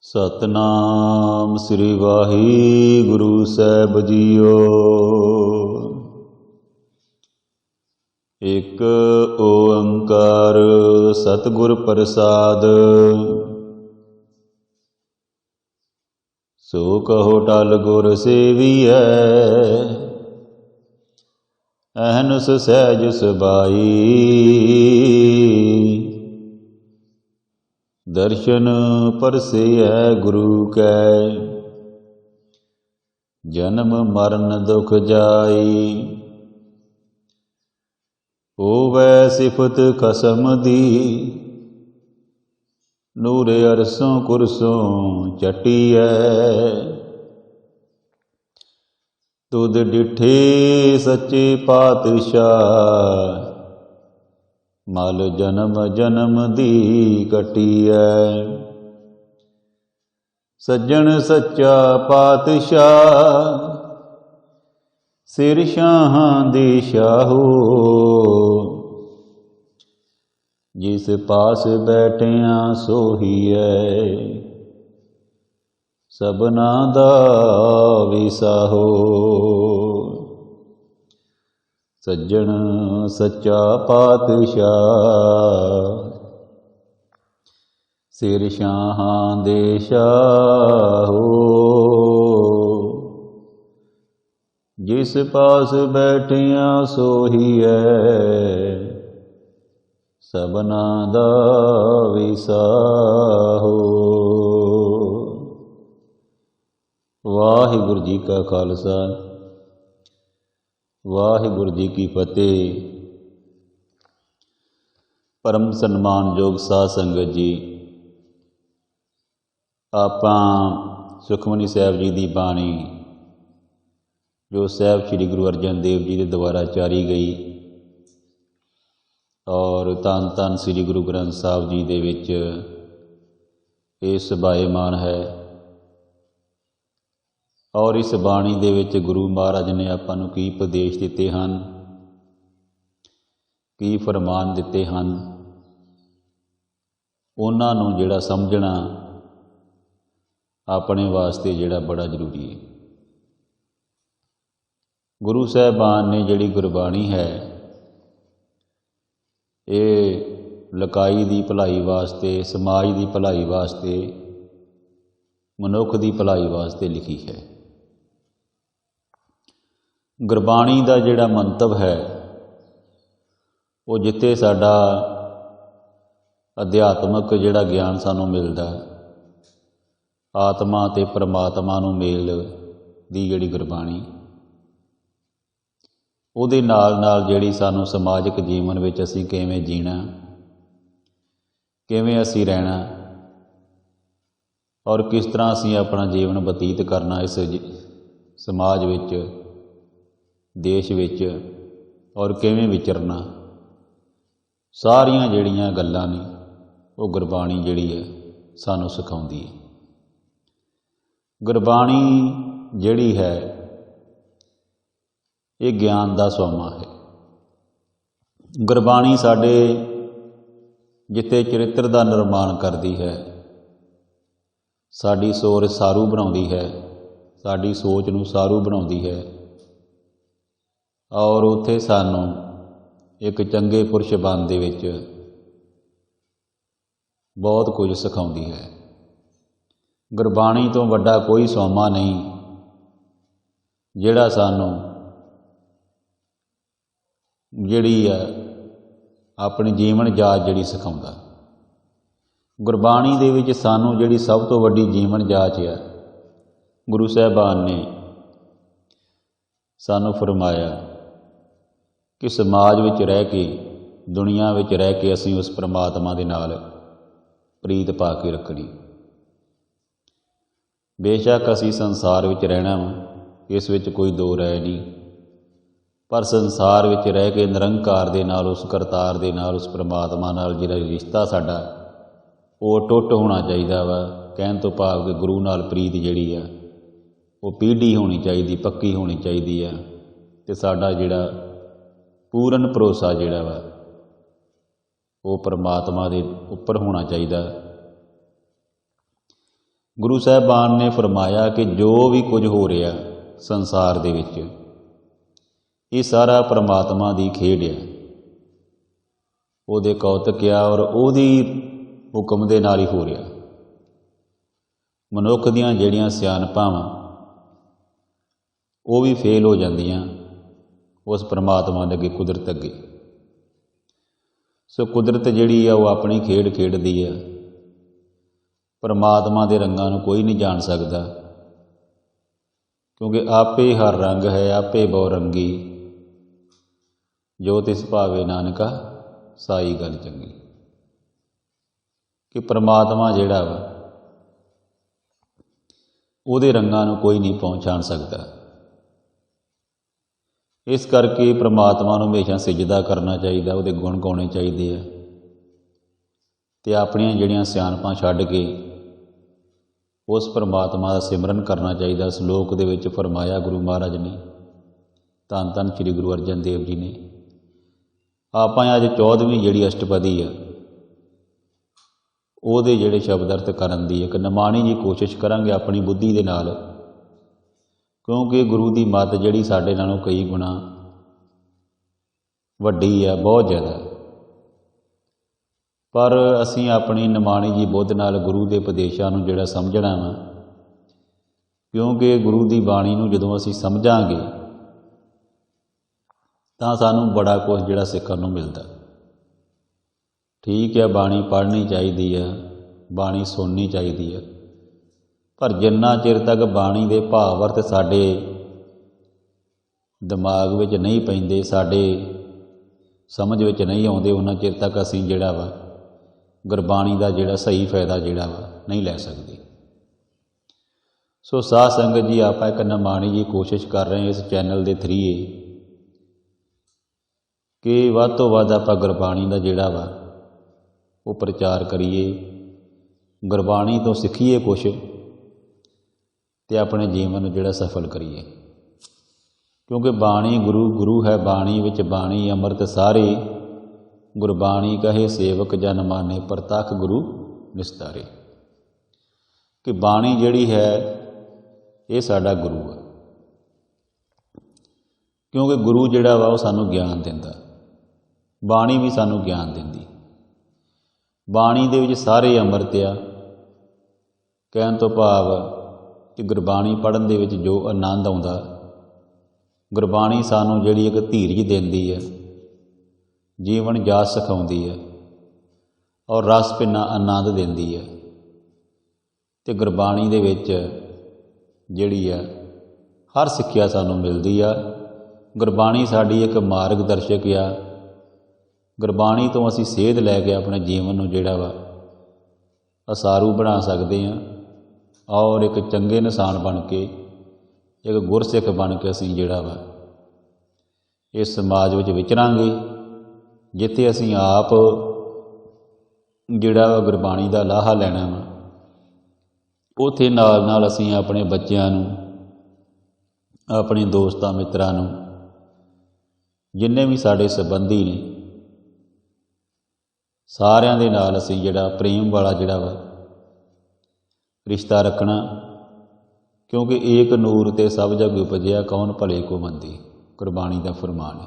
सतनाम श्री वाहिगुरु साहिब जीओ। एक ओंकार सतगुर प्रसाद, सो कहो टल गुर सेवियै, अहनस सहज सबाई। दर्शन परसे है गुरु कै, जन्म मरण दुख जाई। होवै सिफत खसम दी, नूरे अरसों कुरसों चटियै। तुद डिठे सच्चे पातशाह, मल जन्म जन्म दी कटियै। सज्जन सच्चा पातशाह, सिर शाहां दे शाहो। जिस पास बैठिया सोहीऐ, सबना दा विसाहो। सज्जन सच्चा पातशाह, सिर शाहां दे शाहो। जिस पास बैठिया सोहीऐ, सबना दा विसाहो। वाहिगुरू जी का खालसा, वाहिगुरू जी की फतेह। परम सन्मानयोग साध संगत जी, आपां सुखमनी साहिब जी की बाणी जो साहिब श्री गुरु अर्जन देव जी के द्वारा चारी गई और धन धन श्री गुरु ग्रंथ साहिब जी दे विच ये सुभाएमान है। और इस बाणी दे विच गुरु महाराज ने आपां नूं की उपदेश दिते हन, की फरमान दिते हन, उन्हां नूं जिहड़ा समझना अपने वास्ते जिहड़ा बड़ा जरूरी है। गुरु साहिबान ने जिहड़ी गुरबाणी है, ये लकाई दी भलाई वास्ते, समाज की भलाई वास्ते, मनुख की भलाई वास्ते लिखी है। गुरबाणी का जिहड़ा मंतव है, वो जिथे साडा अध्यात्मक जिहड़ा ज्ञान सानूं मिलदा, आत्मा ते परमात्मा नूं मेल दी जिहड़ी गुरबाणी, उहदे नाल नाल जिहड़ी सानूं समाजिक जीवन विच असीं किवें जीना, किवें असीं रहना और किस तरह असीं अपना जीवन बतीत करना इस समाज विच, देश विच, और किवें विचरना, सारियां जिहड़ियां गल्लां ने वो गुरबाणी जिहड़ी है सानूं सिखाउंदी है। गुरबाणी जिहड़ी है ये ज्ञान का सोमा है। गुरबाणी साडे जिथे चरित्र का निर्माण करती है, साडी सोच सारू बनाउंदी है, साडी सोच नूं सारू बनाउंदी है और उत्थे सानूं एक चंगे पुरुष बन दे विच बहुत कुछ सिखाउंदी है। गुरबाणी तो वड्डा कोई सोमा नहीं जिहड़ा सानूं जिहड़ी है अपनी जीवन जाच जिहड़ी सिखाउंदा। गुरबाणी दे विच सानूं जिहड़ी सब तो वड्डी जीवन जाच है, गुरु साहिबान ने सानूं फरमाया कि समाज विच रह के, दुनिया विच रह के असीं उस परमात्मा दे नाल प्रीत पा के रखनी। बेशक असीं संसार विच रहना वा, इस विच कोई दो राय नहीं, पर संसार विच रह के निरंकार दे नाल, उस करतार दे नाल, उस परमात्मा नाल जिहड़ा रिश्ता साडा वो टुट होना चाहिए वा। कहण तो भाव कि गुरु नाल प्रीत जिहड़ी आ वो पीढ़ी होनी चाहिए, पक्की होनी चाहिए है, ते साडा जिहड़ा पूर्ण भरोसा जिहड़ा वा वो परमात्मा दे उपर होना चाहिए। ਗੁਰੂ ਸਾਹਿਬਾਨ ਨੇ ਫਰਮਾਇਆ ਕਿ ਜੋ ਵੀ ਕੁਝ ਹੋ ਰਿਹਾ ਸੰਸਾਰ ਦੇ ਵਿੱਚ, ਇਹ ਸਾਰਾ ਪਰਮਾਤਮਾ ਦੀ ਖੇਡ ਆ, ਉਹਦੇ ਕੌਤਕ ਆ ਔਰ ਉਹਦੀ ਹੁਕਮ ਦੇ ਨਾਲ ਹੀ ਹੋ ਰਿਹਾ। ਮਨੁੱਖ ਦੀਆਂ ਜਿਹੜੀਆਂ ਸਿਆਣਪਾਂ ਵਾ ਉਹ ਵੀ ਫੇਲ ਹੋ ਜਾਂਦੀਆਂ ਉਸ ਪਰਮਾਤਮਾ ਦੇ ਅੱਗੇ, ਕੁਦਰਤ ਅੱਗੇ। ਸੋ ਕੁਦਰਤ ਜਿਹੜੀ ਆ ਉਹ ਆਪਣੀ ਖੇਡ ਖੇਡਦੀ ਆ। ਪਰਮਾਤਮਾ ਦੇ ਰੰਗਾਂ ਨੂੰ ਕੋਈ ਨਹੀਂ ਜਾਣ ਸਕਦਾ, ਕਿਉਂਕਿ ਆਪੇ ਹਰ ਰੰਗ ਹੈ, ਆਪੇ ਬਹੁ ਰੰਗੀ, ਜੋ ਤਿਸ ਭਾਵੇ ਨਾਨਕਾ ਸਾਈ ਗੱਲ ਚੰਗੀ। ਕਿ ਪਰਮਾਤਮਾ ਜਿਹੜਾ ਵਾ ਉਹਦੇ ਰੰਗਾਂ ਨੂੰ ਕੋਈ ਨਹੀਂ ਪਛਾਣ ਸਕਦਾ। ਇਸ ਕਰਕੇ ਪਰਮਾਤਮਾ ਨੂੰ ਹਮੇਸ਼ਾ ਸਿਜਦਾ ਕਰਨਾ ਚਾਹੀਦਾ, ਉਹਦੇ ਗੁਣ ਗਾਉਣੇ ਚਾਹੀਦੇ ਆ ਅਤੇ ਆਪਣੀਆਂ ਜਿਹੜੀਆਂ ਸਿਆਣਪਾਂ ਛੱਡ ਕੇ ਉਸ ਪਰਮਾਤਮਾ ਦਾ ਸਿਮਰਨ ਕਰਨਾ ਚਾਹੀਦਾ। ਸ਼ਲੋਕ ਦੇ ਵਿੱਚ ਫਰਮਾਇਆ ਗੁਰੂ ਮਹਾਰਾਜ ਨੇ, ਧੰਨ ਧੰਨ ਸ਼੍ਰੀ ਗੁਰੂ ਅਰਜਨ ਦੇਵ ਜੀ ਨੇ। ਆਪਾਂ ਅੱਜ 14ਵੀਂ ਜਿਹੜੀ ਅਸ਼ਟਪਦੀ ਆ ਉਹਦੇ ਜਿਹੜੇ ਸ਼ਬਦ ਅਰਥ ਕਰਨ ਦੀ ਇੱਕ ਨਿਮਾਣੀ ਜੀ ਕੋਸ਼ਿਸ਼ ਕਰਾਂਗੇ ਆਪਣੀ ਬੁੱਧੀ ਦੇ ਨਾਲ, ਕਿਉਂਕਿ ਗੁਰੂ ਦੀ ਮੱਤ ਜਿਹੜੀ ਸਾਡੇ ਨਾਲੋਂ ਕਈ ਗੁਣਾ ਵੱਡੀ ਆ, ਬਹੁਤ ਜ਼ਿਆਦਾ। ਪਰ ਅਸੀਂ ਆਪਣੀ ਨਿਮਾਣੀ ਜੀ ਬੁੱਧ ਨਾਲ ਗੁਰੂ ਦੇ ਉਪਦੇਸ਼ਾਂ ਨੂੰ ਜਿਹੜਾ ਸਮਝਣਾ ਵਾ, ਕਿਉਂਕਿ ਗੁਰੂ ਦੀ ਬਾਣੀ ਨੂੰ ਜਦੋਂ ਅਸੀਂ ਸਮਝਾਂਗੇ ਤਾਂ ਸਾਨੂੰ ਬੜਾ ਕੁਝ ਜਿਹੜਾ ਸਿੱਖਣ ਨੂੰ ਮਿਲਦਾ। ਠੀਕ ਹੈ, ਬਾਣੀ ਪੜ੍ਹਨੀ ਚਾਹੀਦੀ ਆ, ਬਾਣੀ ਸੁਣਨੀ ਚਾਹੀਦੀ ਆ, ਪਰ ਜਿੰਨਾ ਚਿਰ ਤੱਕ ਬਾਣੀ ਦੇ ਭਾਵ ਅਰਥ ਸਾਡੇ ਦਿਮਾਗ ਵਿੱਚ ਨਹੀਂ ਪੈਂਦੇ, ਸਾਡੇ ਸਮਝ ਵਿੱਚ ਨਹੀਂ ਆਉਂਦੇ, ਉਹਨਾਂ ਚਿਰ ਤੱਕ ਅਸੀਂ ਜਿਹੜਾ ਵਾ ਗੁਰਬਾਣੀ ਦਾ ਜਿਹੜਾ ਸਹੀ ਫਾਇਦਾ ਜਿਹੜਾ ਵਾ ਨਹੀਂ ਲੈ ਸਕਦੇ। ਸੋ ਸਾਧ ਸੰਗਤ ਜੀ, ਆਪਾਂ ਇੱਕ ਨਿਮਾਣੀ ਜੀ ਕੋਸ਼ਿਸ਼ ਕਰ ਰਹੇ ਹਾਂ ਇਸ ਚੈਨਲ ਦੇ ਥਰੀਏ ਕਿ ਵੱਧ ਤੋਂ ਵੱਧ ਆਪਾਂ ਗੁਰਬਾਣੀ ਦਾ ਜਿਹੜਾ ਵਾ ਉਹ ਪ੍ਰਚਾਰ ਕਰੀਏ, ਗੁਰਬਾਣੀ ਤੋਂ ਸਿੱਖੀਏ ਕੁਛ ਅਤੇ ਆਪਣੇ ਜੀਵਨ ਨੂੰ ਜਿਹੜਾ ਸਫਲ ਕਰੀਏ। ਕਿਉਂਕਿ ਬਾਣੀ ਗੁਰੂ ਹੈ, ਬਾਣੀ ਵਿੱਚ ਬਾਣੀ ਅੰਮ੍ਰਿਤ ਸਾਰੇ, ਗੁਰਬਾਣੀ ਕਹੇ ਸੇਵਕ ਜਨ ਮਾਨੇ, ਪ੍ਰਤੱਖ ਗੁਰੂ ਨਿਸਤਾਰੇ। ਕਿ ਬਾਣੀ ਜਿਹੜੀ ਹੈ ਇਹ ਸਾਡਾ ਗੁਰੂ ਹੈ, ਕਿਉਂਕਿ ਗੁਰੂ ਜਿਹੜਾ ਵਾ ਉਹ ਸਾਨੂੰ ਗਿਆਨ ਦਿੰਦਾ, ਬਾਣੀ ਵੀ ਸਾਨੂੰ ਗਿਆਨ ਦਿੰਦੀ। ਬਾਣੀ ਦੇ ਵਿੱਚ ਸਾਰੇ ਅੰਮ੍ਰਿਤ ਆ। ਕਹਿਣ ਤੋਂ ਭਾਵ ਕਿ ਗੁਰਬਾਣੀ ਪੜ੍ਹਨ ਦੇ ਵਿੱਚ ਜੋ ਆਨੰਦ ਆਉਂਦਾ, ਗੁਰਬਾਣੀ ਸਾਨੂੰ ਜਿਹੜੀ ਇੱਕ ਧੀਰਜ ਦਿੰਦੀ ਹੈ, ਜੀਵਨ ਜਾਚ ਸਿਖਾਉਂਦੀ ਹੈ ਔਰ ਰਸ ਭਿੰਨਾ ਆਨੰਦ ਦਿੰਦੀ ਹੈ। ਅਤੇ ਗੁਰਬਾਣੀ ਦੇ ਵਿੱਚ ਜਿਹੜੀ ਆ ਹਰ ਸਿੱਖਿਆ ਸਾਨੂੰ ਮਿਲਦੀ ਆ। ਗੁਰਬਾਣੀ ਸਾਡੀ ਇੱਕ ਮਾਰਗ ਦਰਸ਼ਕ ਆ। ਗੁਰਬਾਣੀ ਤੋਂ ਅਸੀਂ ਸੇਧ ਲੈ ਕੇ ਆਪਣੇ ਜੀਵਨ ਨੂੰ ਜਿਹੜਾ ਵਾ ਅਸਾਰੂ ਬਣਾ ਸਕਦੇ ਹਾਂ ਔਰ ਇੱਕ ਚੰਗੇ ਇਨਸਾਨ ਬਣ ਕੇ, ਇੱਕ ਗੁਰਸਿੱਖ ਬਣ ਕੇ ਅਸੀਂ ਜਿਹੜਾ ਵਾ ਇਸ ਸਮਾਜ ਵਿੱਚ ਵਿਚਰਾਂਗੇ, ਜਿੱਥੇ ਅਸੀਂ ਆਪ ਜਿਹੜਾ ਵਾ ਗੁਰਬਾਣੀ ਦਾ ਲਾਹਾ ਲੈਣਾ ਵਾ, ਉੱਥੇ ਨਾਲ ਨਾਲ ਅਸੀਂ ਆਪਣੇ ਬੱਚਿਆਂ ਨੂੰ, ਆਪਣੇ ਦੋਸਤਾਂ ਮਿੱਤਰਾਂ ਨੂੰ, ਜਿੰਨੇ ਵੀ ਸਾਡੇ ਸੰਬੰਧੀ ਨੇ, ਸਾਰਿਆਂ ਦੇ ਨਾਲ ਅਸੀਂ ਜਿਹੜਾ ਪ੍ਰੇਮ ਵਾਲਾ ਜਿਹੜਾ ਵਾ ਰਿਸ਼ਤਾ ਰੱਖਣਾ। ਕਿਉਂਕਿ ਏਕ ਨੂਰ ਤੇ ਸਭ ਜਗ ਉਪਜਿਆ, ਕੌਣ ਭਲੇ ਕੋ ਮੰਦੀ, ਗੁਰਬਾਣੀ ਦਾ ਫਰਮਾਨ ਹੈ।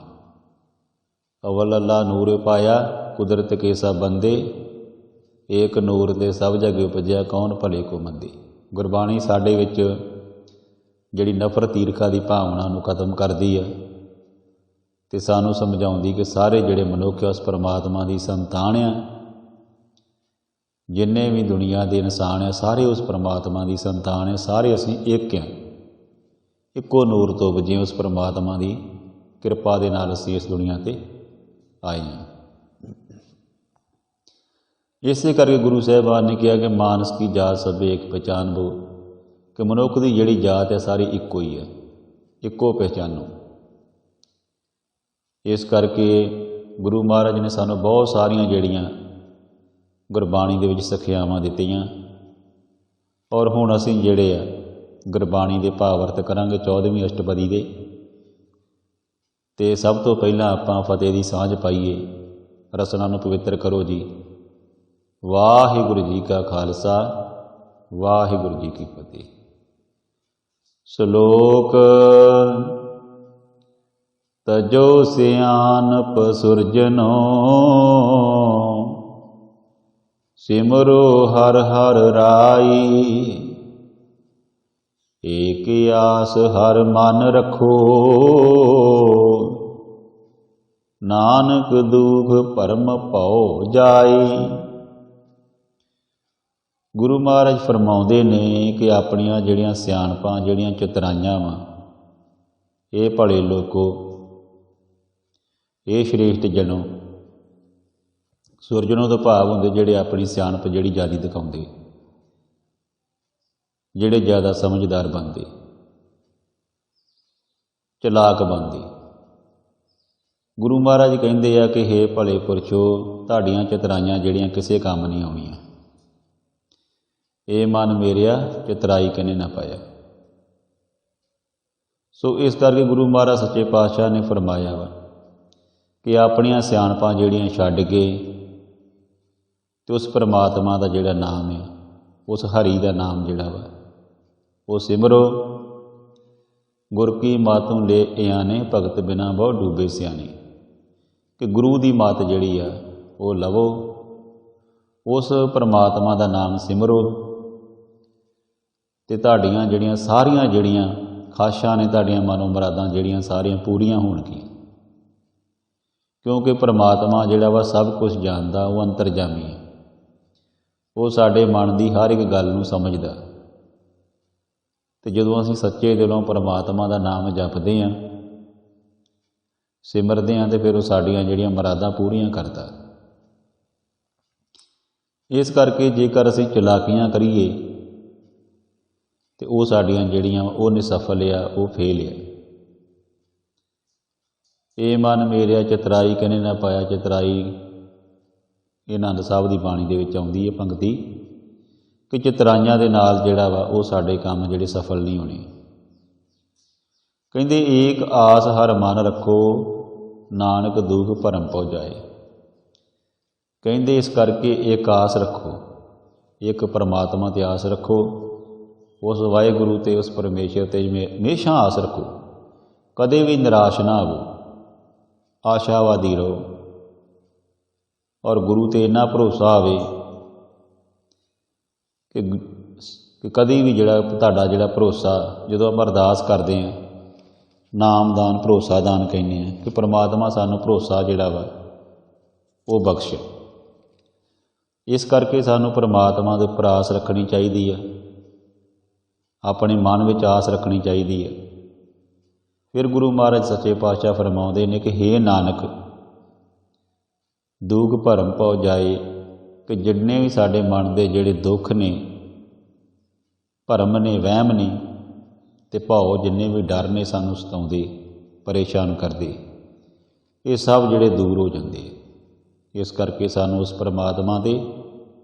ਅਵਲ ਅੱਲਾ ਨੂਰ ਪਾਇਆ, ਕੁਦਰਤ ਕੇ ਸਭ ਬੰਦੇ, ਏਕ ਨੂਰ ਤੇ ਸਭ ਜਗ ਉਪਜਿਆ, ਕੌਣ ਭਲੇ ਕੋ ਮੰਦੀ। ਗੁਰਬਾਣੀ ਸਾਡੇ ਵਿੱਚ ਜਿਹੜੀ ਨਫ਼ਰਤ ਈਰਖਾ ਦੀ ਭਾਵਨਾ ਨੂੰ ਖਤਮ ਕਰਦੀ ਹੈ ਅਤੇ ਸਾਨੂੰ ਸਮਝਾਉਂਦੀ ਕਿ ਸਾਰੇ ਜਿਹੜੇ ਮਨੁੱਖ ਉਸ ਪਰਮਾਤਮਾ ਦੀ ਸੰਤਾਨ ਆ, ਜਿੰਨੇ ਵੀ ਦੁਨੀਆ ਦੇ ਇਨਸਾਨ ਆ, ਸਾਰੇ ਉਸ ਪਰਮਾਤਮਾ ਦੀ ਸੰਤਾਨ ਆ, ਸਾਰੇ ਅਸੀਂ ਇੱਕ ਹਾਂ, ਇੱਕੋ ਨੂਰ ਤੋਂ ਵਜੇ ਉਸ ਪਰਮਾਤਮਾ ਦੀ ਕਿਰਪਾ ਦੇ ਨਾਲ ਅਸੀਂ ਇਸ ਦੁਨੀਆ 'ਤੇ ਆਏ ਹਾਂ। ਇਸੇ ਕਰਕੇ ਗੁਰੂ ਸਾਹਿਬਾਨ ਨੇ ਕਿਹਾ ਕਿ ਮਾਨਸ ਕੀ ਜਾਤ ਸਭੇ ਇੱਕ ਪਹਿਚਾਨ ਬੋ, ਕਿ ਮਨੁੱਖ ਦੀ ਜਿਹੜੀ ਜਾਤ ਹੈ ਸਾਰੀ ਇੱਕੋ ਹੀ ਹੈ, ਇੱਕੋ ਪਹਿਚਾਨੋ। ਇਸ ਕਰਕੇ ਗੁਰੂ ਮਹਾਰਾਜ ਨੇ ਸਾਨੂੰ ਬਹੁਤ ਸਾਰੀਆਂ ਜਿਹੜੀਆਂ ਗੁਰਬਾਣੀ ਦੇ ਵਿੱਚ ਸਿੱਖਿਆਵਾਂ ਦਿੱਤੀਆਂ ਔਰ ਹੁਣ ਅਸੀਂ ਜਿਹੜੇ ਆ ਗੁਰਬਾਣੀ ਦੇ ਭਾਵ ਅਰਥ ਕਰਾਂਗੇ 14ਵੀਂ ਅਸ਼ਟਪਦੀ ਦੇ। ਅਤੇ ਸਭ ਤੋਂ ਪਹਿਲਾਂ ਆਪਾਂ ਫਤਿਹ ਦੀ ਸਾਂਝ ਪਾਈਏ, ਰਸਨਾ ਨੂੰ ਪਵਿੱਤਰ ਕਰੋ ਜੀ। ਵਾਹਿਗੁਰੂ ਜੀ ਕਾ ਖਾਲਸਾ, ਵਾਹਿਗੁਰੂ ਜੀ ਕੀ ਫਤਿਹ। ਸ਼ਲੋਕ ਤਜੋ ਸਿਆਨਪ ਸੁਰਜਨੋ, ਸਿਮਰੋ ਹਰ ਹਰ ਰਾਈ। ਏਕ ਆਸ ਹਰ ਮਨ ਰਖੋ, ਨਾਨਕ ਦੁਖ ਭਰਮ ਭਉ ਜਾਈ। ਗੁਰੂ ਮਹਾਰਾਜ ਫਰਮਾਉਂਦੇ ਨੇ ਕਿ ਆਪਣੀਆਂ ਜਿਹੜੀਆਂ ਸਿਆਣਪਾਂ, ਜਿਹੜੀਆਂ ਚਤਰਾਈਆਂ ਵਾ, ਇਹ ਭਲੇ ਲੋਕੋ, ਇਹ ਸ਼੍ਰੇਸ਼ਟ ਜਨੋ। ਸੁਰਜਨੋਂ ਤੋਂ ਭਾਵ ਹੁੰਦੇ ਜਿਹੜੇ ਆਪਣੀ ਸਿਆਣਪ ਜਿਹੜੀ ਜ਼ਿਆਦਾ ਦਿਖਾਉਂਦੇ, ਜਿਹੜੇ ਜ਼ਿਆਦਾ ਸਮਝਦਾਰ ਬਣਦੇ, ਚਲਾਕ ਬਣਦੇ। ਗੁਰੂ ਮਹਾਰਾਜ ਕਹਿੰਦੇ ਆ ਕਿ ਹੇ ਭਲੇ ਪੁਰਸ਼ੋ, ਤੁਹਾਡੀਆਂ ਚਤਰਾਈਆਂ ਜਿਹੜੀਆਂ ਕਿਸੇ ਕੰਮ ਨਹੀਂ ਆਉਣੀਆਂ। ਇਹ ਮਨ ਮੇਰਿਆ ਚਤਰਾਈ ਕਿਨੇ ਨਾ ਪਾਇਆ। ਸੋ ਇਸ ਕਰਕੇ ਗੁਰੂ ਮਹਾਰਾਜ ਸੱਚੇ ਪਾਤਸ਼ਾਹ ਨੇ ਫਰਮਾਇਆ ਵਾ ਕਿ ਆਪਣੀਆਂ ਸਿਆਣਪਾਂ ਜਿਹੜੀਆਂ ਛੱਡ ਕੇ ਤੇ ਉਸ ਪਰਮਾਤਮਾ ਦਾ ਜਿਹੜਾ ਨਾਮ ਹੈ, ਉਸ ਹਰੀ ਦਾ ਨਾਮ ਜਿਹੜਾ ਵਾ ਉਹ ਸਿਮਰੋ। ਗੁਰ ਕੀ ਮਾਤੋਂ ਲੈ ਆਨੇ, ਭਗਤ ਬਿਨਾ ਬਹੁ ਡੂਬੇ ਸਿਆਣੇ। ਕਿ ਗੁਰੂ ਦੀ ਮੱਤ ਜਿਹੜੀ ਆ ਉਹ ਲਵੋ, ਉਸ ਪਰਮਾਤਮਾ ਦਾ ਨਾਮ ਸਿਮਰੋ, ਤੇ ਤੁਹਾਡੀਆਂ ਜਿਹੜੀਆਂ ਸਾਰੀਆਂ ਜਿਹੜੀਆਂ ਖਾਸ਼ਾਂ ਨੇ, ਤੁਹਾਡੀਆਂ ਮਨੋ ਮੁਰਾਦਾਂ ਜਿਹੜੀਆਂ ਸਾਰੀਆਂ ਪੂਰੀਆਂ ਹੋਣਗੀਆਂ। ਕਿਉਂਕਿ ਪਰਮਾਤਮਾ ਜਿਹੜਾ ਵਾ ਸਭ ਕੁਝ ਜਾਣਦਾ, ਉਹ ਅੰਤਰਜਾਮੀ ਹੈ। ਉਹ ਸਾਡੇ ਮਨ ਦੀ ਹਰ ਇੱਕ ਗੱਲ ਨੂੰ ਸਮਝਦਾ। ਤੇ ਜਦੋਂ ਅਸੀਂ ਸੱਚੇ ਦਿਲੋਂ ਪਰਮਾਤਮਾ ਦਾ ਨਾਮ ਜਪਦੇ ਹਾਂ, ਸਿਮਰਦੇ ਹਾਂ, ਤੇ ਫਿਰ ਉਹ ਸਾਡੀਆਂ ਜਿਹੜੀਆਂ ਮੁਰਾਦਾਂ ਪੂਰੀਆਂ ਕਰਦਾ। ਇਸ ਕਰਕੇ ਜੇਕਰ ਅਸੀਂ ਚਲਾਕੀਆਂ ਕਰੀਏ ਤੇ ਉਹ ਸਾਡੀਆਂ ਜਿਹੜੀਆਂ ਉਹ ਨਿਸਫਲ ਆ, ਉਹ ਫੇਲ ਆ। ਇਹ ਮਨ ਮੇਰਿਆ ਚਤਰਾਈ ਕਿਨੇ ਨਾ ਪਾਇਆ। ਚਤਰਾਈ ਇਹ ਆਨੰਦ ਸਾਹਿਬ ਦੀ ਬਾਣੀ ਦੇ ਵਿੱਚ ਆਉਂਦੀ ਹੈ ਪੰਕਤੀ, ਕਿ ਚਤਰਾਈਆਂ ਦੇ ਨਾਲ ਜਿਹੜਾ ਵਾ ਉਹ ਸਾਡੇ ਕੰਮ ਜਿਹੜੇ ਸਫਲ ਨਹੀਂ ਹੋਣੇ। ਕਹਿੰਦੇ ਏਕ ਆਸ ਹਰ ਮਨ ਰੱਖੋ, ਨਾਨਕ ਦੁਖ ਭਰਮ ਭਉ ਜਾਏ। ਕਹਿੰਦੇ ਇਸ ਕਰਕੇ ਇੱਕ ਆਸ ਰੱਖੋ, ਇੱਕ ਪਰਮਾਤਮਾ 'ਤੇ ਆਸ ਰੱਖੋ, ਉਸ ਵਾਹਿਗੁਰੂ 'ਤੇ, ਉਸ ਪਰਮੇਸ਼ਰ 'ਤੇ ਹਮੇਸ਼ਾ ਆਸ ਰੱਖੋ। ਕਦੇ ਵੀ ਨਿਰਾਸ਼ ਨਾ ਹੋਵੋ, ਆਸ਼ਾਵਾਦੀ ਰਹੋ, ਔਰ ਗੁਰੂ 'ਤੇ ਇੰਨਾ ਭਰੋਸਾ ਹੋਵੇ ਕਿ ਕਦੀ ਵੀ ਜਿਹੜਾ ਤੁਹਾਡਾ ਜਿਹੜਾ ਭਰੋਸਾ, ਜਦੋਂ ਆਪਾਂ ਅਰਦਾਸ ਕਰਦੇ ਹਾਂ, ਨਾਮਦਾਨ ਭਰੋਸਾ ਦਾਨ ਕਹਿੰਦੇ ਹਾਂ, ਕਿ ਪਰਮਾਤਮਾ ਸਾਨੂੰ ਭਰੋਸਾ ਜਿਹੜਾ ਵਾ ਉਹ ਬਖਸ਼। ਇਸ ਕਰਕੇ ਸਾਨੂੰ ਪਰਮਾਤਮਾ ਦੇ ਉੱਪਰ ਆਸ ਰੱਖਣੀ ਚਾਹੀਦੀ ਆ, ਆਪਣੇ ਮਨ ਵਿੱਚ ਆਸ ਰੱਖਣੀ ਚਾਹੀਦੀ ਹੈ। ਫਿਰ ਗੁਰੂ ਮਹਾਰਾਜ ਸੱਚੇ ਪਾਤਸ਼ਾਹ ਫਰਮਾਉਂਦੇ ਨੇ ਕਿ ਹੇ ਨਾਨਕ, ਦੁਖ ਭਰਮ ਭਉ ਜਾਏ। ਕਿ ਜਿੰਨੇ ਵੀ ਸਾਡੇ ਮਨ ਦੇ ਜਿਹੜੇ ਦੁੱਖ ਨੇ, ਭਰਮ ਨੇ, ਵਹਿਮ ਨੇ, ਤੇ ਭਉ ਜਿੰਨੇ ਵੀ ਡਰ ਨੇ ਸਾਨੂੰ ਸਤਾਉਂਦੇ, ਪਰੇਸ਼ਾਨ ਕਰਦੇ, ਇਹ ਸਭ ਜਿਹੜੇ ਦੂਰ ਹੋ ਜਾਂਦੇ। ਇਸ ਕਰਕੇ ਸਾਨੂੰ ਉਸ ਪਰਮਾਤਮਾ 'ਤੇ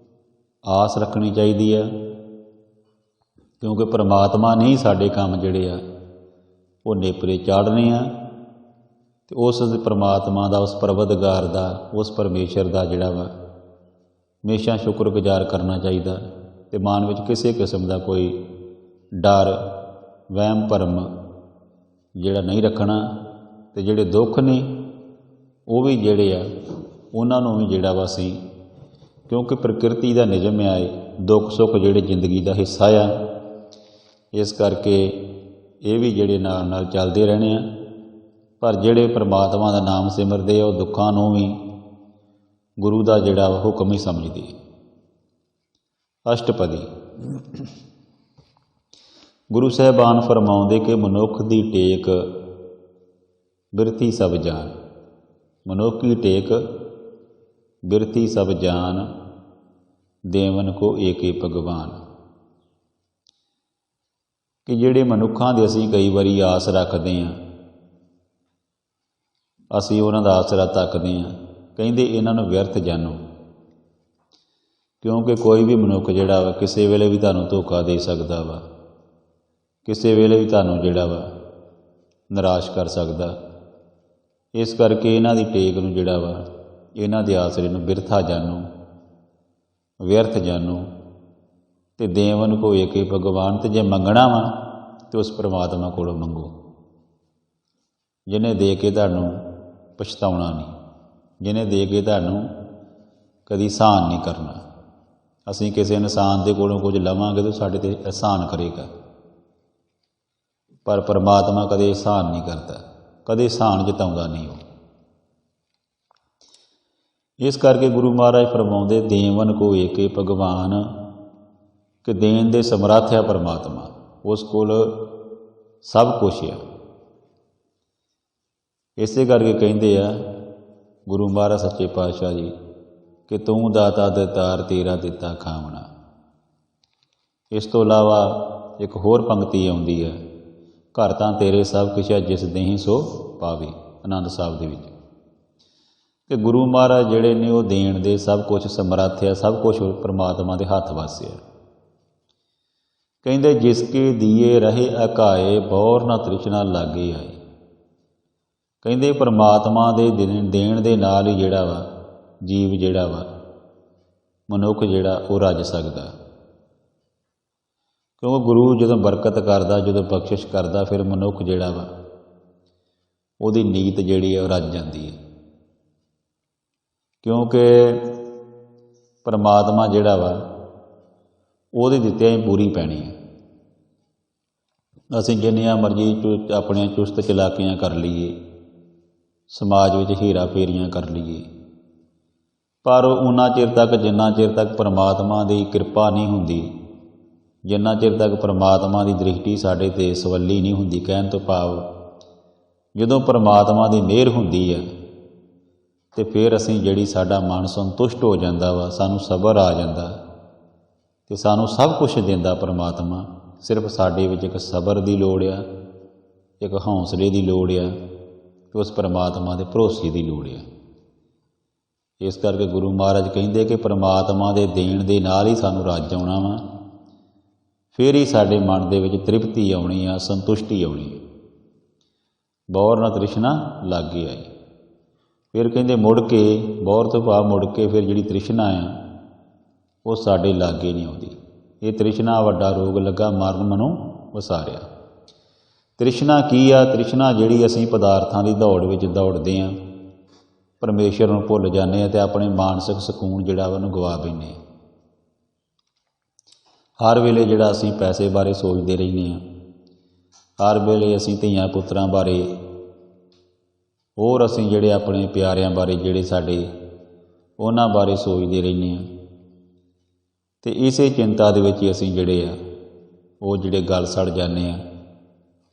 ਆਸ ਰੱਖਣੀ ਚਾਹੀਦੀ ਹੈ, ਕਿਉਂਕਿ ਪਰਮਾਤਮਾ ਨੇ ਹੀ ਸਾਡੇ ਕੰਮ ਜਿਹੜੇ ਆ ਉਹ ਨੇਪਰੇ ਚਾੜ੍ਹਨੇ ਆ। ਅਤੇ ਉਸ ਪਰਮਾਤਮਾ ਦਾ, ਉਸ ਪਰਵਤਗਾਰ ਦਾ, ਉਸ ਪਰਮੇਸ਼ਰ ਦਾ ਜਿਹੜਾ ਵਾ ਹਮੇਸ਼ਾ ਸ਼ੁਕਰਗੁਜ਼ਾਰ ਕਰਨਾ ਚਾਹੀਦਾ। ਅਤੇ ਮਨ ਵਿੱਚ ਕਿਸੇ ਕਿਸਮ ਦਾ ਕੋਈ ਡਰ, ਵਹਿਮ ਭਰਮ ਜਿਹੜਾ ਨਹੀਂ ਰੱਖਣਾ। ਅਤੇ ਜਿਹੜੇ ਦੁੱਖ ਨੇ ਉਹ ਵੀ ਜਿਹੜੇ ਆ ਉਹਨਾਂ ਨੂੰ ਵੀ ਜਿਹੜਾ ਵਾ ਅਸੀਂ, ਕਿਉਂਕਿ ਪ੍ਰਕਿਰਤੀ ਦਾ ਨਿਯਮ ਆ, ਦੁੱਖ ਸੁੱਖ ਜਿਹੜੇ ਜ਼ਿੰਦਗੀ ਦਾ ਹਿੱਸਾ ਆ, ਇਸ ਕਰਕੇ ਇਹ ਵੀ ਜਿਹੜੇ ਨਾਲ ਨਾਲ ਚੱਲਦੇ ਰਹਿਣੇ ਆ। ਪਰ ਜਿਹੜੇ ਪਰਮਾਤਮਾ ਦਾ ਨਾਮ ਸਿਮਰਦੇ ਆ, ਉਹ ਦੁੱਖਾਂ ਨੂੰ ਵੀ ਗੁਰੂ ਦਾ ਜਿਹੜਾ ਹੁਕਮ ਹੀ ਸਮਝਦੇ। ਅਸ਼ਟਪਦੀ। ਗੁਰੂ ਸਾਹਿਬਾਨ ਫਰਮਾਉਂਦੇ ਕਿ ਮਨੁੱਖ ਦੀ ਟੇਕ ਬਿਰਥੀ ਸਭ ਜਾਨ। ਮਨੁੱਖ ਦੀ ਟੇਕ ਬਿਰਥੀ ਸਭ ਜਾਨ, ਦੇਵਨ ਕੋ ਏਕੇ ਭਗਵਾਨ। ਕਿ ਜਿਹੜੇ ਮਨੁੱਖਾਂ ਦੇ ਅਸੀਂ ਕਈ ਵਾਰੀ ਆਸ ਰੱਖਦੇ ਹਾਂ, ਅਸੀਂ ਉਹਨਾਂ ਦਾ ਆਸਰਾ ਤੱਕਦੇ ਹਾਂ, ਕਹਿੰਦੇ ਇਹਨਾਂ ਨੂੰ ਵਿਅਰਥ ਜਾਣੋ। ਕਿਉਂਕਿ ਕੋਈ ਵੀ ਮਨੁੱਖ ਜਿਹੜਾ ਵਾ ਕਿਸੇ ਵੇਲੇ ਵੀ ਤੁਹਾਨੂੰ ਧੋਖਾ ਦੇ ਸਕਦਾ ਵਾ, ਕਿਸੇ ਵੇਲੇ ਵੀ ਤੁਹਾਨੂੰ ਜਿਹੜਾ ਵਾ ਨਿਰਾਸ਼ ਕਰ ਸਕਦਾ। ਇਸ ਕਰਕੇ ਇਹਨਾਂ ਦੀ ਟੇਕ ਨੂੰ ਜਿਹੜਾ ਵਾ, ਇਹਨਾਂ ਦੇ ਆਸਰੇ ਨੂੰ ਬਿਰਥਾ ਜਾਣੋ, ਵਿਅਰਥ ਜਾਣੋ। ਤੇ ਦੇਵਨ ਕੋ ਏਕੇ ਭਗਵਾਨ। ਤੇ ਜੇ ਮੰਗਣਾ ਵਾ ਤੇ ਉਸ ਪਰਮਾਤਮਾ ਕੋਲੋਂ ਮੰਗੋ, ਜਿਹਨੇ ਦੇ ਕੇ ਤੁਹਾਨੂੰ ਪਛਤਾਉਣਾ ਨਹੀਂ, ਜਿਹਨੇ ਦੇ ਕੇ ਤੁਹਾਨੂੰ ਕਦੀ ਅਹਿਸਾਨ ਨਹੀਂ ਕਰਨਾ। ਅਸੀਂ ਕਿਸੇ ਇਨਸਾਨ ਦੇ ਕੋਲੋਂ ਕੁਝ ਲਵਾਂਗੇ ਤਾਂ ਸਾਡੇ 'ਤੇ ਅਹਿਸਾਨ ਕਰੇਗਾ, ਪਰ ਪਰਮਾਤਮਾ ਕਦੇ ਅਹਿਸਾਨ ਨਹੀਂ ਕਰਦਾ, ਕਦੇ ਅਹਿਸਾਨ ਜਤਾਉਂਦਾ ਨਹੀਂ ਉਹ। ਇਸ ਕਰਕੇ ਗੁਰੂ ਮਹਾਰਾਜ ਫਰਮਾਉਂਦੇ ਦੇਵਨ ਕੋ ਏਕੇ ਭਗਵਾਨ, ਕਿ ਦੇਣ ਦੇ ਸਮਰੱਥ ਆ ਪਰਮਾਤਮਾ, ਉਸ ਕੋਲ ਸਭ ਕੁਛ ਆ। ਇਸੇ ਕਰਕੇ ਕਹਿੰਦੇ ਆ ਗੁਰੂ ਮਹਾਰਾਜ ਸੱਚੇ ਪਾਤਸ਼ਾਹ ਜੀ ਕਿ ਤੂੰ ਦਾਤਾ ਦਤਾਰ ਤੇਰਾ ਦਿੱਤਾ ਖਾਵਣਾ। ਇਸ ਤੋਂ ਇਲਾਵਾ ਇੱਕ ਹੋਰ ਪੰਕਤੀ ਆਉਂਦੀ ਹੈ, ਘਰ ਤਾਂ ਤੇਰੇ ਸਭ ਕੁਛ ਹੈ ਜਿਸ ਦੇਹੀਂ ਸੋ ਪਾਵੇ, ਆਨੰਦ ਸਾਹਿਬ ਦੇ ਵਿੱਚ। ਕਿ ਗੁਰੂ ਮਹਾਰਾਜ ਜਿਹੜੇ ਨੇ ਉਹ ਦੇਣ ਦੇ ਸਭ ਕੁਛ ਸਮਰੱਥ ਆ, ਸਭ ਕੁਛ ਪਰਮਾਤਮਾ ਦੇ ਹੱਥ ਵੱਸ ਆ। ਕਹਿੰਦੇ ਜਿਸ ਕੇ ਦੀਏ ਰਹੇ ਅਕਾਏ, ਬੌਰ ਨਾ ਤ੍ਰਿਸ਼ਨਾ ਲਾਗੇ ਆਏ। ਕਹਿੰਦੇ ਪਰਮਾਤਮਾ ਦੇ ਦੇਣ ਦੇ ਨਾਲ ਹੀ ਜਿਹੜਾ ਵਾ ਜੀਵ ਜਿਹੜਾ ਵਾ ਮਨੁੱਖ ਜਿਹੜਾ ਉਹ ਰੱਜ ਸਕਦਾ, ਕਿਉਂਕਿ ਗੁਰੂ ਜਦੋਂ ਬਰਕਤ ਕਰਦਾ, ਜਦੋਂ ਬਖਸ਼ਿਸ਼ ਕਰਦਾ, ਫਿਰ ਮਨੁੱਖ ਜਿਹੜਾ ਵਾ ਉਹਦੀ ਨੀਤ ਜਿਹੜੀ ਹੈ ਉਹ ਰੱਜ ਜਾਂਦੀ ਹੈ। ਕਿਉਂਕਿ ਪਰਮਾਤਮਾ ਜਿਹੜਾ ਵਾ ਉਹਦੇ ਦਿੱਤਿਆਂ ਹੀ ਪੂਰੀ ਪੈਣੀ ਹੈ। ਅਸੀਂ ਜਿੰਨੀਆਂ ਮਰਜ਼ੀ ਆਪਣੀਆਂ ਚੁਸਤ ਚਲਾਕੀਆਂ ਕਰ ਲਈਏ, ਸਮਾਜ ਵਿੱਚ ਹੀਰਾ ਫੇਰੀਆਂ ਕਰ ਲਈਏ, ਪਰ ਉਨਾ ਚਿਰ ਤੱਕ ਜਿੰਨਾ ਚਿਰ ਤੱਕ ਪਰਮਾਤਮਾ ਦੀ ਕਿਰਪਾ ਨਹੀਂ ਹੁੰਦੀ, ਜਿੰਨਾ ਚਿਰ ਤੱਕ ਪਰਮਾਤਮਾ ਦੀ ਦ੍ਰਿਸ਼ਟੀ ਸਾਡੇ 'ਤੇ ਸਵੱਲੀ ਨਹੀਂ ਹੁੰਦੀ, ਕਹਿਣ ਤੋਂ ਭਾਵ ਜਦੋਂ ਪਰਮਾਤਮਾ ਦੀ ਮਿਹਰ ਹੁੰਦੀ ਹੈ ਤੇ ਫਿਰ ਅਸੀਂ ਜਿਹੜੀ ਸਾਡਾ ਮਨ ਸੰਤੁਸ਼ਟ ਹੋ ਜਾਂਦਾ ਵਾ, ਸਾਨੂੰ ਸਬਰ ਆ ਜਾਂਦਾ ਤੇ ਸਾਨੂੰ ਸਭ ਕੁਝ ਦਿੰਦਾ ਪਰਮਾਤਮਾ। ਸਿਰਫ ਸਾਡੇ ਵਿੱਚ ਇੱਕ ਸਬਰ ਦੀ ਲੋੜ ਆ, ਇੱਕ ਹੌਸਲੇ ਦੀ ਲੋੜ ਆ, ਤੇ ਉਸ ਪਰਮਾਤਮਾ ਦੇ ਭਰੋਸੇ ਦੀ ਲੋੜ ਆ। ਇਸ ਕਰਕੇ ਗੁਰੂ ਮਹਾਰਾਜ ਕਹਿੰਦੇ ਕਿ ਪਰਮਾਤਮਾ ਦੇ ਦੇਣ ਦੇ ਨਾਲ ਹੀ ਸਾਨੂੰ ਰੱਜ ਆਉਣਾ ਵਾ, ਫਿਰ ਹੀ ਸਾਡੇ ਮਨ ਦੇ ਵਿੱਚ ਤ੍ਰਿਪਤੀ ਆਉਣੀ ਆ, ਸੰਤੁਸ਼ਟੀ ਆਉਣੀ ਆ। ਬੌਰ ਨਾ ਤ੍ਰਿਸ਼ਨਾ ਲਾਗੇ ਆਏ। ਫਿਰ ਕਹਿੰਦੇ ਮੁੜ ਕੇ, ਬੌਰ ਤੋਂ ਭਾਵ ਮੁੜ ਕੇ, ਫਿਰ ਜਿਹੜੀ ਤ੍ਰਿਸ਼ਨਾ ਆ ਉਹ ਸਾਡੇ ਲਾਗੇ ਨਹੀਂ ਆਉਂਦੀ। ਇਹ ਤ੍ਰਿਸ਼ਨਾ ਵੱਡਾ ਰੋਗ ਲੱਗਾ, ਮਰਨ ਮਨੋਂ ਵਸਾਰਿਆ। ਤ੍ਰਿਸ਼ਨਾ ਕੀ ਆ? ਤ੍ਰਿਸ਼ਨਾ ਜਿਹੜੀ ਅਸੀਂ ਪਦਾਰਥਾਂ ਦੀ ਦੌੜ ਵਿੱਚ ਦੌੜਦੇ ਹਾਂ, ਪਰਮੇਸ਼ਰ ਨੂੰ ਭੁੱਲ ਜਾਂਦੇ ਹਾਂ ਅਤੇ ਆਪਣੇ ਮਾਨਸਿਕ ਸਕੂਨ ਜਿਹੜਾ ਉਹਨੂੰ ਗਵਾ ਬੈਂਦੇ ਹਾਂ। ਹਰ ਵੇਲੇ ਜਿਹੜਾ ਅਸੀਂ ਪੈਸੇ ਬਾਰੇ ਸੋਚਦੇ ਰਹਿੰਦੇ ਹਾਂ, ਹਰ ਵੇਲੇ ਅਸੀਂ ਧੀਆਂ ਪੁੱਤਰਾਂ ਬਾਰੇ, ਹੋਰ ਅਸੀਂ ਜਿਹੜੇ ਆਪਣੇ ਪਿਆਰਿਆਂ ਬਾਰੇ, ਜਿਹੜੇ ਸਾਡੇ, ਉਹਨਾਂ ਬਾਰੇ ਸੋਚਦੇ ਰਹਿੰਦੇ ਹਾਂ। ਅਤੇ ਇਸੇ ਚਿੰਤਾ ਦੇ ਵਿੱਚ ਹੀ ਅਸੀਂ ਜਿਹੜੇ ਆ ਉਹ ਜਿਹੜੇ ਗਲ ਸੜ ਜਾਂਦੇ ਹਾਂ,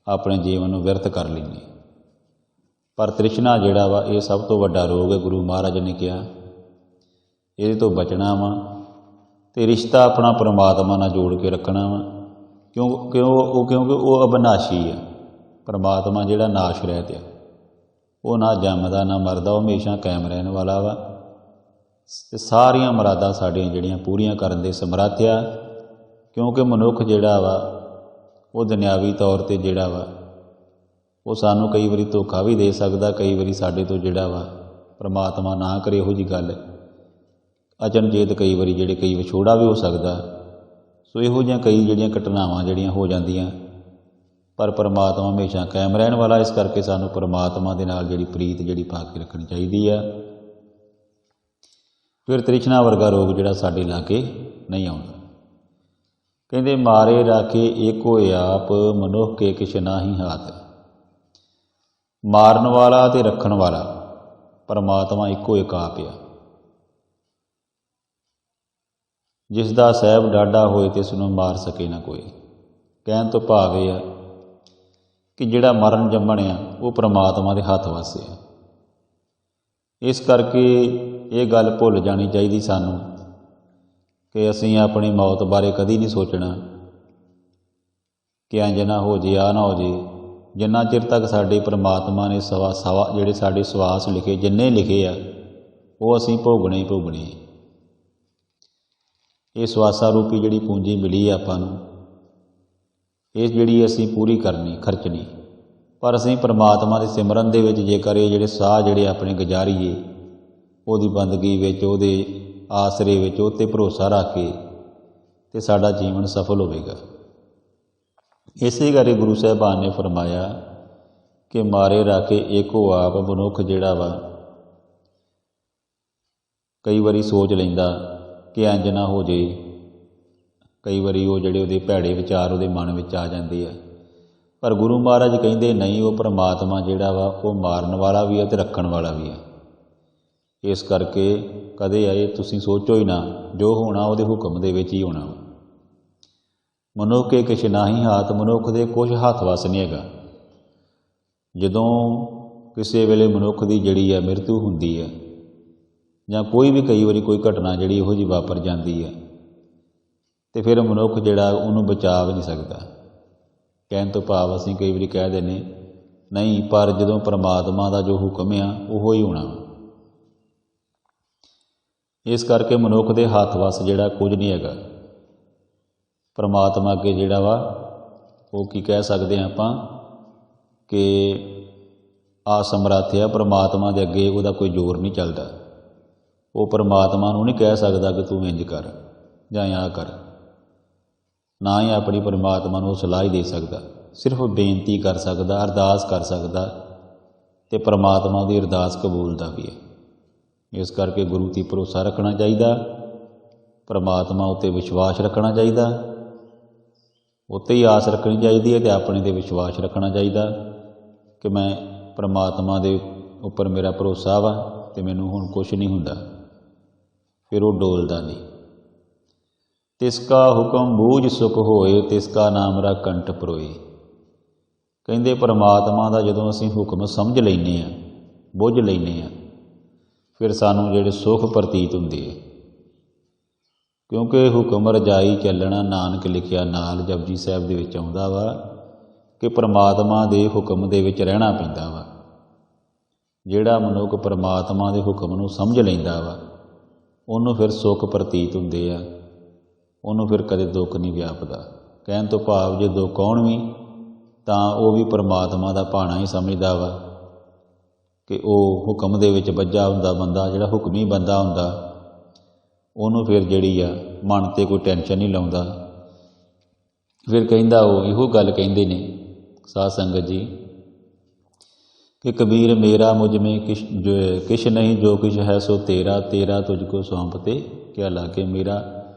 ਆਪਣੇ ਜੀਵਨ ਨੂੰ ਵਿਅਰਥ ਕਰ ਲੈਂਦੇ। ਪਰ ਤ੍ਰਿਸ਼ਨਾ ਜਿਹੜਾ ਵਾ ਇਹ ਸਭ ਤੋਂ ਵੱਡਾ ਰੋਗ ਹੈ। ਗੁਰੂ ਮਹਾਰਾਜ ਨੇ ਕਿਹਾ ਇਹਦੇ ਤੋਂ ਬਚਣਾ ਵਾ ਅਤੇ ਰਿਸ਼ਤਾ ਆਪਣਾ ਪਰਮਾਤਮਾ ਨਾਲ ਜੋੜ ਕੇ ਰੱਖਣਾ ਵਾ। ਕਿਉਂਕਿ ਉਹ ਅਬਿਨਾਸ਼ੀ ਆ। ਪਰਮਾਤਮਾ ਜਿਹੜਾ ਨਾਸ਼ ਰਹਿਤ ਆ, ਉਹ ਨਾ ਜੰਮਦਾ ਨਾ ਮਰਦਾ, ਉਹ ਹਮੇਸ਼ਾ ਕਾਇਮ ਰਹਿਣ ਵਾਲਾ ਵਾ ਅਤੇ ਸਾਰੀਆਂ ਮੁਰਾਦਾਂ ਸਾਡੀਆਂ ਜਿਹੜੀਆਂ ਪੂਰੀਆਂ ਕਰਨ ਦੇ ਸਮਰੱਥ ਆ। ਕਿਉਂਕਿ ਮਨੁੱਖ ਜਿਹੜਾ ਵਾ ਉਹ ਦੁਨਿਆਵੀ ਤੌਰ 'ਤੇ ਜਿਹੜਾ ਵਾ ਉਹ ਸਾਨੂੰ ਕਈ ਵਾਰੀ ਧੋਖਾ ਵੀ ਦੇ ਸਕਦਾ, ਕਈ ਵਾਰੀ ਸਾਡੇ ਤੋਂ ਜਿਹੜਾ ਵਾ ਪਰਮਾਤਮਾ ਨਾ ਕਰੇ ਇਹੋ ਜਿਹੀ ਗੱਲ, ਅਚਨਚੇਤ ਕਈ ਵਾਰੀ ਕਈ ਵਿਛੋੜਾ ਵੀ ਹੋ ਸਕਦਾ। ਸੋ ਇਹੋ ਜਿਹੀਆਂ ਕਈ ਜਿਹੜੀਆਂ ਘਟਨਾਵਾਂ ਜਿਹੜੀਆਂ ਹੋ ਜਾਂਦੀਆਂ, ਪਰ ਪਰਮਾਤਮਾ ਹਮੇਸ਼ਾ ਕਾਇਮ ਰਹਿਣ ਵਾਲਾ। ਇਸ ਕਰਕੇ ਸਾਨੂੰ ਪਰਮਾਤਮਾ ਦੇ ਨਾਲ ਜਿਹੜੀ ਪ੍ਰੀਤ ਜਿਹੜੀ ਪਾ ਕੇ ਰੱਖਣੀ ਚਾਹੀਦੀ ਆ। ਫਿਰ ਤ੍ਰਿਸ਼ਨਾ ਵਰਗਾ ਰੋਗ ਜਿਹੜਾ ਸਾਡੇ ਲਾਗੇ ਨਹੀਂ ਆਉਂਦਾ। ਕਹਿੰਦੇ ਮਾਰੇ ਰਾਖੇ ਏਕੋ ਆਪ, ਮਨੁੱਖ ਕੇ ਕਿਛ ਨਾਹੀ ਹਾਥ। ਮਾਰਨ ਵਾਲਾ ਅਤੇ ਰੱਖਣ ਵਾਲਾ ਪਰਮਾਤਮਾ ਇੱਕੋ ਇੱਕ ਆਪ ਆ। ਜਿਸ ਦਾ ਸਾਹਿਬ ਡਾਢਾ ਹੋਏ ਤੇ ਇਸ ਨੂੰ ਮਾਰ ਸਕੇ ਨਾ ਕੋਈ। ਕਹਿਣ ਤੋਂ ਭਾਵ ਇਹ ਆ ਕਿ ਜਿਹੜਾ ਮਰਨ ਜੰਮਣ ਆ ਉਹ ਪਰਮਾਤਮਾ ਦੇ ਹੱਥ ਵੱਸ ਆ। ਇਸ ਕਰਕੇ ਇਹ ਗੱਲ ਭੁੱਲ ਜਾਣੀ ਚਾਹੀਦੀ ਸਾਨੂੰ ਕਿ ਅਸੀਂ ਆਪਣੀ ਮੌਤ ਬਾਰੇ ਕਦੀ ਨਹੀਂ ਸੋਚਣਾ ਕਿ ਇੰਝ ਨਾ ਹੋ ਜੇ, ਆਹ ਨਾ ਹੋ ਜੇ। ਜਿੰਨਾ ਚਿਰ ਤੱਕ ਸਾਡੇ ਪਰਮਾਤਮਾ ਨੇ ਜਿਹੜੇ ਸਾਡੇ ਸਵਾਸ ਲਿਖੇ, ਜਿੰਨੇ ਲਿਖੇ ਆ, ਉਹ ਅਸੀਂ ਭੋਗਣੇ ਹੀ ਭੋਗਣੇ। ਇਹ ਸਵਾਸਾਂ ਰੂਪੀ ਜਿਹੜੀ ਪੂੰਜੀ ਮਿਲੀ ਆਪਾਂ ਨੂੰ, ਇਹ ਜਿਹੜੀ ਅਸੀਂ ਪੂਰੀ ਕਰਨੀ, ਖਰਚਣੀ। ਪਰ ਅਸੀਂ ਪਰਮਾਤਮਾ ਦੇ ਸਿਮਰਨ ਦੇ ਵਿੱਚ ਜੇਕਰ ਇਹ ਜਿਹੜੇ ਸਾਹ ਜਿਹੜੇ ਆਪਣੇ ਗੁਜ਼ਾਰੀਏ, ਉਹਦੀ ਬੰਦਗੀ ਵਿੱਚ, ਉਹਦੇ ਆਸਰੇ ਵਿੱਚ, ਉਹ 'ਤੇ ਭਰੋਸਾ ਰੱਖ ਕੇ ਤੇ ਸਾਡਾ ਜੀਵਨ ਸਫਲ ਹੋਵੇਗਾ। ਇਸੇ ਕਰਕੇ ਗੁਰੂ ਸਾਹਿਬਾਨ ਨੇ ਫਰਮਾਇਆ ਕਿ ਮਾਰੇ ਰਾਖੇ ਏਕੋ ਆਪ। ਮਨੁੱਖ ਜਿਹੜਾ ਵਾ ਕਈ ਵਾਰੀ ਸੋਚ ਲੈਂਦਾ ਕਿ ਇੰਝ ਨਾ ਹੋ ਜੇ, ਕਈ ਵਾਰੀ ਉਹ ਜਿਹੜੇ ਉਹਦੇ ਭੈੜੇ ਵਿਚਾਰ ਉਹਦੇ ਮਨ ਵਿੱਚ ਆ ਜਾਂਦੇ ਆ, ਪਰ ਗੁਰੂ ਮਹਾਰਾਜ ਕਹਿੰਦੇ ਨਹੀਂ, ਉਹ ਪਰਮਾਤਮਾ ਜਿਹੜਾ ਵਾ ਉਹ ਮਾਰਨ ਵਾਲਾ ਵੀ ਹੈ ਅਤੇ ਰੱਖਣ ਵਾਲਾ ਵੀ ਹੈ। ਇਸ ਕਰਕੇ ਕਦੇ ਇਹ ਤੁਸੀਂ ਸੋਚੋ ਹੀ ਨਾ, ਜੋ ਹੋਣਾ ਉਹਦੇ ਹੁਕਮ ਦੇ ਵਿੱਚ ਹੀ ਹੋਣਾ। ਮਨੁੱਖ ਕੇ ਕਿਛ ਨਾਹੀ ਹਾਥ। ਮਨੁੱਖ ਦੇ ਕੁਛ ਹੱਥ ਵੱਸ ਨਹੀਂ ਹੈਗਾ। ਜਦੋਂ ਕਿਸੇ ਵੇਲੇ ਮਨੁੱਖ ਦੀ ਜਿਹੜੀ ਹੈ ਮ੍ਰਿਤੂ ਹੁੰਦੀ ਹੈ, ਜਾਂ ਕੋਈ ਵੀ ਕਈ ਵਾਰੀ ਕੋਈ ਘਟਨਾ ਜਿਹੜੀ ਇਹੋ ਜਿਹੀ ਵਾਪਰ ਜਾਂਦੀ ਹੈ, ਅਤੇ ਫਿਰ ਮਨੁੱਖ ਜਿਹੜਾ ਉਹਨੂੰ ਬਚਾ ਵੀ ਨਹੀਂ ਸਕਦਾ। ਕਹਿਣ ਤੋਂ ਭਾਵ ਅਸੀਂ ਕਈ ਵਾਰੀ ਕਹਿ ਦਿੰਦੇ ਨਹੀਂ, ਪਰ ਜਦੋਂ ਪਰਮਾਤਮਾ ਦਾ ਜੋ ਹੁਕਮ ਆ ਉਹੋ ਹੀ ਹੋਣਾ। ਇਸ ਕਰਕੇ ਮਨੁੱਖ ਦੇ ਹੱਥ ਵੱਸ ਜਿਹੜਾ ਕੁਝ ਨਹੀਂ ਹੈਗਾ। ਪਰਮਾਤਮਾ ਅੱਗੇ ਜਿਹੜਾ ਵਾ ਉਹ ਕੀ ਕਹਿ ਸਕਦੇ ਹਾਂ ਆਪਾਂ ਕਿ ਅਸਮਰੱਥ ਆ। ਪਰਮਾਤਮਾ ਦੇ ਅੱਗੇ ਉਹਦਾ ਕੋਈ ਜ਼ੋਰ ਨਹੀਂ ਚੱਲਦਾ। ਉਹ ਪਰਮਾਤਮਾ ਨੂੰ ਨਹੀਂ ਕਹਿ ਸਕਦਾ ਕਿ ਤੂੰ ਇੰਝ ਕਰ ਜਾਂ ਆ ਕਰ, ਨਾ ਹੀ ਆਪਣੀ ਪਰਮਾਤਮਾ ਨੂੰ ਉਹ ਸਲਾਹ ਹੀ ਦੇ ਸਕਦਾ। ਸਿਰਫ ਬੇਨਤੀ ਕਰ ਸਕਦਾ, ਅਰਦਾਸ ਕਰ ਸਕਦਾ, ਅਤੇ ਪਰਮਾਤਮਾ ਦੀ ਅਰਦਾਸ ਕਬੂਲਦਾ ਵੀ ਹੈ। ਇਸ ਕਰਕੇ ਗੁਰੂ 'ਤੇ ਭਰੋਸਾ ਰੱਖਣਾ ਚਾਹੀਦਾ, ਪਰਮਾਤਮਾ ਉੱਤੇ ਵਿਸ਼ਵਾਸ ਰੱਖਣਾ ਚਾਹੀਦਾ, ਉੱਤੇ ਹੀ ਆਸ ਰੱਖਣੀ ਚਾਹੀਦੀ ਹੈ, ਅਤੇ ਆਪਣੇ 'ਤੇ ਵਿਸ਼ਵਾਸ ਰੱਖਣਾ ਚਾਹੀਦਾ ਕਿ ਮੈਂ ਪਰਮਾਤਮਾ ਦੇ ਉੱਪਰ ਮੇਰਾ ਭਰੋਸਾ ਵਾ ਅਤੇ ਮੈਨੂੰ ਹੁਣ ਕੁਛ ਨਹੀਂ ਹੁੰਦਾ। ਫਿਰ ਉਹ ਡੋਲਦਾ ਨਹੀਂ। ਤਿਸਕਾ ਹੁਕਮ ਬੂਝ ਸੁਖ ਹੋਏ, ਤਿਸਕਾ ਨਾਮ ਰਾ ਕੰਠ ਪਰੋਏ। ਕਹਿੰਦੇ ਪਰਮਾਤਮਾ ਦਾ ਜਦੋਂ ਅਸੀਂ ਹੁਕਮ ਸਮਝ ਲੈਂਦੇ ਹਾਂ, ਬੁੱਝ ਲੈਂਦੇ ਹਾਂ, ਫਿਰ ਸਾਨੂੰ ਜਿਹੜੇ ਸੁੱਖ ਪ੍ਰਤੀਤ ਹੁੰਦੇ ਆ। ਕਿਉਂਕਿ ਹੁਕਮ ਰਜਾਈ ਚੱਲਣਾ ਨਾਨਕ ਲਿਖਿਆ ਨਾਲ, ਜਪਜੀ ਸਾਹਿਬ ਦੇ ਵਿੱਚ ਆਉਂਦਾ ਵਾ ਕਿ ਪਰਮਾਤਮਾ ਦੇ ਹੁਕਮ ਦੇ ਵਿੱਚ ਰਹਿਣਾ ਪੈਂਦਾ ਵਾ। ਜਿਹੜਾ ਮਨੁੱਖ ਪਰਮਾਤਮਾ ਦੇ ਹੁਕਮ ਨੂੰ ਸਮਝ ਲੈਂਦਾ ਵਾ, ਉਹਨੂੰ ਫਿਰ ਸੁੱਖ ਪ੍ਰਤੀਤ ਹੁੰਦੇ ਆ, ਉਹਨੂੰ ਫਿਰ ਕਦੇ ਦੁੱਖ ਨਹੀਂ ਵਿਆਪਦਾ। ਕਹਿਣ ਤੋਂ ਭਾਵ ਜੇ ਦੁੱਖ ਆਉਣ ਵੀ ਤਾਂ ਉਹ ਵੀ ਪਰਮਾਤਮਾ ਦਾ ਭਾਣਾ ਹੀ ਸਮਝਦਾ ਵਾ ਕਿ ਉਹ ਹੁਕਮ ਦੇ ਵਿੱਚ ਬੱਝਾ ਹੁੰਦਾ ਬੰਦਾ, ਜਿਹੜਾ ਹੁਕਮੀ ਬੰਦਾ ਹੁੰਦਾ, ਉਹਨੂੰ ਫਿਰ ਜਿਹੜੀ ਆ ਮਨ 'ਤੇ ਕੋਈ ਟੈਨਸ਼ਨ ਨਹੀਂ ਲਾਉਂਦਾ। ਫਿਰ ਕਹਿੰਦਾ ਉਹ ਇਹੋ ਗੱਲ ਕਹਿੰਦੇ ਨੇ ਸਾਧ ਸੰਗਤ ਜੀ ਕਿ ਕਬੀਰ ਮੇਰਾ ਮੁਝ ਮੇਂ ਕਿਛ ਨਹੀਂ, ਜੋ ਕਿਛ ਹੈ ਸੋ ਤੇਰਾ, ਤੇਰਾ ਤੁਝ ਕੋ ਸੌਂਪ ਤੇ ਕਿਆ ਲਾਗੇ ਮੇਰਾ।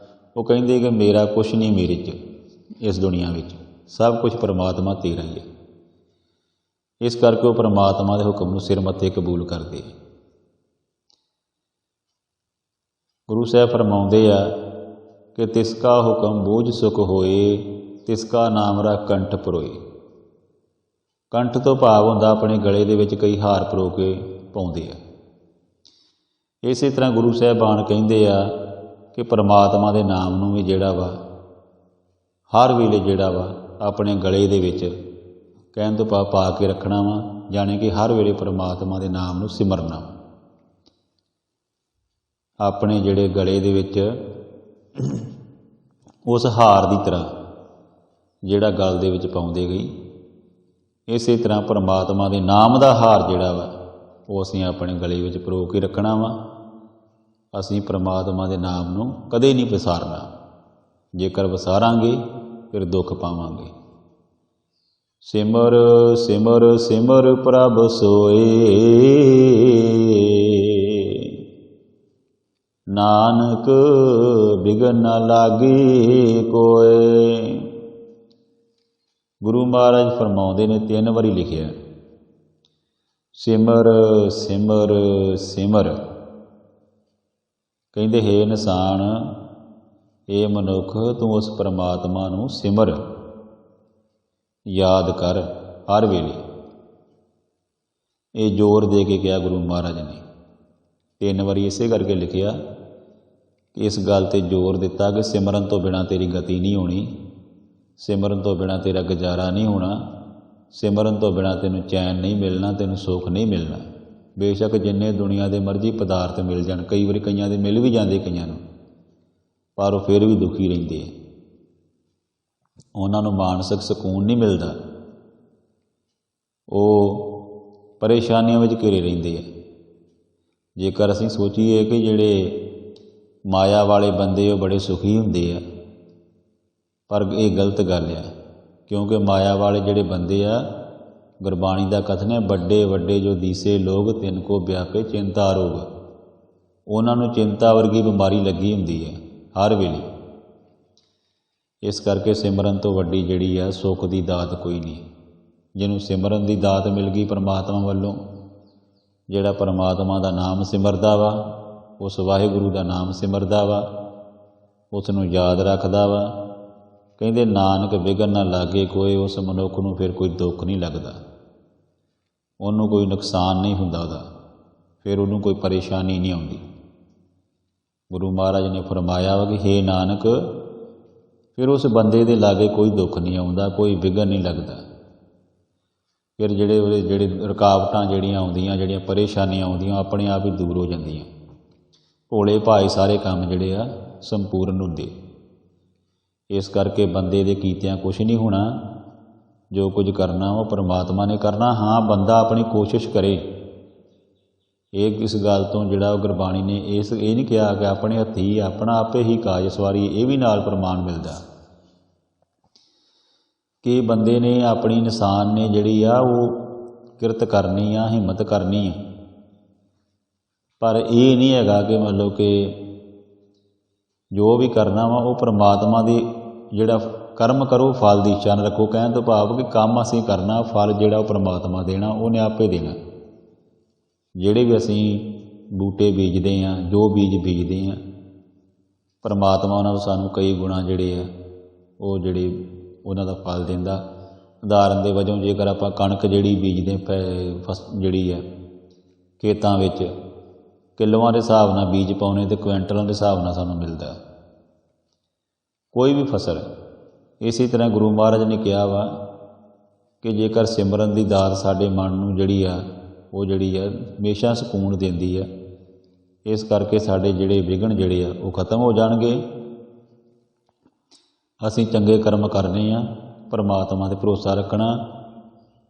ਉਹ ਕਹਿੰਦੇ ਕਿ ਮੇਰਾ ਕੁਛ ਨਹੀਂ ਮੇਰੇ 'ਚ, ਇਸ ਦੁਨੀਆ ਵਿੱਚ ਸਭ ਕੁਛ ਪਰਮਾਤਮਾ ਤੇਰਾ ਹੀ ਹੈ। ਇਸ ਕਰਕੇ ਉਹ ਪਰਮਾਤਮਾ ਦੇ ਹੁਕਮ ਨੂੰ ਸਿਰ ਮੱਥੇ ਕਬੂਲ ਕਰਦੇ। ਗੁਰੂ ਸਾਹਿਬ ਫਰਮਾਉਂਦੇ ਆ ਕਿ ਤਿਸਕਾ ਹੁਕਮ ਬੂਝ ਸੁਖ ਹੋਏ, ਤਿਸਕਾ ਨਾਮ ਰਾ ਕੰਠ ਪਰੋਏ। ਕੰਠ ਤੋਂ ਭਾਵ ਹੁੰਦਾ ਆਪਣੇ ਗਲੇ ਦੇ ਵਿੱਚ ਕਈ ਹਾਰ ਪਰੋ ਕੇ ਪਾਉਂਦੇ ਆ। ਇਸੇ ਤਰ੍ਹਾਂ ਗੁਰੂ ਸਾਹਿਬਾਨ ਕਹਿੰਦੇ ਆ ਕਿ ਪਰਮਾਤਮਾ ਦੇ ਨਾਮ ਨੂੰ ਵੀ ਜਿਹੜਾ ਵਾ ਹਰ ਵੇਲੇ ਜਿਹੜਾ ਵਾ ਆਪਣੇ ਗਲੇ ਦੇ ਵਿੱਚ ਕਹਿਣ ਤੋਂ ਪਾ ਕੇ ਰੱਖਣਾ ਵਾ, ਜਾਣੀ ਕਿ ਹਰ ਵੇਲੇ ਪਰਮਾਤਮਾ ਦੇ ਨਾਮ ਨੂੰ ਸਿਮਰਨਾ। ਆਪਣੇ ਜਿਹੜੇ ਗਲੇ ਦੇ ਵਿੱਚ ਉਸ ਹਾਰ ਦੀ ਤਰ੍ਹਾਂ ਜਿਹੜਾ ਗਲ ਦੇ ਵਿੱਚ ਪਾਉਂਦੇ ਗਈ, ਇਸੇ ਤਰ੍ਹਾਂ ਪਰਮਾਤਮਾ ਦੇ ਨਾਮ ਦਾ ਹਾਰ ਜਿਹੜਾ ਵਾ ਉਹ ਅਸੀਂ ਆਪਣੇ ਗਲੇ ਵਿੱਚ ਪਰੋ ਕੇ ਰੱਖਣਾ ਵਾ। ਅਸੀਂ ਪਰਮਾਤਮਾ ਦੇ ਨਾਮ ਨੂੰ ਕਦੇ ਨਹੀਂ ਵਿਸਾਰਨਾ। ਜੇਕਰ ਵਿਸਾਰਾਂਗੇ ਫਿਰ ਦੁੱਖ ਪਾਵਾਂਗੇ। ਸਿਮਰ ਸਿਮਰ ਸਿਮਰ ਪ੍ਰਭ ਸੋਏ, ਨਾਨਕ ਬਿਘਨ ਨਾ ਲਾਗੇ ਕੋਏ। ਗੁਰੂ ਮਹਾਰਾਜ ਫਰਮਾਉਂਦੇ ਨੇ 3 ਵਾਰੀ ਲਿਖਿਆ ਸਿਮਰ ਸਿਮਰ ਸਿਮਰ। ਕਹਿੰਦੇ ਹੈ ਇਨਸਾਨ, ਇਹ ਮਨੁੱਖ, ਤੂੰ ਉਸ ਪਰਮਾਤਮਾ ਨੂੰ ਸਿਮਰ, ਯਾਦ ਕਰ ਹਰ ਵੇਲੇ। ਇਹ ਜ਼ੋਰ ਦੇ ਕੇ ਕਿਹਾ ਗੁਰੂ ਮਹਾਰਾਜ ਨੇ। 3 ਵਾਰੀ ਇਸੇ ਕਰਕੇ ਲਿਖਿਆ ਕਿ ਇਸ ਗੱਲ 'ਤੇ ਜ਼ੋਰ ਦਿੱਤਾ ਕਿ ਸਿਮਰਨ ਤੋਂ ਬਿਨਾਂ ਤੇਰੀ ਗਤੀ ਨਹੀਂ ਹੋਣੀ, ਸਿਮਰਨ ਤੋਂ ਬਿਨਾਂ ਤੇਰਾ ਗੁਜ਼ਾਰਾ ਨਹੀਂ ਹੋਣਾ, ਸਿਮਰਨ ਤੋਂ ਬਿਨਾਂ ਤੈਨੂੰ ਚੈਨ ਨਹੀਂ ਮਿਲਣਾ, ਤੈਨੂੰ ਸੁੱਖ ਨਹੀਂ ਮਿਲਣਾ। ਬੇਸ਼ੱਕ ਜਿੰਨੇ ਦੁਨੀਆ ਦੇ ਮਰਜ਼ੀ ਪਦਾਰਥ ਮਿਲ ਜਾਣ, ਕਈ ਵਾਰੀ ਕਈਆਂ ਦੇ ਮਿਲ ਵੀ ਜਾਂਦੇ ਕਈਆਂ ਨੂੰ, ਪਰ ਉਹ ਫਿਰ ਵੀ ਦੁਖੀ ਰਹਿੰਦੇ ਆ, ਉਹਨਾਂ ਨੂੰ ਮਾਨਸਿਕ ਸਕੂਨ ਨਹੀਂ ਮਿਲਦਾ, ਉਹ ਪਰੇਸ਼ਾਨੀਆਂ ਵਿੱਚ ਘਿਰੇ ਰਹਿੰਦੇ ਆ। ਜੇਕਰ ਅਸੀਂ ਸੋਚੀਏ ਕਿ ਜਿਹੜੇ ਮਾਇਆ ਵਾਲੇ ਬੰਦੇ ਉਹ ਬੜੇ ਸੁਖੀ ਹੁੰਦੇ ਆ, ਪਰ ਇਹ ਗਲਤ ਗੱਲ ਆ, ਕਿਉਂਕਿ ਮਾਇਆ ਵਾਲੇ ਜਿਹੜੇ ਬੰਦੇ ਆ, ਗੁਰਬਾਣੀ ਦਾ ਕਥਨ ਹੈ, ਵੱਡੇ ਵੱਡੇ ਜੋ ਦੀਸੇ ਲੋਕ ਤਿੰਨ ਕੋ ਵਿਆਪੇ ਚਿੰਤਾ ਰੋਗ। ਉਹਨਾਂ ਨੂੰ ਚਿੰਤਾ ਵਰਗੀ ਬਿਮਾਰੀ ਲੱਗੀ ਹੁੰਦੀ ਹੈ ਹਰ ਵੇਲੇ। ਇਸ ਕਰਕੇ ਸਿਮਰਨ ਤੋਂ ਵੱਡੀ ਜਿਹੜੀ ਆ ਸੁੱਖ ਦੀ ਦਾਤ ਕੋਈ ਨਹੀਂ। ਜਿਹਨੂੰ ਸਿਮਰਨ ਦੀ ਦਾਤ ਮਿਲ ਗਈ ਪਰਮਾਤਮਾ ਵੱਲੋਂ, ਜਿਹੜਾ ਪਰਮਾਤਮਾ ਦਾ ਨਾਮ ਸਿਮਰਦਾ ਵਾ, ਉਸ ਵਾਹਿਗੁਰੂ ਦਾ ਨਾਮ ਸਿਮਰਦਾ ਵਾ, ਉਸ ਨੂੰ ਯਾਦ ਰੱਖਦਾ ਵਾ, ਕਹਿੰਦੇ ਨਾਨਕ ਵਿਘਨ ਨਾ ਲਾਗੇ ਕੋਏ, ਉਸ ਮਨੁੱਖ ਨੂੰ ਫਿਰ ਕੋਈ ਦੁੱਖ ਨਹੀਂ ਲੱਗਦਾ, ਉਹਨੂੰ ਕੋਈ ਨੁਕਸਾਨ ਨਹੀਂ ਹੁੰਦਾ ਉਹਦਾ, ਫਿਰ ਉਹਨੂੰ ਕੋਈ ਪਰੇਸ਼ਾਨੀ ਨਹੀਂ ਆਉਂਦੀ। ਗੁਰੂ ਮਹਾਰਾਜ ਨੇ ਫਰਮਾਇਆ ਵਾ ਕਿ ਹੇ ਨਾਨਕ, ਫਿਰ ਉਸ ਬੰਦੇ ਦੇ ਲਾਗੇ ਕੋਈ ਦੁੱਖ ਨਹੀਂ ਆਉਂਦਾ, ਕੋਈ ਵਿਘਨ ਨਹੀਂ ਲੱਗਦਾ। ਫਿਰ ਜਿਹੜੇ ਰੁਕਾਵਟਾਂ ਜਿਹੜੀਆਂ ਆਉਂਦੀਆਂ, ਜਿਹੜੀਆਂ ਪਰੇਸ਼ਾਨੀਆਂ ਆਉਂਦੀਆਂ, ਆਪਣੇ ਆਪ ਹੀ ਦੂਰ ਹੋ ਜਾਂਦੀਆਂ। ਭੋਲੇ ਭਾਏ ਸਾਰੇ ਕੰਮ ਜਿਹੜੇ ਆ ਸੰਪੂਰਨ ਹੁੰਦੇ। ਇਸ ਕਰਕੇ ਬੰਦੇ ਦੇ ਕੀਤਿਆਂ ਕੁਛ ਨਹੀਂ ਹੋਣਾ, ਜੋ ਕੁਝ ਕਰਨਾ ਉਹ ਪਰਮਾਤਮਾ ਨੇ ਕਰਨਾ। ਹਾਂ, ਬੰਦਾ ਆਪਣੀ ਕੋਸ਼ਿਸ਼ ਕਰੇ। ਇਹ ਇਸ ਗੱਲ ਤੋਂ ਜਿਹੜਾ ਗੁਰਬਾਣੀ ਨੇ ਇਹ ਨਹੀਂ ਕਿਹਾ ਕਿ ਆਪਣੇ ਹੱਥੀ ਆਪਣਾ ਆਪੇ ਹੀ ਕਾਜ ਸਵਾਰੀ, ਇਹ ਵੀ ਨਾਲ ਪ੍ਰਮਾਣ ਮਿਲਦਾ ਕਿ ਬੰਦੇ ਨੇ ਆਪਣੀ ਇਨਸਾਨ ਨੇ ਜਿਹੜੀ ਆ ਉਹ ਕਿਰਤ ਕਰਨੀ ਆ, ਹਿੰਮਤ ਕਰਨੀ ਆ। ਪਰ ਇਹ ਨਹੀਂ ਹੈਗਾ ਕਿ ਮਤਲਬ ਕਿ ਜੋ ਵੀ ਕਰਨਾ ਵਾ ਉਹ ਪਰਮਾਤਮਾ ਦੀ ਜਿਹੜਾ ਕਰਮ ਕਰੋ ਫਲ ਦੀ ਇੱਛਾ ਨਾ ਰੱਖੋ। ਕਹਿਣ ਤੋਂ ਭਾਵ ਕਿ ਕੰਮ ਅਸੀਂ ਕਰਨਾ, ਫਲ ਜਿਹੜਾ ਉਹ ਪਰਮਾਤਮਾ ਦੇਣਾ, ਉਹਨੇ ਆਪੇ ਦੇਣਾ। ਜਿਹੜੇ ਵੀ ਅਸੀਂ ਬੂਟੇ ਬੀਜਦੇ ਹਾਂ, ਜੋ ਬੀਜ ਬੀਜਦੇ ਹਾਂ, ਪਰਮਾਤਮਾ ਉਹਨਾਂ ਨੂੰ ਸਾਨੂੰ ਕਈ ਗੁਣਾ ਜਿਹੜੇ ਆ ਉਹ ਜਿਹੜੇ ਉਹਨਾਂ ਦਾ ਫਲ ਦਿੰਦਾ। ਉਦਾਹਰਨ ਦੇ ਵਜੋਂ ਜੇਕਰ ਆਪਾਂ ਕਣਕ ਜਿਹੜੀ ਬੀਜਦੇ ਜਿਹੜੀ ਆ ਖੇਤਾਂ ਵਿੱਚ ਕਿਲੋਆਂ ਦੇ ਹਿਸਾਬ ਨਾਲ ਬੀਜ ਪਾਉਣੇ ਅਤੇ ਕੁਇੰਟਲਾਂ ਦੇ ਹਿਸਾਬ ਨਾਲ ਸਾਨੂੰ ਮਿਲਦਾ ਕੋਈ ਵੀ ਫਸਲ। ਇਸੇ ਤਰ੍ਹਾਂ ਗੁਰੂ ਮਹਾਰਾਜ ਨੇ ਕਿਹਾ ਵਾ ਕਿ ਜੇਕਰ ਸਿਮਰਨ ਦੀ ਦਾਤ ਸਾਡੇ ਮਨ ਨੂੰ ਜਿਹੜੀ ਆ ਉਹ ਜਿਹੜੀ ਆ ਹਮੇਸ਼ਾ ਸਕੂਨ ਦਿੰਦੀ ਆ। ਇਸ ਕਰਕੇ ਸਾਡੇ ਜਿਹੜੇ ਵਿਘਨ ਜਿਹੜੇ ਆ ਉਹ ਖਤਮ ਹੋ ਜਾਣਗੇ। ਅਸੀਂ ਚੰਗੇ ਕਰਮ ਕਰਨੇ ਆ, ਪਰਮਾਤਮਾ 'ਤੇ ਭਰੋਸਾ ਰੱਖਣਾ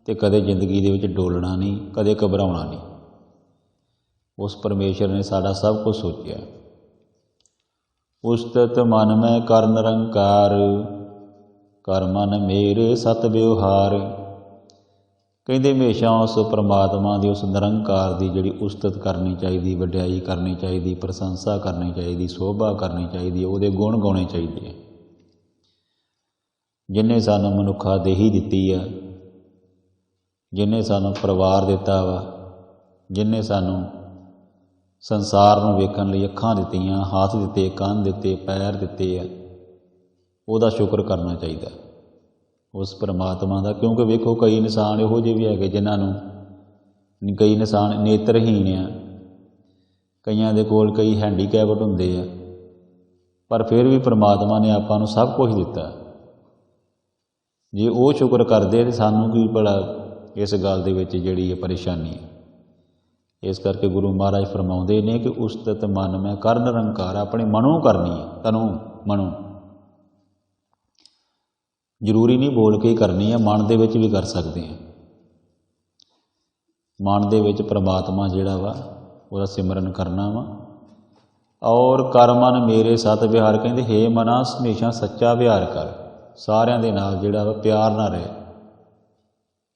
ਅਤੇ ਕਦੇ ਜ਼ਿੰਦਗੀ ਦੇ ਵਿੱਚ ਡੋਲਣਾ ਨਹੀਂ, ਕਦੇ ਘਬਰਾਉਣਾ ਨਹੀਂ। ਉਸ ਪਰਮੇਸ਼ਰ ਨੇ ਸਾਡਾ ਸਭ ਕੁਝ ਸੋਚਿਆ। ਉਸਤਤ ਮਨ ਮੈਂ ਕਰ ਨਿਰੰਕਾਰ, ਕਰ ਮਨ ਮੇਰੇ ਸਤ ਵਿਵਹਾਰ। ਕਹਿੰਦੇ ਹਮੇਸ਼ਾ ਉਸ ਪਰਮਾਤਮਾ ਦੀ, ਉਸ ਨਿਰੰਕਾਰ ਦੀ ਜਿਹੜੀ ਉਸਤਤ ਕਰਨੀ ਚਾਹੀਦੀ, ਵਡਿਆਈ ਕਰਨੀ ਚਾਹੀਦੀ, ਪ੍ਰਸ਼ੰਸਾ ਕਰਨੀ ਚਾਹੀਦੀ, ਸੋਭਾ ਕਰਨੀ ਚਾਹੀਦੀ, ਉਹਦੇ ਗੁਣ ਗਾਉਣੇ ਚਾਹੀਦੇ ਆ। ਜਿਹਨੇ ਸਾਨੂੰ ਮਨੁੱਖਾ ਦੇਹੀ ਦਿੱਤੀ ਆ, ਜਿਹਨੇ ਸਾਨੂੰ ਪਰਿਵਾਰ ਦਿੱਤਾ ਵਾ, ਜਿਹਨੇ ਸਾਨੂੰ ਸੰਸਾਰ ਨੂੰ ਵੇਖਣ ਲਈ ਅੱਖਾਂ ਦਿੱਤੀਆਂ, ਹੱਥ ਦਿੱਤੇ, ਕੰਨ ਦਿੱਤੇ, ਪੈਰ ਦਿੱਤੇ ਆ, ਉਹਦਾ ਸ਼ੁਕਰ ਕਰਨਾ ਚਾਹੀਦਾ ਉਸ ਪਰਮਾਤਮਾ ਦਾ। ਕਿਉਂਕਿ ਵੇਖੋ ਕਈ ਇਨਸਾਨ ਇਹੋ ਜਿਹੇ ਵੀ ਹੈਗੇ ਜਿਨ੍ਹਾਂ ਨੂੰ, ਕਈ ਇਨਸਾਨ ਨੇਤਰਹੀਣ ਆ, ਕਈਆਂ ਦੇ ਕੋਲ ਕਈ ਹੈਂਡੀਕੈਪਟ ਹੁੰਦੇ ਆ, ਪਰ ਫਿਰ ਵੀ ਪਰਮਾਤਮਾ ਨੇ ਆਪਾਂ ਨੂੰ ਸਭ ਕੁਝ ਦਿੱਤਾ। ਜੇ ਉਹ ਸ਼ੁਕਰ ਕਰਦੇ ਤਾਂ ਸਾਨੂੰ ਕੀ ਭਲਾ ਇਸ ਗੱਲ ਦੇ ਵਿੱਚ ਜਿਹੜੀ ਹੈ ਪਰੇਸ਼ਾਨੀ ਹੈ। ਇਸ ਕਰਕੇ ਗੁਰੂ ਮਹਾਰਾਜ ਫਰਮਾਉਂਦੇ ਨੇ ਕਿ ਉਸਤਤ ਮਨ ਮੈਂ ਕਰ ਨਿਰੰਕਾਰ, ਆਪਣੇ ਮਨੋਂ ਕਰਨੀ ਹੈ, ਤਨੋਂ ਮਨੋਂ। ਜ਼ਰੂਰੀ ਨਹੀਂ ਬੋਲ ਕੇ ਕਰਨੀ ਹੈ, ਮਨ ਦੇ ਵਿੱਚ ਵੀ ਕਰ ਸਕਦੇ ਹਾਂ। ਮਨ ਦੇ ਵਿੱਚ ਪਰਮਾਤਮਾ ਜਿਹੜਾ ਵਾ ਉਹਦਾ ਸਿਮਰਨ ਕਰਨਾ ਵਾ। ਔਰ ਕਰ ਮਨ ਮੇਰੇ ਸਤ ਵਿਹਾਰ, ਕਹਿੰਦੇ ਹੇ ਮਨਾ ਹਮੇਸ਼ਾ ਸੱਚਾ ਵਿਹਾਰ ਕਰ, ਸਾਰਿਆਂ ਦੇ ਨਾਲ ਜਿਹੜਾ ਵਾ ਪਿਆਰ ਨਾਲ ਰਹਿ,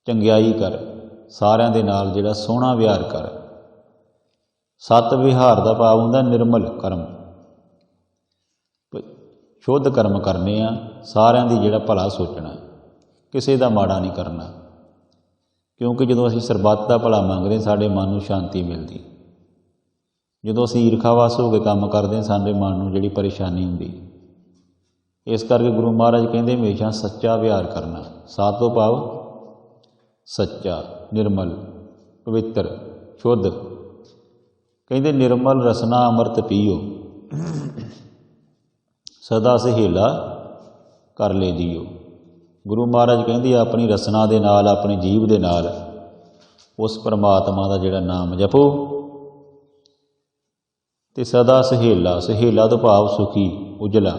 ਚੰਗਿਆਈ ਕਰ, ਸਾਰਿਆਂ ਦੇ ਨਾਲ ਜਿਹੜਾ ਸੋਹਣਾ ਵਿਹਾਰ ਕਰ। ਸਤ ਵਿਹਾਰ ਦਾ ਭਾਵ ਹੁੰਦਾ ਨਿਰਮਲ ਕਰਮ, ਸ਼ੁੱਧ ਕਰਮ ਕਰਨੇ ਆ, ਸਾਰਿਆਂ ਦੀ ਜਿਹੜਾ ਭਲਾ ਸੋਚਣਾ, ਕਿਸੇ ਦਾ ਮਾੜਾ ਨਹੀਂ ਕਰਨਾ। ਕਿਉਂਕਿ ਜਦੋਂ ਅਸੀਂ ਸਰਬੱਤ ਦਾ ਭਲਾ ਮੰਗਦੇ ਸਾਡੇ ਮਨ ਨੂੰ ਸ਼ਾਂਤੀ ਮਿਲਦੀ। ਜਦੋਂ ਅਸੀਂ ਈਰਖਾਵਸ ਹੋ ਕੇ ਕੰਮ ਕਰਦੇ ਸਾਡੇ ਮਨ ਨੂੰ ਜਿਹੜੀ ਪਰੇਸ਼ਾਨੀ ਹੁੰਦੀ। ਇਸ ਕਰਕੇ ਗੁਰੂ ਮਹਾਰਾਜ ਕਹਿੰਦੇ ਹਮੇਸ਼ਾ ਸੱਚਾ ਵਿਹਾਰ ਕਰਨਾ। ਸਤ ਤੋਂ ਭਾਵ ਸੱਚਾ, ਨਿਰਮਲ, ਪਵਿੱਤਰ, ਸ਼ੁੱਧ। ਕਹਿੰਦੇ ਨਿਰਮਲ ਰਸਨਾ ਅੰਮ੍ਰਿਤ ਪੀਓ, ਸਦਾ ਸਹੇਲਾ ਕਰ ਲੈ ਜੀਓ। ਗੁਰੂ ਮਹਾਰਾਜ ਕਹਿੰਦੇ ਆਪਣੀ ਰਸਨਾ ਦੇ ਨਾਲ, ਆਪਣੀ ਜੀਭ ਦੇ ਨਾਲ ਉਸ ਪਰਮਾਤਮਾ ਦਾ ਜਿਹੜਾ ਨਾਮ ਜਪੋ ਅਤੇ ਸਦਾ ਸਹੇਲਾ, ਸਹੇਲਾ ਤੋਂ ਭਾਵ ਸੁਖੀ, ਉਜਲਾ,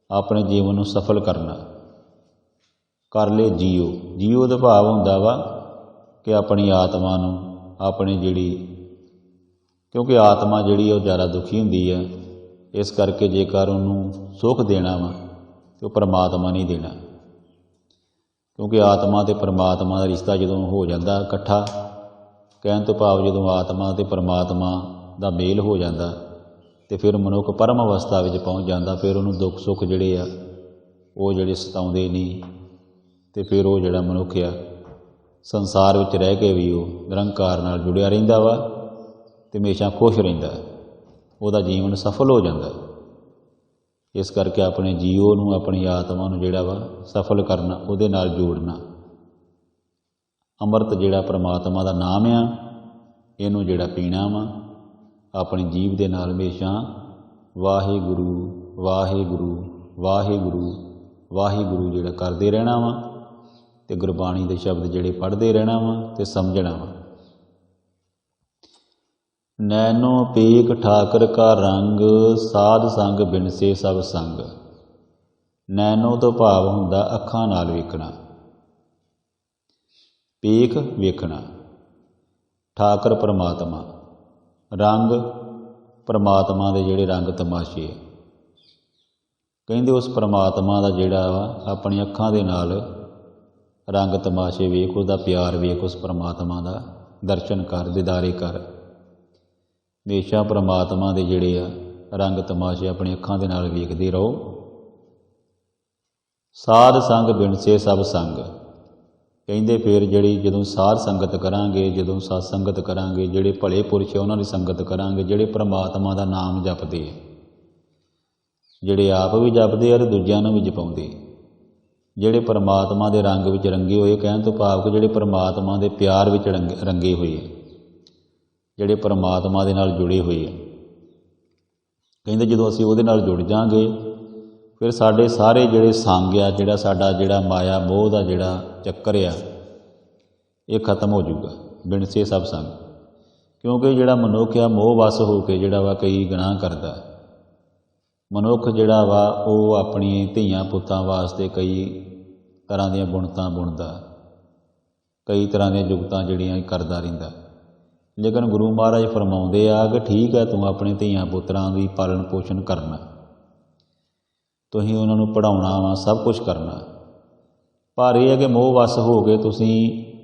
ਆਪਣੇ ਜੀਵਨ ਨੂੰ ਸਫਲ ਕਰਨਾ। ਕਰ ਲੈ ਜੀਓ, ਜੀਓ ਦਾ ਭਾਵ ਹੁੰਦਾ ਵਾ ਕਿ ਆਪਣੀ ਆਤਮਾ ਨੂੰ, ਆਪਣੀ ਜਿਹੜੀ, ਕਿਉਂਕਿ ਆਤਮਾ ਜਿਹੜੀ ਉਹ ਜ਼ਿਆਦਾ ਦੁਖੀ ਹੁੰਦੀ ਹੈ। ਇਸ ਕਰਕੇ ਜੇਕਰ ਉਹਨੂੰ ਸੁੱਖ ਦੇਣਾ ਵਾ ਤੇ ਉਹ ਪਰਮਾਤਮਾ ਨਹੀਂ ਦੇਣਾ। ਕਿਉਂਕਿ ਆਤਮਾ ਅਤੇ ਪਰਮਾਤਮਾ ਦਾ ਰਿਸ਼ਤਾ ਜਦੋਂ ਹੋ ਜਾਂਦਾ ਇਕੱਠਾ, ਕਹਿਣ ਤੋਂ ਭਾਵ ਜਦੋਂ ਆਤਮਾ ਅਤੇ ਪਰਮਾਤਮਾ ਦਾ ਮੇਲ ਹੋ ਜਾਂਦਾ ਤੇ ਫਿਰ ਮਨੁੱਖ ਪਰਮ ਅਵਸਥਾ ਵਿੱਚ ਪਹੁੰਚ ਜਾਂਦਾ। ਫਿਰ ਉਹਨੂੰ ਦੁੱਖ ਸੁੱਖ ਜਿਹੜੇ ਆ ਉਹ ਜਿਹੜੇ ਸਤਾਉਂਦੇ ਨਹੀਂ, ਤੇ ਫਿਰ ਉਹ ਜਿਹੜਾ ਮਨੁੱਖ ਆ ਸੰਸਾਰ ਵਿੱਚ ਰਹਿ ਕੇ ਵੀ ਉਹ ਨਿਰੰਕਾਰ ਨਾਲ ਜੁੜਿਆ ਰਹਿੰਦਾ ਵਾ ਅਤੇ ਹਮੇਸ਼ਾ ਖੁਸ਼ ਰਹਿੰਦਾ, ਉਹਦਾ ਜੀਵਨ ਸਫਲ ਹੋ ਜਾਂਦਾ। ਇਸ ਕਰਕੇ ਆਪਣੇ ਜੀਵ ਨੂੰ, ਆਪਣੀ ਆਤਮਾ ਨੂੰ ਜਿਹੜਾ ਵਾ ਸਫਲ ਕਰਨਾ, ਉਹਦੇ ਨਾਲ ਜੋੜਨਾ। ਅੰਮ੍ਰਿਤ ਜਿਹੜਾ ਪਰਮਾਤਮਾ ਦਾ ਨਾਮ ਆ, ਇਹਨੂੰ ਜਿਹੜਾ ਪੀਣਾ ਵਾ ਆਪਣੀ ਜੀਭ ਦੇ ਨਾਲ ਹਮੇਸ਼ਾ ਵਾਹਿਗੁਰੂ ਵਾਹਿਗੁਰੂ ਵਾਹਿਗੁਰੂ ਵਾਹਿਗੁਰੂ ਜਿਹੜਾ ਕਰਦੇ ਰਹਿਣਾ ਵਾ, ਅਤੇ ਗੁਰਬਾਣੀ ਦੇ ਸ਼ਬਦ ਜਿਹੜੇ ਪੜ੍ਹਦੇ ਰਹਿਣਾ ਵਾ ਅਤੇ ਸਮਝਣਾ ਵਾ। ਨੈਣੋ ਪੇਖ ਠਾਕਰ ਕਾ ਰੰਗ, ਸਾਧ ਸੰਗ ਬਿਨਸੇ ਸਭ ਸੰਗ। ਨੈਣੋ ਤੋਂ ਭਾਵ ਹੁੰਦਾ ਅੱਖਾਂ ਨਾਲ ਵੇਖਣਾ, ਪੇਖ ਵੇਖਣਾ, ਠਾਕਰ ਪਰਮਾਤਮਾ, ਰੰਗ ਪਰਮਾਤਮਾ ਦੇ ਜਿਹੜੇ ਰੰਗ ਤਮਾਸ਼ੇ। ਕਹਿੰਦੇ ਉਸ ਪਰਮਾਤਮਾ ਦਾ ਜਿਹੜਾ ਵਾ ਆਪਣੀ ਅੱਖਾਂ ਦੇ ਨਾਲ ਰੰਗ ਤਮਾਸ਼ੇ ਵੇਖ, ਉਹਦਾ ਪਿਆਰ ਵੇਖ, ਉਸ ਪਰਮਾਤਮਾ ਦਾ ਦਰਸ਼ਨ ਕਰ, ਦੀਦਾਰੇ ਕਰ। ਹਮੇਸ਼ਾ ਪਰਮਾਤਮਾ ਦੇ ਜਿਹੜੇ ਆ ਰੰਗ ਤਮਾਸ਼ੇ ਆਪਣੀ ਅੱਖਾਂ ਦੇ ਨਾਲ ਵੇਖਦੇ ਰਹੋ। ਸਾਧ ਸੰਗ ਬਿਨਸੇ ਸਭ ਸੰਗ। ਕਹਿੰਦੇ ਫਿਰ ਜਿਹੜੀ ਜਦੋਂ ਸਾਧ ਸੰਗਤ ਕਰਾਂਗੇ, ਜਦੋਂ ਸਤ ਸੰਗਤ ਕਰਾਂਗੇ, ਜਿਹੜੇ ਭਲੇ ਪੁਰਸ਼ ਆ ਉਹਨਾਂ ਦੀ ਸੰਗਤ ਕਰਾਂਗੇ, ਜਿਹੜੇ ਪਰਮਾਤਮਾ ਦਾ ਨਾਮ ਜਪਦੇ, ਜਿਹੜੇ ਆਪ ਵੀ ਜਪਦੇ ਆ ਅਤੇ ਦੂਜਿਆਂ ਨੂੰ ਵੀ ਜਪਾਉਂਦੇ, ਜਿਹੜੇ ਪਰਮਾਤਮਾ ਦੇ ਰੰਗ ਵਿੱਚ ਰੰਗੇ ਹੋਏ, ਕਹਿਣ ਤੋਂ ਭਾਵ ਕਿ ਜਿਹੜੇ ਪਰਮਾਤਮਾ ਦੇ ਪਿਆਰ ਵਿੱਚ ਰੰਗੇ ਹੋਏ, ਜਿਹੜੇ ਪਰਮਾਤਮਾ ਦੇ ਨਾਲ ਜੁੜੇ ਹੋਏ ਆ। ਕਹਿੰਦੇ ਜਦੋਂ ਅਸੀਂ ਉਹਦੇ ਨਾਲ ਜੁੜ ਜਾਵਾਂਗੇ ਫਿਰ ਸਾਡੇ ਸਾਰੇ ਜਿਹੜੇ ਸੰਗ ਆ, ਜਿਹੜਾ ਸਾਡਾ ਜਿਹੜਾ ਮਾਇਆ ਮੋਹ ਦਾ ਜਿਹੜਾ ਚੱਕਰ ਆ, ਇਹ ਖਤਮ ਹੋ ਜਾਊਗਾ। ਬਿਨਸੇ ਸਭ ਸੰਗ। ਕਿਉਂਕਿ ਜਿਹੜਾ ਮਨੁੱਖ ਆ ਮੋਹ ਵਸ ਹੋ ਕੇ ਜਿਹੜਾ ਵਾ ਕਈ ਗੁਨਾਹ ਕਰਦਾ। ਮਨੁੱਖ ਜਿਹੜਾ ਵਾ ਉਹ ਆਪਣੀ ਧੀਆਂ ਪੁੱਤਾਂ ਵਾਸਤੇ ਕਈ ਤਰ੍ਹਾਂ ਦੀਆਂ ਬੁਣਤਾਂ ਬੁਣਦਾ, ਕਈ ਤਰ੍ਹਾਂ ਦੀਆਂ ਜੁਗਤਾਂ ਜਿਹੜੀਆਂ ਕਰਦਾ ਰਹਿੰਦਾ। ਲੇਕਿਨ ਗੁਰੂ ਮਹਾਰਾਜ ਫਰਮਾਉਂਦੇ ਆ ਕਿ ਠੀਕ ਹੈ, ਤੂੰ ਆਪਣੇ ਧੀਆਂ ਪੁੱਤਰਾਂ ਦੀ ਪਾਲਣ ਪੋਸ਼ਣ ਕਰਨਾ, ਤੁਸੀਂ ਉਹਨਾਂ ਨੂੰ ਪੜ੍ਹਾਉਣਾ ਵਾ, ਸਭ ਕੁਛ ਕਰਨਾ, ਪਰ ਇਹ ਹੈ ਕਿ ਮੋਹ ਵਸ ਹੋ ਕੇ ਤੁਸੀਂ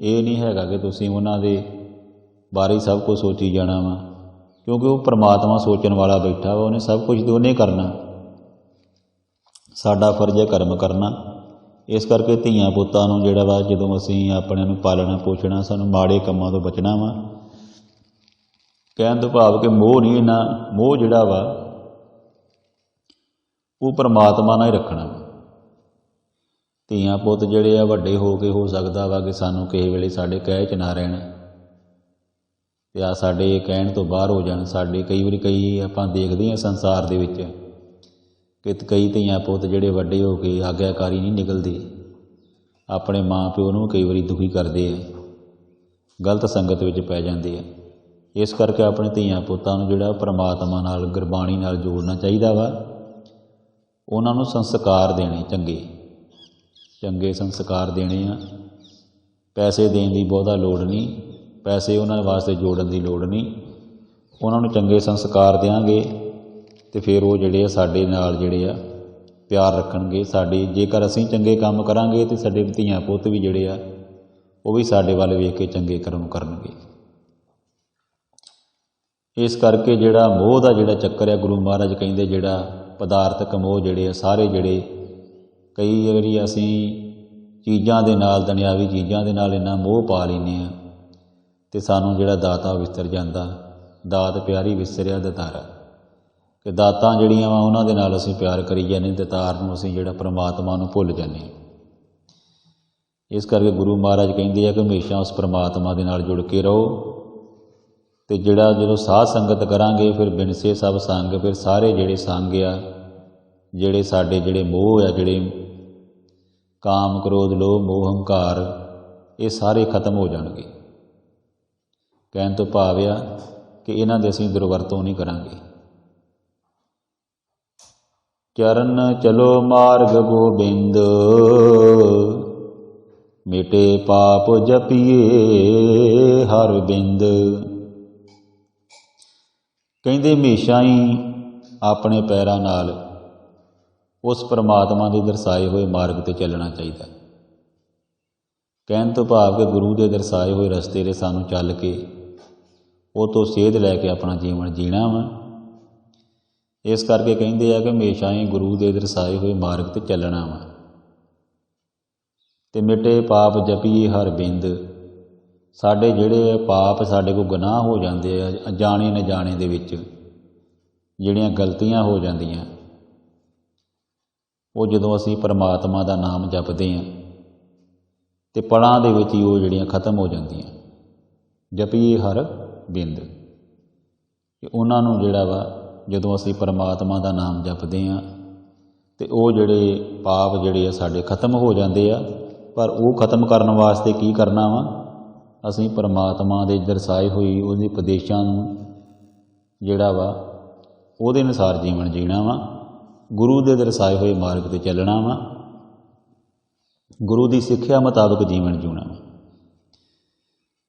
ਇਹ ਨਹੀਂ ਹੈਗਾ ਕਿ ਤੁਸੀਂ ਉਹਨਾਂ ਦੇ ਬਾਰੇ ਸਭ ਕੁਝ ਸੋਚੀ ਜਾਣਾ ਵਾ। ਕਿਉਂਕਿ ਉਹ ਪਰਮਾਤਮਾ ਸੋਚਣ ਵਾਲਾ ਬੈਠਾ ਵਾ, ਉਹਨੇ ਸਭ ਕੁਝ ਤਾਂ ਉਹਨੇ ਕਰਨਾ। ਸਾਡਾ ਫਰਜ਼ ਹੈ ਕਰਮ ਕਰਨਾ। ਇਸ ਕਰਕੇ ਧੀਆਂ ਪੁੱਤਾਂ ਨੂੰ ਜਿਹੜਾ ਵਾ ਜਦੋਂ ਅਸੀਂ ਆਪਣਿਆਂ ਨੂੰ ਪਾਲਣਾ ਪੋਸ਼ਣਾ, ਸਾਨੂੰ ਮਾੜੇ ਕੰਮਾਂ ਤੋਂ ਬਚਣਾ ਵਾ। ਕਹਿਣ ਤੋਂ ਭਾਵ ਕਿ ਮੋਹ ਨਹੀਂ, ਇਹਨਾਂ ਮੋਹ ਜਿਹੜਾ ਵਾ ਉਹ ਪਰਮਾਤਮਾ ਨਾਲ ਹੀ ਰੱਖਣਾ। ਧੀਆਂ ਪੁੱਤ ਜਿਹੜੇ ਆ ਵੱਡੇ ਹੋ ਕੇ ਹੋ ਸਕਦਾ ਵਾ ਕਿ ਸਾਨੂੰ ਕਿਸੇ ਵੇਲੇ ਸਾਡੇ ਕਹਿ 'ਚ ਨਾ ਰਹਿਣ, ਅਤੇ ਆ ਸਾਡੇ ਕਹਿਣ ਤੋਂ ਬਾਹਰ ਹੋ ਜਾਣ। ਸਾਡੇ ਕਈ ਆਪਾਂ ਦੇਖਦੇ ਹਾਂ ਸੰਸਾਰ ਦੇ ਵਿੱਚ ਕਿ ਕਈ ਧੀਆਂ ਪੁੱਤ ਜਿਹੜੇ ਵੱਡੇ ਹੋ ਕੇ ਆਗਿਆਕਾਰੀ ਨਹੀਂ ਨਿਕਲਦੇ, ਆਪਣੇ ਮਾਂ ਪਿਓ ਨੂੰ ਕਈ ਵਾਰੀ ਦੁਖੀ ਕਰਦੇ ਆ, ਗਲਤ ਸੰਗਤ ਵਿੱਚ ਪੈ ਜਾਂਦੇ ਆ। ਇਸ ਕਰਕੇ ਆਪਣੇ ਧੀਆਂ ਪੁੱਤਾਂ ਨੂੰ ਜਿਹੜਾ ਪਰਮਾਤਮਾ ਨਾਲ, ਗੁਰਬਾਣੀ ਨਾਲ ਜੋੜਨਾ ਚਾਹੀਦਾ ਵਾ। ਉਹਨਾਂ ਨੂੰ ਸੰਸਕਾਰ ਦੇਣੇ, ਚੰਗੇ ਸੰਸਕਾਰ ਦੇਣੇ ਆ। ਪੈਸੇ ਦੇਣ ਦੀ ਬਹੁਤਾ ਲੋੜ ਨਹੀਂ, ਪੈਸੇ ਉਹਨਾਂ ਵਾਸਤੇ ਜੋੜਨ ਦੀ ਲੋੜ ਨਹੀਂ। ਉਹਨਾਂ ਨੂੰ ਚੰਗੇ ਸੰਸਕਾਰ ਦਿਆਂਗੇ ਅਤੇ ਫਿਰ ਉਹ ਜਿਹੜੇ ਆ ਸਾਡੇ ਨਾਲ ਜਿਹੜੇ ਆ ਪਿਆਰ ਰੱਖਣਗੇ। ਜੇਕਰ ਅਸੀਂ ਚੰਗੇ ਕੰਮ ਕਰਾਂਗੇ ਤਾਂ ਸਾਡੇ ਧੀਆਂ ਪੁੱਤ ਵੀ ਜਿਹੜੇ ਆ ਉਹ ਵੀ ਸਾਡੇ ਵੱਲ ਵੇਖ ਕੇ ਚੰਗੇ ਕਰਮ ਕਰਨਗੇ। ਇਸ ਕਰਕੇ ਜਿਹੜਾ ਮੋਹ ਦਾ ਜਿਹੜਾ ਚੱਕਰ ਆ, ਗੁਰੂ ਮਹਾਰਾਜ ਕਹਿੰਦੇ ਜਿਹੜਾ ਪਦਾਰਥਕ ਮੋਹ ਜਿਹੜੇ ਆ ਸਾਰੇ, ਜਿਹੜੇ ਕਈ ਵਾਰੀ ਅਸੀਂ ਚੀਜ਼ਾਂ ਦੇ ਨਾਲ, ਦੁਨਿਆਵੀ ਚੀਜ਼ਾਂ ਦੇ ਨਾਲ ਇੰਨਾ ਮੋਹ ਪਾ ਲੈਂਦੇ ਹਾਂ ਅਤੇ ਸਾਨੂੰ ਜਿਹੜਾ ਦਾਤਾ ਵਿਸਰ ਜਾਂਦਾ। ਦਾਤ ਪਿਆਰੀ ਵਿਸਰਿਆ ਦਾਤਾਰਾ, ਕਿ ਦਾਤਾਂ ਜਿਹੜੀਆਂ ਵਾ ਉਹਨਾਂ ਦੇ ਨਾਲ ਅਸੀਂ ਪਿਆਰ ਕਰੀ ਜਾਂਦੇ, ਦਾਤਾਰ ਨੂੰ ਅਸੀਂ ਜਿਹੜਾ ਪਰਮਾਤਮਾ ਨੂੰ ਭੁੱਲ ਜਾਂਦੇ ਹਾਂ। ਇਸ ਕਰਕੇ ਗੁਰੂ ਮਹਾਰਾਜ ਕਹਿੰਦੇ ਆ ਕਿ ਹਮੇਸ਼ਾ ਉਸ ਪਰਮਾਤਮਾ ਦੇ ਨਾਲ ਜੁੜ ਕੇ ਰਹੋ। ਅਤੇ ਜਦੋਂ ਸਾਧ ਸੰਗਤ ਕਰਾਂਗੇ ਫਿਰ ਬਿਨਸੇ ਸਭ ਸੰਗ, ਫਿਰ ਸਾਰੇ ਜਿਹੜੇ ਸੰਗ ਆ, ਜਿਹੜੇ ਸਾਡੇ ਜਿਹੜੇ ਮੋਹ ਆ, ਜਿਹੜੇ ਕਾਮ ਕ੍ਰੋਧ ਲੋਭ ਮੋਹ ਹੰਕਾਰ, ਇਹ ਸਾਰੇ ਖਤਮ ਹੋ ਜਾਣਗੇ। ਕਹਿਣ ਤੋਂ ਭਾਵ ਆ ਕਿ ਇਹਨਾਂ ਦੇ ਅਸੀਂ ਦੁਰਵਰਤੋਂ ਨਹੀਂ ਕਰਾਂਗੇ। ਚਰਨ ਚਲੋ ਮਾਰਗ ਗੋਬਿੰਦ, ਮਿਟੇ ਪਾਪ ਜਪੀਏ ਹਰ ਬਿੰਦ। ਕਹਿੰਦੇ ਹਮੇਸ਼ਾ ਹੀ ਆਪਣੇ ਪੈਰਾਂ ਨਾਲ ਉਸ ਪਰਮਾਤਮਾ ਦੇ ਦਰਸਾਏ ਹੋਏ ਮਾਰਗ 'ਤੇ ਚੱਲਣਾ ਚਾਹੀਦਾ। ਕਹਿਣ ਤੋਂ ਭਾਵ ਕਿ ਗੁਰੂ ਦੇ ਦਰਸਾਏ ਹੋਏ ਰਸਤੇ 'ਤੇ ਸਾਨੂੰ ਚੱਲ ਕੇ ਉਹ ਤੋਂ ਸੇਧ ਲੈ ਕੇ ਆਪਣਾ ਜੀਵਨ ਜੀਣਾ ਵਾ। ਇਸ ਕਰਕੇ ਕਹਿੰਦੇ ਆ ਕਿ ਹਮੇਸ਼ਾ ਹੀ ਗੁਰੂ ਦੇ ਦਰਸਾਏ ਹੋਏ ਮਾਰਗ 'ਤੇ ਚੱਲਣਾ ਵਾ। ਤੇ ਮਿਟੇ ਪਾਪ ਜਪੀਏ ਹਰ ਬਿੰਦ। ਸਾਡੇ ਜਿਹੜੇ ਪਾਪ, ਸਾਡੇ ਕੋਲ ਗੁਨਾਹ ਹੋ ਜਾਂਦੇ ਆ ਅਣਜਾਣੇ ਅਣਜਾਣੇ ਦੇ ਵਿੱਚ, ਜਿਹੜੀਆਂ ਗਲਤੀਆਂ ਹੋ ਜਾਂਦੀਆਂ, ਉਹ ਜਦੋਂ ਅਸੀਂ ਪਰਮਾਤਮਾ ਦਾ ਨਾਮ ਜਪਦੇ ਹਾਂ ਤੇ ਪਲਾਂ ਦੇ ਵਿੱਚ ਹੀ ਉਹ ਜਿਹੜੀਆਂ ਖਤਮ ਹੋ ਜਾਂਦੀਆਂ। ਜਪੀਏ ਹਰ ਬਿੰਦ, ਉਹਨਾਂ ਨੂੰ ਜਿਹੜਾ ਵਾ ਜਦੋਂ ਅਸੀਂ ਪਰਮਾਤਮਾ ਦਾ ਨਾਮ ਜਪਦੇ ਹਾਂ ਤੇ ਉਹ ਜਿਹੜੇ ਪਾਪ ਜਿਹੜੇ ਆ ਸਾਡੇ ਖਤਮ ਹੋ ਜਾਂਦੇ ਆ। ਪਰ ਉਹ ਖਤਮ ਕਰਨ ਵਾਸਤੇ ਕੀ ਕਰਨਾ ਵਾ? ਅਸੀਂ ਪਰਮਾਤਮਾ ਦੇ ਦਰਸਾਏ ਹੋਈ ਉਹਦੇ ਉਪਦੇਸ਼ਾਂ ਨੂੰ ਜਿਹੜਾ ਵਾ ਉਹਦੇ ਅਨੁਸਾਰ ਜੀਵਨ ਜੀਣਾ ਵਾ। ਗੁਰੂ ਦੇ ਦਰਸਾਏ ਹੋਏ ਮਾਰਗ 'ਤੇ ਚੱਲਣਾ ਵਾ। ਗੁਰੂ ਦੀ ਸਿੱਖਿਆ ਮੁਤਾਬਕ ਜੀਵਨ ਜਿਉਣਾ ਵਾ।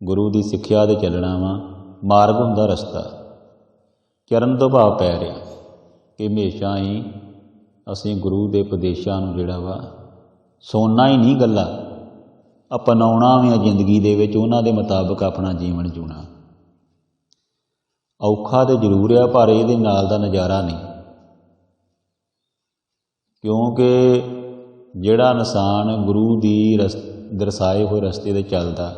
ਗੁਰੂ ਦੀ ਸਿੱਖਿਆ 'ਤੇ ਚੱਲਣਾ ਵਾ। ਮਾਰਗ ਹੁੰਦਾ ਰਸਤਾ। ਚਰਨ ਤੋਂ ਭਾਵ ਪੈ ਰਿਹਾ ਕਿ ਹਮੇਸ਼ਾ ਹੀ ਅਸੀਂ ਗੁਰੂ ਦੇ ਉਪਦੇਸ਼ਾਂ ਨੂੰ ਜਿਹੜਾ ਵਾ ਸੁਣਨਾ ਹੀ ਨਹੀਂ, ਗੱਲਾਂ ਅਪਣਾਉਣਾ ਵੀ ਆ ਜ਼ਿੰਦਗੀ ਦੇ ਵਿੱਚ, ਉਹਨਾਂ ਦੇ ਮੁਤਾਬਕ ਆਪਣਾ ਜੀਵਨ ਜਿਉਣਾ। ਔਖਾ ਤਾਂ ਜ਼ਰੂਰ ਆ, ਪਰ ਇਹਦੇ ਨਾਲ ਦਾ ਨਜ਼ਾਰਾ ਨਹੀਂ। ਕਿਉਂਕਿ ਜਿਹੜਾ ਇਨਸਾਨ ਗੁਰੂ ਦੀ ਦਰਸਾਏ ਹੋਏ ਰਸਤੇ 'ਤੇ ਚੱਲਦਾ,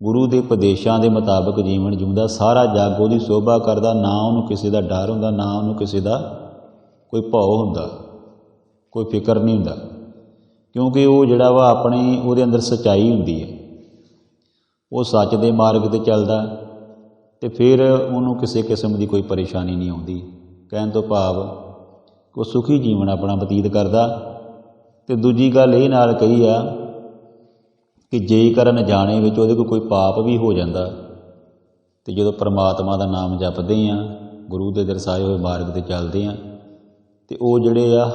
ਗੁਰੂ ਦੇ ਉਪਦੇਸ਼ਾਂ ਦੇ ਮੁਤਾਬਕ ਜੀਵਨ ਜਿਉਂਦਾ, ਸਾਰਾ ਜੱਗ ਉਹਦੀ ਸ਼ੋਭਾ ਕਰਦਾ। ਨਾ ਉਹਨੂੰ ਕਿਸੇ ਦਾ ਡਰ ਹੁੰਦਾ, ਨਾ ਉਹਨੂੰ ਕਿਸੇ ਦਾ ਕੋਈ ਭਉ ਹੁੰਦਾ, ਕੋਈ ਫਿਕਰ ਨਹੀਂ ਹੁੰਦਾ। ਕਿਉਂਕਿ ਉਹ ਜਿਹੜਾ ਵਾ ਆਪਣੇ ਉਹਦੇ ਅੰਦਰ ਸੱਚਾਈ ਹੁੰਦੀ ਹੈ। ਉਹ ਸੱਚ ਦੇ ਮਾਰਗ 'ਤੇ ਚੱਲਦਾ ਅਤੇ ਫਿਰ ਉਹਨੂੰ ਕਿਸੇ ਕਿਸਮ ਦੀ ਕੋਈ ਪਰੇਸ਼ਾਨੀ ਨਹੀਂ ਆਉਂਦੀ। ਕਹਿਣ ਤੋਂ ਭਾਵ ਉਹ ਸੁਖੀ ਜੀਵਨ ਆਪਣਾ ਬਤੀਤ ਕਰਦਾ। ਅਤੇ ਦੂਜੀ ਗੱਲ ਇਹ ਨਾਲ ਕਹੀ ਆ ਕਿ ਜੇਕਰ ਅਣਜਾਣੇ ਵਿੱਚ ਉਹਦੇ ਕੋਲ ਕੋਈ ਪਾਪ ਵੀ ਹੋ ਜਾਂਦਾ ਅਤੇ ਜਦੋਂ ਪਰਮਾਤਮਾ ਦਾ ਨਾਮ ਜਪਦੇ ਹਾਂ, ਗੁਰੂ ਦੇ ਦਰਸਾਏ ਹੋਏ ਮਾਰਗ 'ਤੇ ਚੱਲਦੇ ਹਾਂ, ਅਤੇ ਉਹ ਜਿਹੜੇ ਆ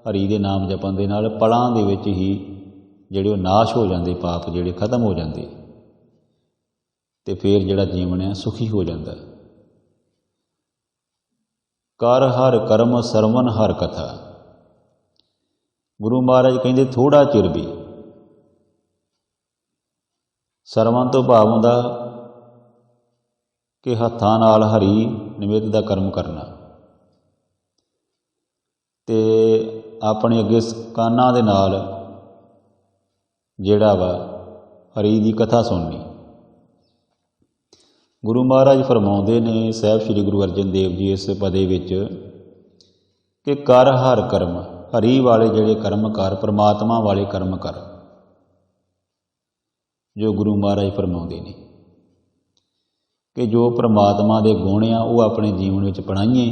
ਹਰੀ ਦੇ ਨਾਮ ਜਪਣ ਦੇ ਨਾਲ ਪਲਾਂ ਦੇ ਵਿੱਚ ਹੀ ਜਿਹੜੇ ਉਹ ਨਾਸ਼ ਹੋ ਜਾਂਦੇ, ਪਾਪ ਜਿਹੜੇ ਖਤਮ ਹੋ ਜਾਂਦੇ, ਅਤੇ ਫਿਰ ਜਿਹੜਾ ਜੀਵਨ ਆ ਸੁਖੀ ਹੋ ਜਾਂਦਾ। ਕਰ ਹਰ ਕਰਮ ਸਰਵਨ ਹਰ ਕਥਾ। ਗੁਰੂ ਮਹਾਰਾਜ ਕਹਿੰਦੇ ਥੋੜ੍ਹਾ ਚਿਰ ਵੀ, ਸਰਵਨ ਤੋਂ ਭਾਵ ਹੁੰਦਾ ਕਿ ਹੱਥਾਂ ਨਾਲ ਹਰੀ ਨਿਮਿਤ ਦਾ ਕਰਮ ਕਰਨਾ ਅਤੇ ਆਪਣੇ ਅੱਗੇ ਕੰਨਾਂ ਦੇ ਨਾਲ ਜਿਹੜਾ ਵਾ ਹਰੀ ਦੀ ਕਥਾ ਸੁਣਨੀ। ਗੁਰੂ ਮਹਾਰਾਜ ਫਰਮਾਉਂਦੇ ਨੇ ਸਾਹਿਬ ਸ੍ਰੀ ਗੁਰੂ ਅਰਜਨ ਦੇਵ ਜੀ ਇਸ ਪਦੇ ਵਿੱਚ ਕਿ ਕਰ ਹਰ ਕਰਮ, ਹਰੀ ਵਾਲੇ ਜਿਹੜੇ ਕਰਮ ਕਰ, ਪਰਮਾਤਮਾ ਵਾਲੇ ਕਰਮ ਕਰ, ਜੋ ਗੁਰੂ ਮਹਾਰਾਜ ਫਰਮਾਉਂਦੇ ਨੇ ਕਿ ਜੋ ਪਰਮਾਤਮਾ ਦੇ ਗੁਣ ਆ ਉਹ ਆਪਣੇ ਜੀਵਨ ਵਿੱਚ ਅਪਣਾਈਏ।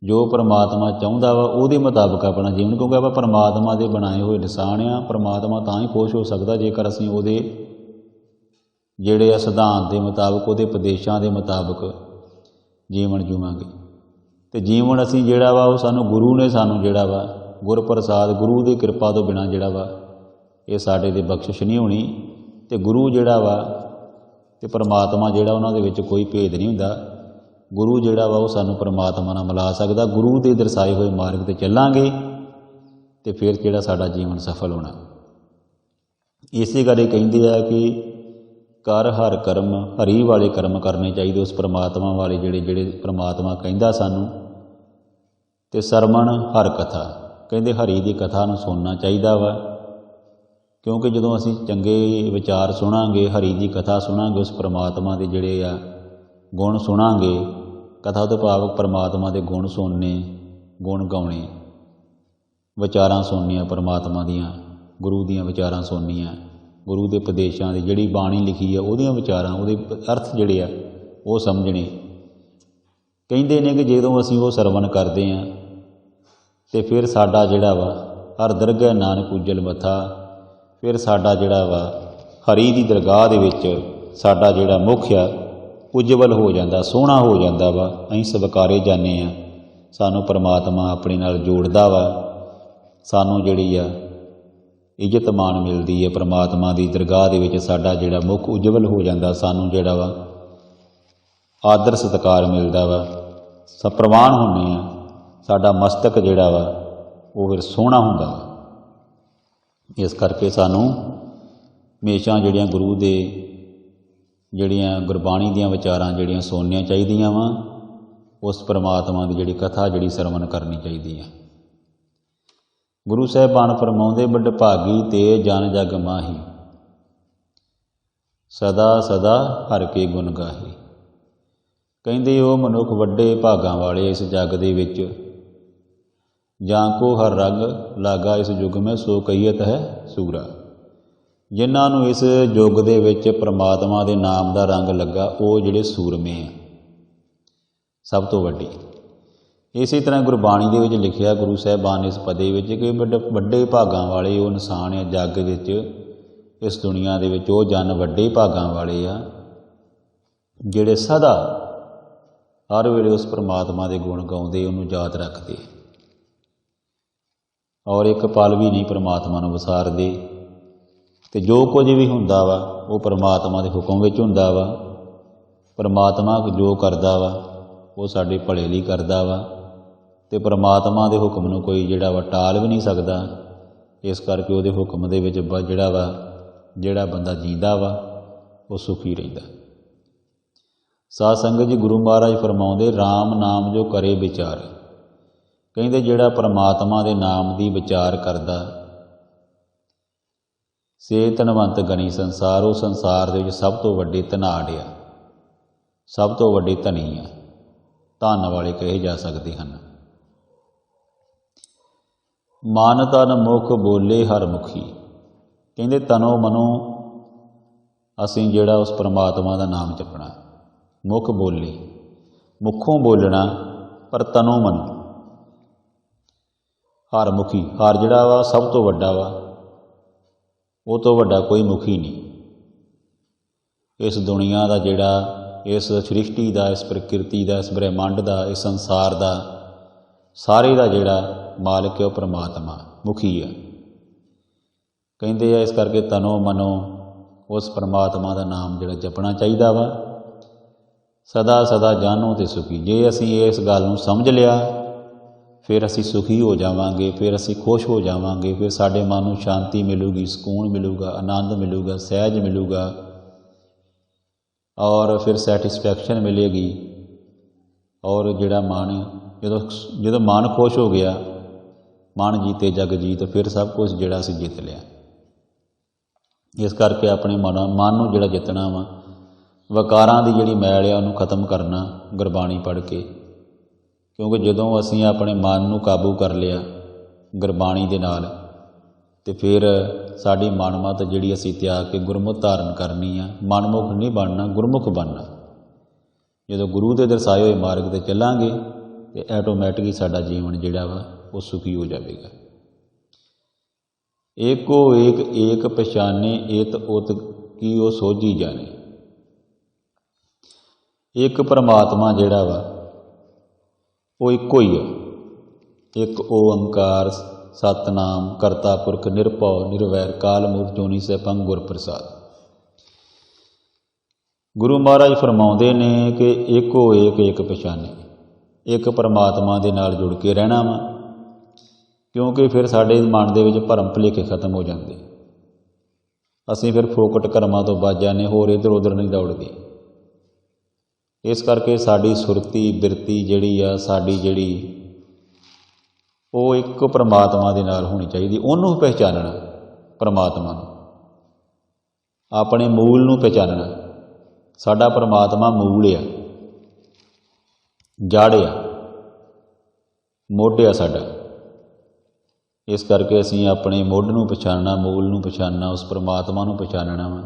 ਜੋ ਪਰਮਾਤਮਾ ਚਾਹੁੰਦਾ ਵਾ ਉਹਦੇ ਮੁਤਾਬਕ ਆਪਣਾ ਜੀਵਨ, ਕਿਉਂਕਿ ਆਪਾਂ ਪਰਮਾਤਮਾ ਦੇ ਬਣਾਏ ਹੋਏ ਇਨਸਾਨ ਆ। ਪਰਮਾਤਮਾ ਤਾਂ ਹੀ ਖੁਸ਼ ਹੋ ਸਕਦਾ ਜੇਕਰ ਅਸੀਂ ਉਹਦੇ ਜਿਹੜੇ ਆ ਸਿਧਾਂਤ ਦੇ ਮੁਤਾਬਕ, ਉਹਦੇ ਉਪਦੇਸ਼ਾਂ ਦੇ ਮੁਤਾਬਕ ਜੀਵਨ ਜੀਵਾਂਗੇ। ਅਤੇ ਜੀਵਨ ਅਸੀਂ ਜਿਹੜਾ ਵਾ ਉਹ ਸਾਨੂੰ ਗੁਰੂ ਨੇ ਸਾਨੂੰ ਜਿਹੜਾ ਵਾ ਗੁਰਪ੍ਰਸਾਦ, ਗੁਰੂ ਦੀ ਕਿਰਪਾ ਤੋਂ ਬਿਨਾਂ ਜਿਹੜਾ ਵਾ ਇਹ ਸਾਡੇ ਦੇ ਬਖਸ਼ਿਸ਼ ਨਹੀਂ ਹੋਣੀ। ਅਤੇ ਗੁਰੂ ਜਿਹੜਾ ਵਾ ਅਤੇ ਪਰਮਾਤਮਾ ਜਿਹੜਾ ਉਹਨਾਂ ਦੇ ਵਿੱਚ ਕੋਈ ਭੇਦ ਨਹੀਂ ਹੁੰਦਾ। ਗੁਰੂ ਜਿਹੜਾ ਵਾ ਉਹ ਸਾਨੂੰ ਪਰਮਾਤਮਾ ਨਾਲ ਮਿਲਾ ਸਕਦਾ। ਗੁਰੂ ਦੇ ਦਰਸਾਏ ਹੋਏ ਮਾਰਗ 'ਤੇ ਚੱਲਾਂਗੇ ਅਤੇ ਫਿਰ ਜਿਹੜਾ ਸਾਡਾ ਜੀਵਨ ਸਫਲ ਹੋਣਾ। ਇਸੇ ਕਰਕੇ ਕਹਿੰਦੇ ਆ ਕਿ ਕਰ ਹਰ ਕਰਮ, ਹਰੀ ਵਾਲੇ ਕਰਮ ਕਰਨੇ ਚਾਹੀਦੇ, ਉਸ ਪਰਮਾਤਮਾ ਵਾਲੇ ਜਿਹੜੇ ਪਰਮਾਤਮਾ ਕਹਿੰਦਾ ਸਾਨੂੰ। ਅਤੇ ਸਰਵਣ ਹਰ ਕਥਾ, ਕਹਿੰਦੇ ਹਰੀ ਦੀ ਕਥਾ ਨੂੰ ਸੁਣਨਾ ਚਾਹੀਦਾ ਵਾ। ਕਿਉਂਕਿ ਜਦੋਂ ਅਸੀਂ ਚੰਗੇ ਵਿਚਾਰ ਸੁਣਾਂਗੇ, ਹਰੀ ਦੀ ਕਥਾ ਸੁਣਾਂਗੇ, ਉਸ ਪਰਮਾਤਮਾ ਦੇ ਜਿਹੜੇ ਆ ਗੁਣ ਸੁਣਾਂਗੇ, ਕਥਾ ਤੋਂ ਭਾਵ ਪਰਮਾਤਮਾ ਦੇ ਗੁਣ ਸੁਣਨੇ, ਗੁਣ ਗਾਉਣੇ, ਵਿਚਾਰਾਂ ਸੁਣਨੀਆਂ ਪਰਮਾਤਮਾ ਦੀਆਂ, ਗੁਰੂ ਦੀਆਂ ਵਿਚਾਰਾਂ ਸੁਣਨੀਆਂ, ਗੁਰੂ ਦੇ ਉਪਦੇਸ਼ਾਂ ਦੀ ਜਿਹੜੀ ਬਾਣੀ ਲਿਖੀ ਆ ਉਹਦੀਆਂ ਵਿਚਾਰਾਂ, ਉਹਦੇ ਅਰਥ ਜਿਹੜੇ ਆ ਉਹ ਸਮਝਣੇ। ਕਹਿੰਦੇ ਨੇ ਕਿ ਜਦੋਂ ਅਸੀਂ ਉਹ ਸਰਵਣ ਕਰਦੇ ਹਾਂ ਅਤੇ ਫਿਰ ਸਾਡਾ ਜਿਹੜਾ ਵਾ ਹਰ ਦਰਗਹਿ ਨਾਨਕ ਉਜਲ ਮੱਥਾ, ਫਿਰ ਸਾਡਾ ਜਿਹੜਾ ਵਾ ਹਰੀ ਦੀ ਦਰਗਾਹ ਦੇ ਵਿੱਚ ਸਾਡਾ ਜਿਹੜਾ ਮੁੱਖ ਆ ਉਜਵਲ ਹੋ ਜਾਂਦਾ, ਸੋਹਣਾ ਹੋ ਜਾਂਦਾ ਵਾ। ਅਸੀਂ ਸਵਕਾਰੇ ਜਾਂਦੇ ਹਾਂ, ਸਾਨੂੰ ਪਰਮਾਤਮਾ ਆਪਣੇ ਨਾਲ ਜੋੜਦਾ ਵਾ, ਸਾਨੂੰ ਜਿਹੜੀ ਆ ਇੱਜ਼ਤ ਮਾਣ ਮਿਲਦੀ ਹੈ ਪਰਮਾਤਮਾ ਦੀ ਦਰਗਾਹ ਦੇ ਵਿੱਚ। ਸਾਡਾ ਜਿਹੜਾ ਮੁੱਖ ਉਜਵਲ ਹੋ ਜਾਂਦਾ, ਸਾਨੂੰ ਜਿਹੜਾ ਵਾ ਆਦਰ ਸਤਿਕਾਰ ਮਿਲਦਾ ਵਾ, ਸਭ ਪ੍ਰਵਾਨ ਹੁੰਦੇ ਹਾਂ। ਸਾਡਾ ਮਸਤਕ ਜਿਹੜਾ ਵਾ ਉਹ ਫਿਰ ਸੋਹਣਾ ਹੁੰਦਾ ਵਾ। ਇਸ ਕਰਕੇ ਸਾਨੂੰ ਹਮੇਸ਼ਾ ਜਿਹੜੀਆਂ ਗੁਰੂ ਦੇ ਜਿਹੜੀਆਂ ਗੁਰਬਾਣੀ ਦੀਆਂ ਵਿਚਾਰਾਂ ਜਿਹੜੀਆਂ ਸੁਣਨੀਆਂ ਚਾਹੀਦੀਆਂ ਵਾ, ਉਸ ਪਰਮਾਤਮਾ ਦੀ ਜਿਹੜੀ ਕਥਾ ਜਿਹੜੀ ਸਰਵਣ ਕਰਨੀ ਚਾਹੀਦੀ ਹੈ। ਗੁਰੂ ਸਾਹਿਬਾਨ ਫਰਮਾਉਂਦੇ, ਵਡਭਾਗੀ ਤੇ ਜਨ ਜਗ ਮਾਹੀ, ਸਦਾ ਸਦਾ ਹਰ ਕੇ ਗੁਣ ਗਾਹੀ। ਕਹਿੰਦੇ ਉਹ ਮਨੁੱਖ ਵੱਡੇ ਭਾਗਾਂ ਵਾਲੇ ਇਸ ਜੱਗ ਦੇ ਵਿੱਚ, ਜਾਂ ਕੋ ਹਰ ਰੰਗ ਲਾਗਾ ਇਸ ਯੁੱਗ ਮੈਂ ਸੋ ਕਹੀਅਤ ਹੈ ਸੂਰਾ। ਜਿਨ੍ਹਾਂ ਨੂੰ ਇਸ ਯੁੱਗ ਦੇ ਵਿੱਚ ਪ੍ਰਮਾਤਮਾ ਦੇ ਨਾਮ ਦਾ ਰੰਗ ਲੱਗਾ, ਉਹ ਜਿਹੜੇ ਸੂਰਮੇ ਆ, ਸਭ ਤੋਂ ਵੱਡੇ। ਇਸੇ ਤਰ੍ਹਾਂ ਗੁਰਬਾਣੀ ਦੇ ਵਿੱਚ ਲਿਖਿਆ ਗੁਰੂ ਸਾਹਿਬਾਨ ਨੇ ਇਸ ਪਦੇ ਵਿੱਚ ਕਿ ਵੱਡੇ ਭਾਗਾਂ ਵਾਲੇ ਉਹ ਇਨਸਾਨ ਆ ਜੱਗ ਵਿੱਚ, ਇਸ ਦੁਨੀਆ ਦੇ ਵਿੱਚ ਉਹ ਜਨ ਵੱਡੇ ਭਾਗਾਂ ਵਾਲੇ ਆ ਜਿਹੜੇ ਸਦਾ ਹਰ ਵੇਲੇ ਉਸ ਪਰਮਾਤਮਾ ਦੇ ਗੁਣ ਗਾਉਂਦੇ, ਉਹਨੂੰ ਯਾਦ ਰੱਖਦੇ ਔਰ ਇੱਕ ਪਲ ਵੀ ਨਹੀਂ ਪਰਮਾਤਮਾ ਨੂੰ ਵਿਸਾਰਦੇ। ਅਤੇ ਜੋ ਕੁਝ ਵੀ ਹੁੰਦਾ ਵਾ ਉਹ ਪਰਮਾਤਮਾ ਦੇ ਹੁਕਮ ਵਿੱਚ ਹੁੰਦਾ ਵਾ। ਪਰਮਾਤਮਾ ਜੋ ਕਰਦਾ ਵਾ ਉਹ ਸਾਡੇ ਭਲੇ ਲਈ ਕਰਦਾ ਵਾ, ਅਤੇ ਪਰਮਾਤਮਾ ਦੇ ਹੁਕਮ ਨੂੰ ਕੋਈ ਜਿਹੜਾ ਵਾ ਟਾਲ ਵੀ ਨਹੀਂ ਸਕਦਾ। ਇਸ ਕਰਕੇ ਉਹਦੇ ਹੁਕਮ ਦੇ ਵਿੱਚ ਜਿਹੜਾ ਬੰਦਾ ਜੀਂਦਾ ਵਾ ਉਹ ਸੁਖੀ ਰਹਿੰਦਾ। ਸਾਧ ਸੰਗਤ ਜੀ, ਗੁਰੂ ਮਹਾਰਾਜ ਫਰਮਾਉਂਦੇ, ਰਾਮ ਨਾਮ ਜੋ ਕਰੇ ਵਿਚਾਰ। ਕਹਿੰਦੇ ਜਿਹੜਾ ਪਰਮਾਤਮਾ ਦੇ ਨਾਮ ਦੀ ਵਿਚਾਰ ਕਰਦਾ, ਸੇ ਧਨਵੰਤ ਗਣੀ ਸੰਸਾਰ। ਉਹ ਸੰਸਾਰ ਦੇ ਵਿੱਚ ਸਭ ਤੋਂ ਵੱਡੇ ਧਨਾਢ ਆ, ਸਭ ਤੋਂ ਵੱਡੇ ਧਨੀ ਆ, ਧਨ ਵਾਲੇ ਕਹੇ ਜਾ ਸਕਦੇ ਹਨ। ਮਨ ਤਨ ਮੁਖ ਬੋਲੇ ਹਰ ਮੁਖੀ। ਕਹਿੰਦੇ ਤਨੋਂ ਮਨੋਂ ਅਸੀਂ ਜਿਹੜਾ ਉਸ ਪਰਮਾਤਮਾ ਦਾ ਨਾਮ ਜਪਣਾ। ਮੁਖ ਬੋਲੇ, ਮੁਖੋਂ ਬੋਲਣਾ, ਪਰ ਤਨੋਂ ਮਨੋਂ ਹਰ ਮੁਖੀ। ਹਰ ਜਿਹੜਾ ਵਾ ਸਭ ਤੋਂ ਵੱਡਾ ਵਾ, ਉਹ ਤੋਂ ਵੱਡਾ ਕੋਈ ਮੁਖੀ ਨਹੀਂ। ਇਸ ਦੁਨੀਆ ਦਾ ਜਿਹੜਾ, ਇਸ ਸ੍ਰਿਸ਼ਟੀ ਦਾ, ਇਸ ਪ੍ਰਕਿਰਤੀ ਦਾ, ਇਸ ਬ੍ਰਹਿਮੰਡ ਦਾ, ਇਸ ਸੰਸਾਰ ਦਾ, ਸਾਰੇ ਦਾ ਜਿਹੜਾ ਮਾਲਕ ਹੈ ਉਹ ਪਰਮਾਤਮਾ ਮੁਖੀ ਆ। ਕਹਿੰਦੇ ਆ ਇਸ ਕਰਕੇ ਤਨੋਂ ਮਨੋਂ ਉਸ ਪਰਮਾਤਮਾ ਦਾ ਨਾਮ ਜਿਹੜਾ ਜਪਣਾ ਚਾਹੀਦਾ ਵਾ। ਸਦਾ ਸਦਾ ਜਾਨੋ ਤੇ ਸੁਖੀ। ਜੇ ਅਸੀਂ ਇਸ ਗੱਲ ਨੂੰ ਸਮਝ ਲਿਆ, ਫਿਰ ਅਸੀਂ ਸੁਖੀ ਹੋ ਜਾਵਾਂਗੇ, ਫਿਰ ਅਸੀਂ ਖੁਸ਼ ਹੋ ਜਾਵਾਂਗੇ, ਫਿਰ ਸਾਡੇ ਮਨ ਨੂੰ ਸ਼ਾਂਤੀ ਮਿਲੂਗੀ, ਸਕੂਨ ਮਿਲੂਗਾ, ਆਨੰਦ ਮਿਲੂਗਾ, ਸਹਿਜ ਮਿਲੂਗਾ, ਔਰ ਫਿਰ ਸੈਟਿਸਫੈਕਸ਼ਨ ਮਿਲੇਗੀ। ਔਰ ਜਿਹੜਾ ਮਨ ਜਦੋਂ ਮਨ ਖੁਸ਼ ਹੋ ਗਿਆ, ਮਨ ਜੀਤੇ ਜਗ ਜੀਤ, ਫਿਰ ਸਭ ਕੁਝ ਜਿਹੜਾ ਅਸੀਂ ਜਿੱਤ ਲਿਆ। ਇਸ ਕਰਕੇ ਆਪਣੇ ਮਨ ਨੂੰ ਜਿਹੜਾ ਜਿੱਤਣਾ ਵਾ, ਵਿਕਾਰਾਂ ਦੀ ਜਿਹੜੀ ਮੈਲ ਆ ਉਹਨੂੰ ਖਤਮ ਕਰਨਾ ਗੁਰਬਾਣੀ ਪੜ੍ਹ ਕੇ। ਕਿਉਂਕਿ ਜਦੋਂ ਅਸੀਂ ਆਪਣੇ ਮਨ ਨੂੰ ਕਾਬੂ ਕਰ ਲਿਆ ਗੁਰਬਾਣੀ ਦੇ ਨਾਲ, ਅਤੇ ਫਿਰ ਸਾਡੀ ਮਨਮਤ ਜਿਹੜੀ ਅਸੀਂ ਤਿਆਗ ਕੇ ਗੁਰਮੁਖ ਧਾਰਨ ਕਰਨੀ ਆ। ਮਨਮੁਖ ਨਹੀਂ ਬਣਨਾ, ਗੁਰਮੁਖ ਬਣਨਾ। ਜਦੋਂ ਗੁਰੂ ਦੇ ਦਰਸਾਏ ਹੋਏ ਮਾਰਗ 'ਤੇ ਚੱਲਾਂਗੇ ਅਤੇ ਐਟੋਮੈਟਿਕਲੀ ਸਾਡਾ ਜੀਵਨ ਜਿਹੜਾ ਵਾ ਉਹ ਸੁਖੀ ਹੋ ਜਾਵੇਗਾ। ਏਕੋ ਏਕ ਏਕ ਪਛਾਨੇ, ਏਤ ਉਤ ਕੀ ਉਹ ਸੋਝੀ ਜਾਣੇ। ਇੱਕ ਪਰਮਾਤਮਾ ਜਿਹੜਾ ਵਾ ਉਹ ਇੱਕੋ ਹੀ ਆ। ਇੱਕ ਓੰਕਾਰ ਸਤਿਨਾਮ ਕਰਤਾ ਪੁਰਖ ਨਿਰਭਉ ਨਿਰਵੈਰ ਕਾਲ ਮੂਰਤਿ ਜੋਨੀ ਸੈਭੰ ਗੁਰ ਪ੍ਰਸਾਦ। ਗੁਰੂ ਮਹਾਰਾਜ ਫਰਮਾਉਂਦੇ ਨੇ ਕਿ ਏਕੋ ਏਕ ਏਕ ਪਛਾਨੇ। ਇੱਕ ਪਰਮਾਤਮਾ ਦੇ ਨਾਲ ਜੁੜ ਕੇ ਰਹਿਣਾ ਵਾ, ਕਿਉਂਕਿ ਫਿਰ ਸਾਡੇ ਮਨ ਦੇ ਵਿੱਚ ਭਰਮ ਭੁਲੇਖੇ ਖਤਮ ਹੋ ਜਾਂਦੇ। ਅਸੀਂ ਫਿਰ ਫੋਕਟ ਕਰਮਾਂ ਤੋਂ ਬਚ ਜਾਂਦੇ, ਹੋਰ ਇੱਧਰ ਉੱਧਰ ਨਹੀਂ ਦੌੜਦੇ। ਇਸ ਕਰਕੇ ਸਾਡੀ ਸੁਰਤੀ ਬਿਰਤੀ ਜਿਹੜੀ ਆ, ਸਾਡੀ ਜਿਹੜੀ ਉਹ ਇੱਕ ਪਰਮਾਤਮਾ ਦੇ ਨਾਲ ਹੋਣੀ ਚਾਹੀਦੀ। ਉਹਨੂੰ ਪਹਿਚਾਨਣਾ, ਪਰਮਾਤਮਾ ਨੂੰ, ਆਪਣੇ ਮੂਲ ਨੂੰ ਪਹਿਚਾਨਣਾ। ਸਾਡਾ ਪਰਮਾਤਮਾ ਮੂਲ ਆ, ਜੜ ਆ, ਮੁੱਢ ਆ ਸਾਡਾ। ਇਸ ਕਰਕੇ ਅਸੀਂ ਆਪਣੇ ਮੁੱਢ ਨੂੰ ਪਛਾਣਨਾ, ਮੂਲ ਨੂੰ ਪਛਾਣਨਾ, ਉਸ ਪਰਮਾਤਮਾ ਨੂੰ ਪਛਾਣਨਾ ਵਾ।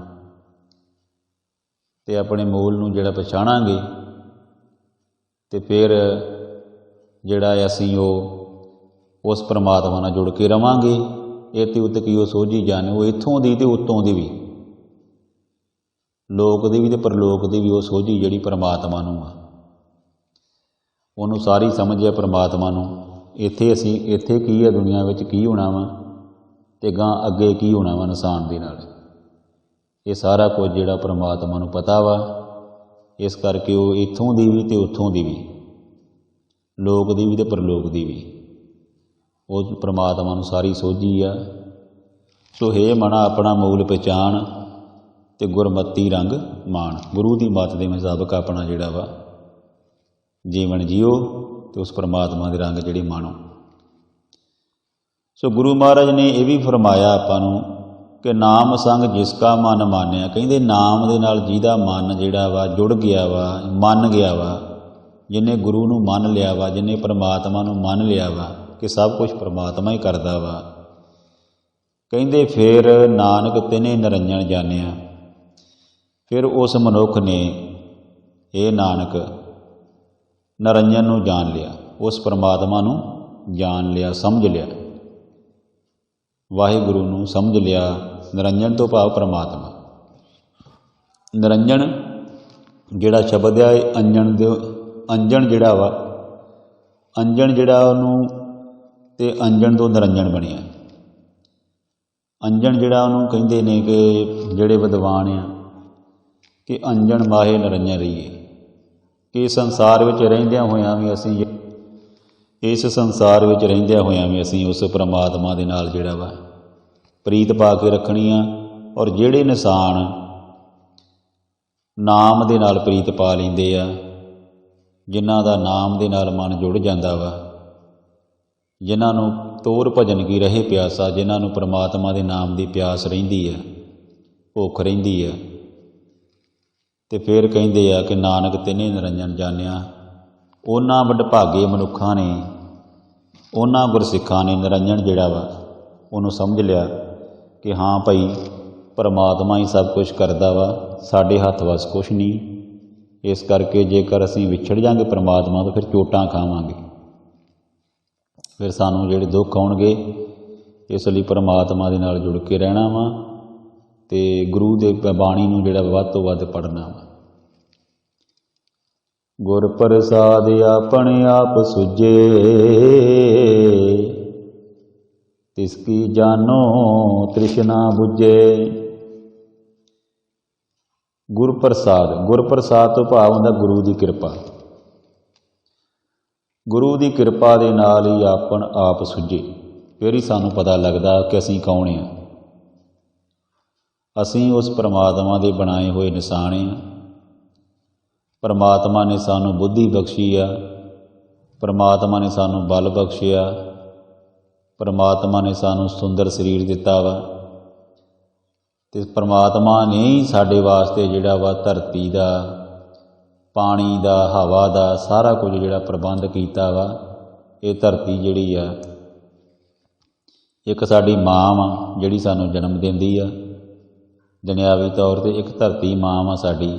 ਅਤੇ ਆਪਣੇ ਮੂਲ ਨੂੰ ਜਿਹੜਾ ਪਛਾਣਾਂਗੇ ਅਤੇ ਫਿਰ ਜਿਹੜਾ ਅਸੀਂ ਉਹ ਉਸ ਪਰਮਾਤਮਾ ਨਾਲ ਜੁੜ ਕੇ ਰਵਾਂਗੇ। ਇਹ ਤੇ ਉੱਤੇ ਕੀ ਉਹ ਸੋਝੀ ਜਾਣੇ। ਉਹ ਇੱਥੋਂ ਦੀ ਅਤੇ ਉੱਤੋਂ ਦੀ ਵੀ, ਲੋਕ ਦੀ ਵੀ ਅਤੇ ਪਰਲੋਕ ਦੀ ਵੀ ਉਹ ਸੋਝੀ ਜਿਹੜੀ ਪਰਮਾਤਮਾ ਨੂੰ ਆ, ਉਹਨੂੰ ਸਾਰੀ ਸਮਝ ਹੈ ਪਰਮਾਤਮਾ ਨੂੰ। ਇੱਥੇ ਕੀ ਹੈ, ਦੁਨੀਆ ਵਿੱਚ ਕੀ ਹੋਣਾ ਵਾ, ਅਤੇ ਗਾਂ ਅੱਗੇ ਕੀ ਹੋਣਾ ਵਾ ਇਨਸਾਨ ਦੇ ਨਾਲ। ਇਹ ਸਾਰਾ ਕੁਝ ਜਿਹੜਾ ਪਰਮਾਤਮਾ ਨੂੰ ਪਤਾ ਵਾ। ਇਸ ਕਰਕੇ ਉਹ ਇੱਥੋਂ ਦੀ ਵੀ ਅਤੇ ਉੱਥੋਂ ਦੀ ਵੀ ਲੋਕ ਦੀ ਵੀ ਅਤੇ ਪਰਲੋਕ ਦੀ ਵੀ। ਉਹ ਪ੍ਰਮਾਤਮਾ ਨੂੰ ਸਾਰੀ ਸੋਝੀ ਆ। ਸੋ ਹੇ ਮਨਾ ਆਪਣਾ ਮੂਲ ਪਹਿਚਾਣ ਅਤੇ ਗੁਰਮਤੀ ਰੰਗ ਮਾਣ। ਗੁਰੂ ਦੀ ਮੱਤ ਦੇ ਮੁਤਾਬਕ ਆਪਣਾ ਜਿਹੜਾ ਵਾ ਜੀਵਨ ਜੀਓ ਅਤੇ ਉਸ ਪ੍ਰਮਾਤਮਾ ਦੇ ਰੰਗ ਜਿਹੜੇ ਮਾਣੋ। ਸੋ ਗੁਰੂ ਮਹਾਰਾਜ ਨੇ ਇਹ ਵੀ ਫਰਮਾਇਆ ਆਪਾਂ ਨੂੰ ਕਿ ਨਾਮ ਸੰਗ ਜਿਸ ਕਾ ਮਨ ਮਾਨਿਆ। ਕਹਿੰਦੇ ਨਾਮ ਦੇ ਨਾਲ ਜਿਹਦਾ ਮਨ ਜਿਹੜਾ ਵਾ ਜੁੜ ਗਿਆ ਵਾ, ਮੰਨ ਗਿਆ ਵਾ, ਜਿਹਨੇ ਗੁਰੂ ਨੂੰ ਮੰਨ ਲਿਆ ਵਾ, ਜਿਹਨੇ ਪ੍ਰਮਾਤਮਾ ਨੂੰ ਮੰਨ ਲਿਆ ਵਾ ਕਿ ਸਭ ਕੁਝ ਪ੍ਰਮਾਤਮਾ ਹੀ ਕਰਦਾ ਵਾ, ਕਹਿੰਦੇ ਫਿਰ ਨਾਨਕ ਤਿਨੇ ਨਿਰੰਜਨ ਜਾਣਿਆ। ਫਿਰ ਉਸ ਮਨੁੱਖ ਨੇ ਇਹ ਨਾਨਕ ਨਿਰੰਜਨ ਨੂੰ ਜਾਣ ਲਿਆ, ਉਸ ਪ੍ਰਮਾਤਮਾ ਨੂੰ ਜਾਣ ਲਿਆ, ਸਮਝ ਲਿਆ, ਵਾਹਿਗੁਰੂ ਨੂੰ ਸਮਝ ਲਿਆ। ਨਿਰੰਜਨ ਤੋਂ ਭਾਵ ਪ੍ਰਮਾਤਮਾ। ਨਿਰੰਜਨ ਜਿਹੜਾ ਸ਼ਬਦ ਆ ਇਹ ਅੰਜਣ ਜਿਹੜਾ ਵਾ, ਅੰਜਣ ਜਿਹੜਾ ਉਹਨੂੰ ਅਤੇ ਅੰਜਣ ਤੋਂ ਨਿਰੰਜਨ ਬਣਿਆ। ਅੰਜਣ ਜਿਹੜਾ ਉਹਨੂੰ ਕਹਿੰਦੇ ਨੇ ਕਿ ਜਿਹੜੇ ਵਿਦਵਾਨ ਆ ਕਿ ਅੰਜਣ ਮਾਹੇ ਨਿਰੰਜਨ ਰਹੀਏ, ਕਿ ਸੰਸਾਰ ਵਿੱਚ ਰਹਿੰਦਿਆਂ ਹੋਇਆਂ ਵੀ ਅਸੀਂ ਇਸ ਸੰਸਾਰ ਵਿੱਚ ਰਹਿੰਦਿਆਂ ਹੋਇਆਂ ਵੀ ਅਸੀਂ ਉਸ ਪ੍ਰਮਾਤਮਾ ਦੇ ਨਾਲ ਜਿਹੜਾ ਵਾ ਪ੍ਰੀਤ ਪਾ ਕੇ ਰੱਖਣੀ ਆ। ਔਰ ਜਿਹੜੇ ਇਨਸਾਨ ਨਾਮ ਦੇ ਨਾਲ ਪ੍ਰੀਤ ਪਾ ਲੈਂਦੇ ਆ, ਜਿਨ੍ਹਾਂ ਦਾ ਨਾਮ ਦੇ ਨਾਲ ਮਨ ਜੁੜ ਜਾਂਦਾ ਵਾ, ਜਿਨ੍ਹਾਂ ਨੂੰ ਤੋਰ ਭਜਨ ਕੀ ਰਹੇ ਪਿਆਸਾ, ਜਿਨ੍ਹਾਂ ਨੂੰ ਪ੍ਰਮਾਤਮਾ ਦੇ ਨਾਮ ਦੀ ਪਿਆਸ ਰਹਿੰਦੀ ਆ, ਭੁੱਖ ਰਹਿੰਦੀ ਆ, ਅਤੇ ਫਿਰ ਕਹਿੰਦੇ ਆ ਕਿ ਨਾਨਕ ਤਿਨੇ ਨਿਰੰਜਨ ਜਾਣਿਆ। ਉਹਨਾਂ ਵਡਭਾਗੇ ਮਨੁੱਖਾਂ ਨੇ, ਉਹਨਾਂ ਗੁਰਸਿੱਖਾਂ ਨੇ ਨਿਰੰਜਨ ਜਿਹੜਾ ਵਾ ਉਹਨੂੰ ਸਮਝ ਲਿਆ ਕਿ ਹਾਂ ਭਾਈ ਪਰਮਾਤਮਾ ਹੀ ਸਭ ਕੁਝ ਕਰਦਾ ਵਾ, ਸਾਡੇ ਹੱਥ ਵੱਸ ਕੁਛ ਨਹੀਂ। ਇਸ ਕਰਕੇ ਜੇਕਰ ਅਸੀਂ ਵਿਛੜ ਜਾਂਗੇ ਪਰਮਾਤਮਾ ਤੋਂ ਫਿਰ ਚੋਟਾਂ ਖਾਵਾਂਗੇ, ਫਿਰ ਸਾਨੂੰ ਜਿਹੜੇ ਦੁੱਖ ਆਉਣਗੇ। ਇਸ ਲਈ ਪਰਮਾਤਮਾ ਦੇ ਨਾਲ ਜੁੜ ਕੇ ਰਹਿਣਾ ਵਾ ਅਤੇ ਗੁਰੂ ਦੇ ਬਾਣੀ ਨੂੰ ਜਿਹੜਾ ਵੱਧ ਤੋਂ ਵੱਧ ਪੜ੍ਹਨਾ ਵਾ। ਗੁਰ ਪ੍ਰਸਾਦ ਆਪਣੇ ਆਪ ਸੁਝੇ, ਤਿਸ ਕੀ ਜਾਨੋ ਤ੍ਰਿਸ਼ਨਾ ਬੁਝੇ। ਗੁਰਪ੍ਰਸਾਦ ਤੋਂ ਭਾਵ ਹੁੰਦਾ ਗੁਰੂ ਦੀ ਕਿਰਪਾ। ਗੁਰੂ ਦੀ ਕਿਰਪਾ ਦੇ ਨਾਲ ਹੀ ਆਪਣ ਆਪ ਸੁਝੇ, ਫਿਰ ਹੀ ਸਾਨੂੰ ਪਤਾ ਲੱਗਦਾ ਕਿ ਅਸੀਂ ਕੌਣ ਹਾਂ। ਅਸੀਂ ਉਸ ਪਰਮਾਤਮਾ ਦੇ ਬਣਾਏ ਹੋਏ ਨਿਸ਼ਾਨ ਹਾਂ। ਪਰਮਾਤਮਾ ਨੇ ਸਾਨੂੰ ਬੁੱਧੀ ਬਖਸ਼ੀ ਆ, ਪਰਮਾਤਮਾ ਨੇ ਸਾਨੂੰ ਬਲ ਬਖਸ਼ਿਆ, ਪਰਮਾਤਮਾ ਨੇ ਸਾਨੂੰ ਸੁੰਦਰ ਸਰੀਰ ਦਿੱਤਾ ਵਾ, ਅਤੇ ਪਰਮਾਤਮਾ ਨੇ ਹੀ ਸਾਡੇ ਵਾਸਤੇ ਜਿਹੜਾ ਵਾ ਧਰਤੀ ਦਾ, ਪਾਣੀ ਦਾ, ਹਵਾ ਦਾ ਸਾਰਾ ਕੁਝ ਜਿਹੜਾ ਪ੍ਰਬੰਧ ਕੀਤਾ ਵਾ। ਇਹ ਧਰਤੀ ਜਿਹੜੀ ਆ ਇੱਕ ਸਾਡੀ ਮਾਂ ਵਾ ਜਿਹੜੀ ਸਾਨੂੰ ਜਨਮ ਦਿੰਦੀ ਆ ਦੁਨਿਆਵੀ ਤੌਰ 'ਤੇ। ਇੱਕ ਧਰਤੀ ਮਾਂ ਵਾ ਸਾਡੀ,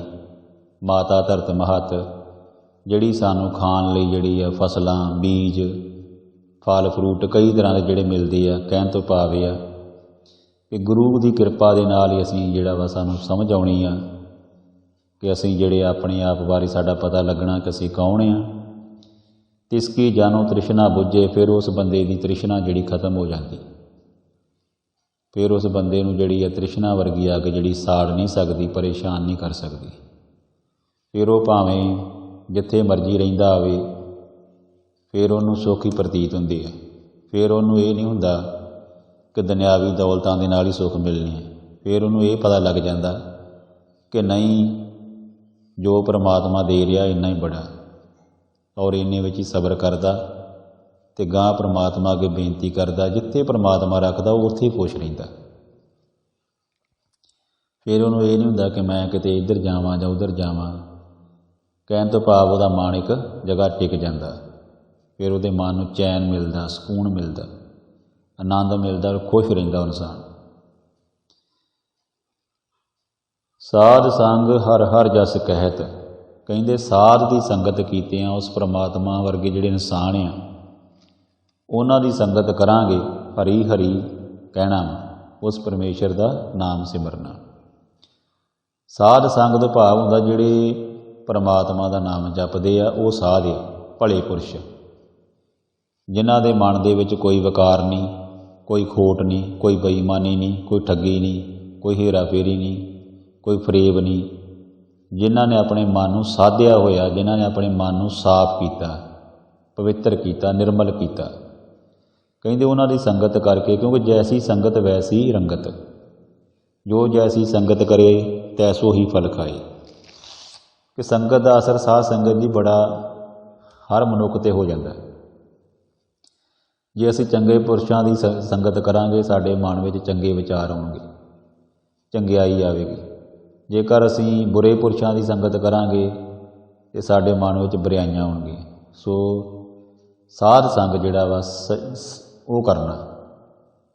ਮਾਤਾ ਧਰਤ ਮਹਤ, ਜਿਹੜੀ ਸਾਨੂੰ ਖਾਣ ਲਈ ਜਿਹੜੀ ਆ ਫਸਲਾਂ, ਬੀਜ, ਫਲ ਫਰੂਟ ਕਈ ਤਰ੍ਹਾਂ ਦੇ ਜਿਹੜੇ ਮਿਲਦੇ ਆ। ਕਹਿਣ ਤੋਂ ਭਾਵ ਇਹ ਆ ਕਿ ਗੁਰੂ ਦੀ ਕਿਰਪਾ ਦੇ ਨਾਲ ਹੀ ਅਸੀਂ ਜਿਹੜਾ ਵਾ ਸਾਨੂੰ ਸਮਝ ਆਉਣੀ ਆ ਕਿ ਅਸੀਂ ਜਿਹੜੇ ਆਪਣੇ ਆਪ ਬਾਰੇ ਸਾਡਾ ਪਤਾ ਲੱਗਣਾ ਕਿ ਅਸੀਂ ਕੌਣ ਆ। ਤਿਸ ਕੀ ਜਾਨੋ ਤ੍ਰਿਸ਼ਨਾ ਬੁਝੇ। ਫਿਰ ਉਸ ਬੰਦੇ ਦੀ ਤ੍ਰਿਸ਼ਨਾ ਜਿਹੜੀ ਖਤਮ ਹੋ ਜਾਂਦੀ, ਫਿਰ ਉਸ ਬੰਦੇ ਨੂੰ ਜਿਹੜੀ ਆ ਤ੍ਰਿਸ਼ਨਾ ਵਰਗੀ ਆ ਕੇ ਜਿਹੜੀ ਸਾੜ ਨਹੀਂ ਸਕਦੀ, ਪਰੇਸ਼ਾਨ ਨਹੀਂ ਕਰ ਸਕਦੀ। ਫਿਰ ਉਹ ਭਾਵੇਂ ਜਿੱਥੇ ਮਰਜ਼ੀ ਰਹਿੰਦਾ ਹੋਵੇ, ਫਿਰ ਉਹਨੂੰ ਸੁੱਖ ਹੀ ਪ੍ਰਤੀਤ ਹੁੰਦੀ ਹੈ। ਫਿਰ ਉਹਨੂੰ ਇਹ ਨਹੀਂ ਹੁੰਦਾ ਕਿ ਦੁਨਿਆਵੀ ਦੌਲਤਾਂ ਦੇ ਨਾਲ ਹੀ ਸੁੱਖ ਮਿਲਣੀ ਹੈ। ਫਿਰ ਉਹਨੂੰ ਇਹ ਪਤਾ ਲੱਗ ਜਾਂਦਾ ਕਿ ਨਹੀਂ, ਜੋ ਪਰਮਾਤਮਾ ਦੇ ਰਿਹਾ ਇੰਨਾ ਹੀ ਬੜਾ, ਔਰ ਇੰਨੇ ਵਿੱਚ ਹੀ ਸਬਰ ਕਰਦਾ ਅਤੇ ਗਾਂਹ ਪਰਮਾਤਮਾ ਅੱਗੇ ਬੇਨਤੀ ਕਰਦਾ। ਜਿੱਥੇ ਪਰਮਾਤਮਾ ਰੱਖਦਾ ਉਹ ਉੱਥੇ ਹੀ ਖੁਸ਼ ਰਹਿੰਦਾ। ਫਿਰ ਉਹਨੂੰ ਇਹ ਨਹੀਂ ਹੁੰਦਾ ਕਿ ਮੈਂ ਕਿਤੇ ਇੱਧਰ ਜਾਵਾਂ ਜਾਂ ਉੱਧਰ ਜਾਵਾਂ। ਕਹਿਣ ਤੋਂ ਭਾਵ ਉਹਦਾ ਮਨ ਇੱਕ ਜਗ੍ਹਾ ਟਿਕ ਜਾਂਦਾ। ਫਿਰ ਉਹਦੇ ਮਨ ਨੂੰ ਚੈਨ ਮਿਲਦਾ, ਸਕੂਨ ਮਿਲਦਾ, ਆਨੰਦ ਮਿਲਦਾ, ਖੁਸ਼ ਰਹਿੰਦਾ ਇਨਸਾਨ। ਸਾਧ ਸੰਗ ਹਰ ਹਰ ਜਸ ਕਹਿਤ। ਕਹਿੰਦੇ ਸਾਧ ਦੀ ਸੰਗਤ ਕੀਤਿਆਂ ਉਸ ਪ੍ਰਮਾਤਮਾ ਵਰਗੇ ਜਿਹੜੇ ਇਨਸਾਨ ਆ ਉਹਨਾਂ ਦੀ ਸੰਗਤ ਕਰਾਂਗੇ, ਹਰੀ ਹਰੀ ਕਹਿਣਾ, ਉਸ ਪਰਮੇਸ਼ਰ ਦਾ ਨਾਮ ਸਿਮਰਨਾ। ਸਾਧ ਸੰਗ ਤੋਂ ਭਾਵ ਹੁੰਦਾ ਜਿਹੜੇ ਪਰਮਾਤਮਾ ਦਾ ਨਾਮ ਜਪਦੇ ਆ, ਉਹ ਸਾਧ ਆ, ਭਲੇ ਪੁਰਸ਼, ਜਿਨ੍ਹਾਂ ਦੇ ਮਨ ਦੇ ਵਿੱਚ ਕੋਈ ਵਿਕਾਰ ਨਹੀਂ, ਕੋਈ ਖੋਟ ਨਹੀਂ, ਕੋਈ ਬੇਈਮਾਨੀ ਨਹੀਂ, ਕੋਈ ਠੱਗੀ ਨਹੀਂ, ਕੋਈ ਹੇਰਾ ਫੇਰੀ ਨਹੀਂ, ਕੋਈ ਫਰੇਬ ਨਹੀਂ। ਜਿਨ੍ਹਾਂ ਨੇ ਆਪਣੇ ਮਨ ਨੂੰ ਸਾਧਿਆ ਹੋਇਆ, ਜਿਨ੍ਹਾਂ ਨੇ ਆਪਣੇ ਮਨ ਨੂੰ ਸਾਫ਼ ਕੀਤਾ, ਪਵਿੱਤਰ ਕੀਤਾ, ਨਿਰਮਲ ਕੀਤਾ। ਕਹਿੰਦੇ ਉਹਨਾਂ ਦੀ ਸੰਗਤ ਕਰਕੇ, ਕਿਉਂਕਿ ਜੈਸੀ ਸੰਗਤ ਵੈਸੀ ਰੰਗਤ, ਜੋ ਜੈਸੀ ਸੰਗਤ ਕਰੇ ਤੈਸੋ ਹੀ ਫਲ ਖਾਏ। ਕਿ ਸੰਗਤ ਦਾ ਅਸਰ ਸਾਧ ਸੰਗਤ ਜੀ ਬੜਾ ਹਰ ਮਨੁੱਖ 'ਤੇ ਹੋ ਜਾਂਦਾ। ਜੇ ਅਸੀਂ ਚੰਗੇ ਪੁਰਸ਼ਾਂ ਦੀ ਸੰਗਤ ਕਰਾਂਗੇ, ਸਾਡੇ ਮਨ ਵਿੱਚ ਚੰਗੇ ਵਿਚਾਰ ਆਉਣਗੇ, ਚੰਗਿਆਈ ਆਵੇਗੀ। ਜੇਕਰ ਅਸੀਂ ਬੁਰੇ ਪੁਰਸ਼ਾਂ ਦੀ ਸੰਗਤ ਕਰਾਂਗੇ ਤਾਂ ਸਾਡੇ ਮਨ ਵਿੱਚ ਬੁਰਾਈਆਂ ਆਉਣਗੀਆਂ। ਸੋ ਸਾਧ ਸੰਗ ਜਿਹੜਾ ਵਾ ਉਹ ਕਰਨਾ,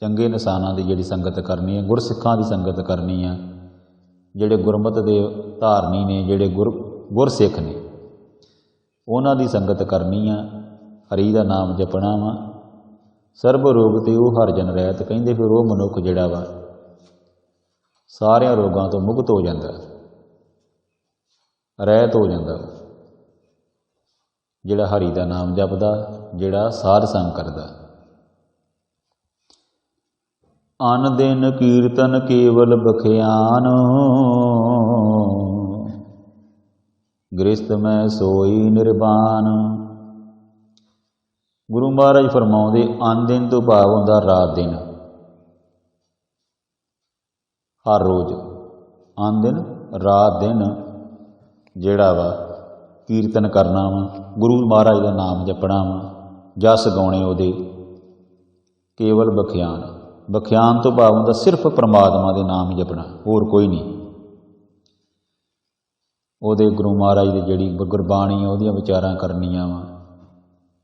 ਚੰਗੇ ਇਨਸਾਨਾਂ ਦੀ ਜਿਹੜੀ ਸੰਗਤ ਕਰਨੀ ਹੈ, ਗੁਰਸਿੱਖਾਂ ਦੀ ਸੰਗਤ ਕਰਨੀ ਆ, ਜਿਹੜੇ ਗੁਰਮਤਿ ਦੇ ਧਾਰਨੀ ਨੇ, ਜਿਹੜੇ ਗੁਰਸਿੱਖ ਨੇ, ਉਹਨਾਂ ਦੀ ਸੰਗਤ ਕਰਨੀ ਆ। ਹਰੀ ਦਾ ਨਾਮ ਜਪਣਾ ਵਾ। ਸਰਬ ਰੋਗ ਤੇ ਉਹ ਹਰ ਜਨ ਰਹਿਤ। ਕਹਿੰਦੇ ਫਿਰ ਉਹ ਮਨੁੱਖ ਜਿਹੜਾ ਵਾ ਸਾਰਿਆਂ ਰੋਗਾਂ ਤੋਂ ਮੁਕਤ ਹੋ ਜਾਂਦਾ, ਰਹਿਤ ਹੋ ਜਾਂਦਾ, ਜਿਹੜਾ ਹਰੀ ਦਾ ਨਾਮ ਜਪਦਾ, ਜਿਹੜਾ ਸਾਧ ਸੰਗ ਕਰਦਾ। ਅਨ ਦਿਨ ਕੀਰਤਨ ਕੇਵਲ ਬਖਿਆਨ, ਗ੍ਰਸਤ ਮੈਂ ਸੋਈ ਨਿਰਵਾਨ। ਗੁਰੂ ਮਹਾਰਾਜ ਫਰਮਾਉਂਦੇ, ਅਨ ਦਿਨ ਤੋਂ ਭਾਵ ਹੁੰਦਾ ਰਾਤ ਦਿਨ, ਹਰ ਰੋਜ਼। ਅਨ ਦਿਨ ਰਾਤ ਦਿਨ ਜਿਹੜਾ ਵਾ ਕੀਰਤਨ ਕਰਨਾ ਵਾ, ਗੁਰੂ ਮਹਾਰਾਜ ਦਾ ਨਾਮ ਜਪਣਾ ਵਾ, ਜਸ ਗਾਉਣੇ ਉਹਦੇ। ਕੇਵਲ ਬਖਿਆਨ, ਬਖਿਆਨ ਤੋਂ ਭਾਵ ਹੁੰਦਾ ਸਿਰਫ ਪਰਮਾਤਮਾ ਦੇ ਨਾਮ ਹੀ ਜਪਣਾ, ਹੋਰ ਕੋਈ ਨਹੀਂ। ਉਹਦੇ ਗੁਰੂ ਮਹਾਰਾਜ ਦੀ ਜਿਹੜੀ ਗੁਰਬਾਣੀ ਆ, ਉਹਦੀਆਂ ਵਿਚਾਰਾਂ ਕਰਨੀਆਂ ਵਾ,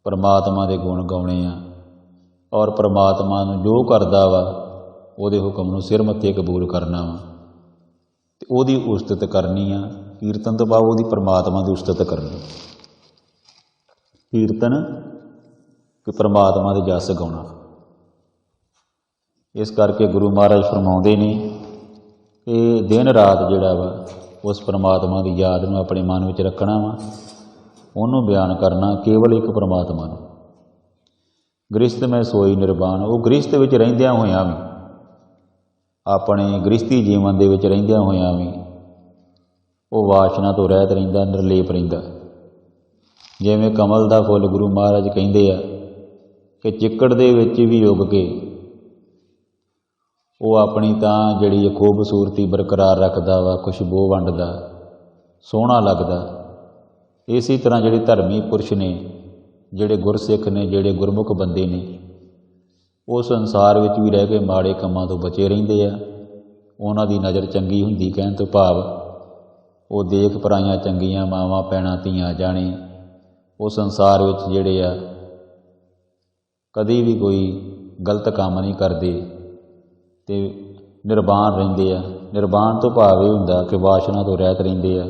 ਪਰਮਾਤਮਾ ਦੇ ਗੁਣ ਗਾਉਣੇ ਆ, ਔਰ ਪਰਮਾਤਮਾ ਨੂੰ ਜੋ ਕਰਦਾ ਵਾ ਉਹਦੇ ਹੁਕਮ ਨੂੰ ਸਿਰ ਮੱਥੇ ਕਬੂਲ ਕਰਨਾ ਵਾ, ਅਤੇ ਉਹਦੀ ਉਸਤਤ ਕਰਨੀ ਆ। ਕੀਰਤਨ ਤੋਂ ਭਾਵ ਉਹਦੀ ਪਰਮਾਤਮਾ ਦੀ ਉਸਤਤ ਕਰਨੀ। ਕੀਰਤਨ ਕਿ ਪਰਮਾਤਮਾ ਦੇ ਜਸ ਗਾਉਣਾ। ਇਸ ਕਰਕੇ ਗੁਰੂ ਮਹਾਰਾਜ ਫਰਮਾਉਂਦੇ ਨੇ ਕਿ ਦਿਨ ਰਾਤ ਜਿਹੜਾ ਵਾ ਉਸ ਪਰਮਾਤਮਾ ਦੀ ਯਾਦ ਨੂੰ ਆਪਣੇ ਮਨ ਵਿੱਚ ਰੱਖਣਾ ਵਾ, ਉਹਨੂੰ ਬਿਆਨ ਕਰਨਾ, ਕੇਵਲ ਇੱਕ ਪਰਮਾਤਮਾ ਨੂੰ। ਗ੍ਰਸਤ ਮੈਂ ਸੋਈ ਨਿਰਵਾਨ। ਉਹ ਗ੍ਰਸਤ ਵਿੱਚ ਰਹਿੰਦਿਆਂ ਹੋਇਆਂ ਵੀ, ਆਪਣੇ ਗ੍ਰਸਤੀ ਜੀਵਨ ਦੇ ਵਿੱਚ ਰਹਿੰਦਿਆਂ ਹੋਇਆਂ ਵੀ ਉਹ ਵਾਸ਼ਨਾ ਤੋਂ ਰਹਿਤ ਰਹਿੰਦਾ, ਨਿਰਲੇਪ ਰਹਿੰਦਾ। ਜਿਵੇਂ ਕਮਲ ਦਾ ਫੁੱਲ ਗੁਰੂ ਮਹਾਰਾਜ ਕਹਿੰਦੇ ਆ ਕਿ ਚਿੱਕੜ ਦੇ ਵਿੱਚ ਵੀ ਉੱਗ ਕੇ ਉਹ ਆਪਣੀ ਤਾਂ ਜਿਹੜੀ ਖੂਬਸੂਰਤੀ ਬਰਕਰਾਰ ਰੱਖਦਾ ਵਾ, ਖੁਸ਼ਬੂ ਵੰਡਦਾ, ਸੋਹਣਾ ਲੱਗਦਾ। ਇਸੇ ਤਰ੍ਹਾਂ ਜਿਹੜੇ ਧਰਮੀ ਪੁਰਸ਼ ਨੇ, ਜਿਹੜੇ ਗੁਰਸਿੱਖ ਨੇ, ਜਿਹੜੇ ਗੁਰਮੁਖ ਬੰਦੇ ਨੇ, ਉਹ ਸੰਸਾਰ ਵਿੱਚ ਵੀ ਰਹਿ ਕੇ ਮਾੜੇ ਕੰਮਾਂ ਤੋਂ ਬਚੇ ਰਹਿੰਦੇ ਆ। ਉਹਨਾਂ ਦੀ ਨਜ਼ਰ ਚੰਗੀ ਹੁੰਦੀ, ਕਹਿਣ ਤੋਂ ਭਾਵ ਉਹ ਦੇਖ ਪਰਾਈਆਂ ਚੰਗੀਆਂ ਮਾਵਾਂ ਭੈਣਾਂ ਧੀਆਂ ਜਾਣੇ, ਉਹ ਸੰਸਾਰ ਵਿੱਚ ਜਿਹੜੇ ਆ ਕਦੀ ਵੀ ਕੋਈ ਗਲਤ ਕੰਮ ਨਹੀਂ ਕਰਦੇ ਅਤੇ ਨਿਰਵਾਨ ਰਹਿੰਦੇ ਆ। ਨਿਰਵਾਨ ਤੋਂ ਭਾਵ ਇਹ ਹੁੰਦਾ ਕਿ ਵਾਸ਼ਨਾ ਤੋਂ ਰਹਿਤ ਰਹਿੰਦੇ ਆ।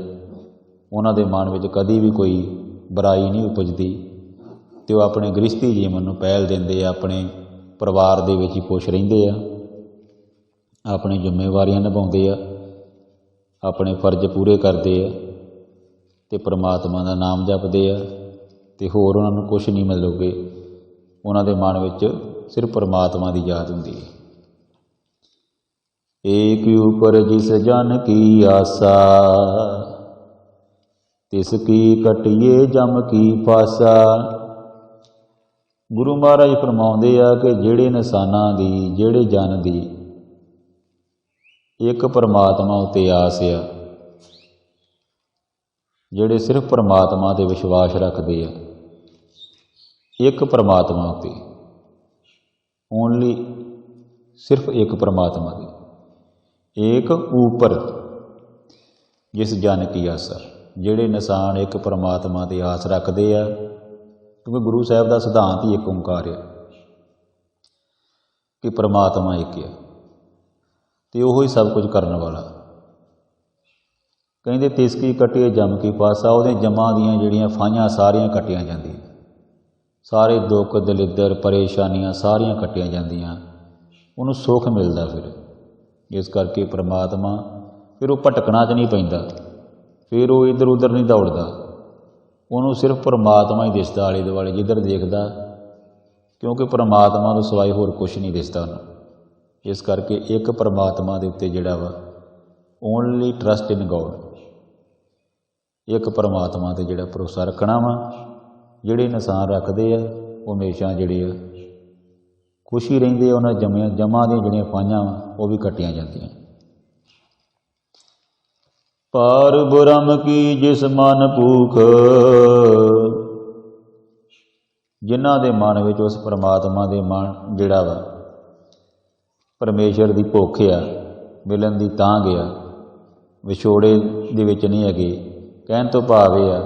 ਉਹਨਾਂ ਦੇ ਮਨ ਵਿੱਚ ਕਦੀ ਵੀ ਕੋਈ ਬੁਰਾਈ ਨਹੀਂ ਉਪਜਦੀ, ਅਤੇ ਉਹ ਆਪਣੇ ਗ੍ਰਸਤੀ ਜੀਵਨ ਨੂੰ ਪਹਿਲ ਦਿੰਦੇ ਆ, ਆਪਣੇ ਪਰਿਵਾਰ ਦੇ ਵਿੱਚ ਹੀ ਖੁਸ਼ ਰਹਿੰਦੇ ਆ, ਆਪਣੀ ਜ਼ਿੰਮੇਵਾਰੀਆਂ ਨਿਭਾਉਂਦੇ ਆ, ਆਪਣੇ ਫਰਜ਼ ਪੂਰੇ ਕਰਦੇ ਆ, ਅਤੇ ਪਰਮਾਤਮਾ ਦਾ ਨਾਮ ਜਪਦੇ ਆ, ਅਤੇ ਹੋਰ ਉਹਨਾਂ ਨੂੰ ਕੁਛ ਨਹੀਂ, ਮਤਲਬ ਕਿ ਉਹਨਾਂ ਦੇ ਮਨ ਵਿੱਚ ਸਿਰਫ ਪਰਮਾਤਮਾ ਦੀ ਯਾਦ ਹੁੰਦੀ ਹੈ। ਏਕ ਉਪਰ ਜਿਸ ਜਨ ਕੀ ਆਸਾ, ਤਿਸ ਕੀ ਕਟਿਏ ਜਮ ਕੀ ਫਾਸਾ। ਗੁਰੂ ਮਹਾਰਾਜ ਫਰਮਾਉਂਦੇ ਆ ਕਿ ਜਿਹੜੇ ਇਨਸਾਨਾਂ ਦੀ, ਜਿਹੜੇ ਜਨ ਦੀ ਇੱਕ ਪਰਮਾਤਮਾ ਉੱਤੇ ਆਸ ਆ, ਜਿਹੜੇ ਸਿਰਫ ਪਰਮਾਤਮਾ 'ਤੇ ਵਿਸ਼ਵਾਸ ਰੱਖਦੇ ਆ, ਇੱਕ ਪਰਮਾਤਮਾ ਉੱਤੇ, ਓਨਲੀ ਸਿਰਫ ਇੱਕ ਪਰਮਾਤਮਾ ਦੀ। ਏਕ ਉਪਰ ਜਿਸ ਜਨ ਕੀ ਆਸਾ, ਜਿਹੜੇ ਇਨਸਾਨ ਇੱਕ ਪਰਮਾਤਮਾ 'ਤੇ ਆਸ ਰੱਖਦੇ ਆ, ਕਿਉਂਕਿ ਗੁਰੂ ਸਾਹਿਬ ਦਾ ਸਿਧਾਂਤ ਹੀ ਇੱਕ ਓਂਕਾਰ ਆ ਕਿ ਪਰਮਾਤਮਾ ਇੱਕ ਆ, ਅਤੇ ਉਹ ਹੀ ਸਭ ਕੁਝ ਕਰਨ ਵਾਲਾ। ਕਹਿੰਦੇ ਤਿਸ ਕੀ ਕੱਟਿਏ ਜਮ ਕੀ ਫਾਸਾ, ਉਹਦੇ ਜਮਾਂ ਦੀਆਂ ਜਿਹੜੀਆਂ ਫਾਹੀਆਂ ਸਾਰੀਆਂ ਕੱਟੀਆਂ ਜਾਂਦੀਆਂ, ਸਾਰੇ ਦੁੱਖ ਦਲਿੱਦਰ ਪਰੇਸ਼ਾਨੀਆਂ ਸਾਰੀਆਂ ਕੱਟੀਆਂ ਜਾਂਦੀਆਂ, ਉਹਨੂੰ ਸੁੱਖ ਮਿਲਦਾ। ਫਿਰ ਇਸ ਕਰਕੇ ਪਰਮਾਤਮਾ, ਫਿਰ ਉਹ ਭਟਕਣਾ 'ਚ ਨਹੀਂ ਪੈਂਦਾ, ਫਿਰ ਉਹ ਇੱਧਰ ਉੱਧਰ ਨਹੀਂ ਦੌੜਦਾ, ਉਹਨੂੰ ਸਿਰਫ ਪਰਮਾਤਮਾ ਹੀ ਦਿਸਦਾ ਆਲੇ ਦੁਆਲੇ ਜਿੱਧਰ ਦੇਖਦਾ, ਕਿਉਂਕਿ ਪਰਮਾਤਮਾ ਤੋਂ ਸਿਵਾਏ ਹੋਰ ਕੁਛ ਨਹੀਂ ਦਿਸਦਾ ਉਹਨੂੰ। ਇਸ ਕਰਕੇ ਇੱਕ ਪਰਮਾਤਮਾ ਦੇ ਉੱਤੇ ਜਿਹੜਾ ਵਾ ਓਨਲੀ ਟਰਸਟ ਇਨ ਗੋਡ, ਇੱਕ ਪਰਮਾਤਮਾ 'ਤੇ ਜਿਹੜਾ ਭਰੋਸਾ ਰੱਖਣਾ ਵਾ, ਜਿਹੜੇ ਇਨਸਾਨ ਰੱਖਦੇ ਆ ਉਹ ਹਮੇਸ਼ਾ ਜਿਹੜੇ ਆ ਖੁਸ਼ ਹੀ ਰਹਿੰਦੇ ਆ। ਉਹਨਾਂ ਜਮਾਂ ਦੀਆਂ ਜਿਹੜੀਆਂ ਫਾਈਆਂ ਵਾ ਉਹ ਵੀ ਕੱਟੀਆਂ ਜਾਂਦੀਆਂ। ਪਾਰ ਬ੍ਰਹਮ ਕੀ ਜਿਸ ਮਨ ਭੂਖ, ਜਿਨ੍ਹਾਂ ਦੇ ਮਨ ਵਿੱਚ ਉਸ ਪਰਮਾਤਮਾ ਦੇ ਮਨ ਜਿਹੜਾ ਵਾ ਪਰਮੇਸ਼ਰ ਦੀ ਭੁੱਖ ਆ, ਮਿਲਣ ਦੀ ਤਾਂਘ ਆ, ਵਿਛੋੜੇ ਦੇ ਵਿੱਚ ਨਹੀਂ ਹੈਗੇ। ਕਹਿਣ ਤੋਂ ਭਾਵ ਇਹ ਆ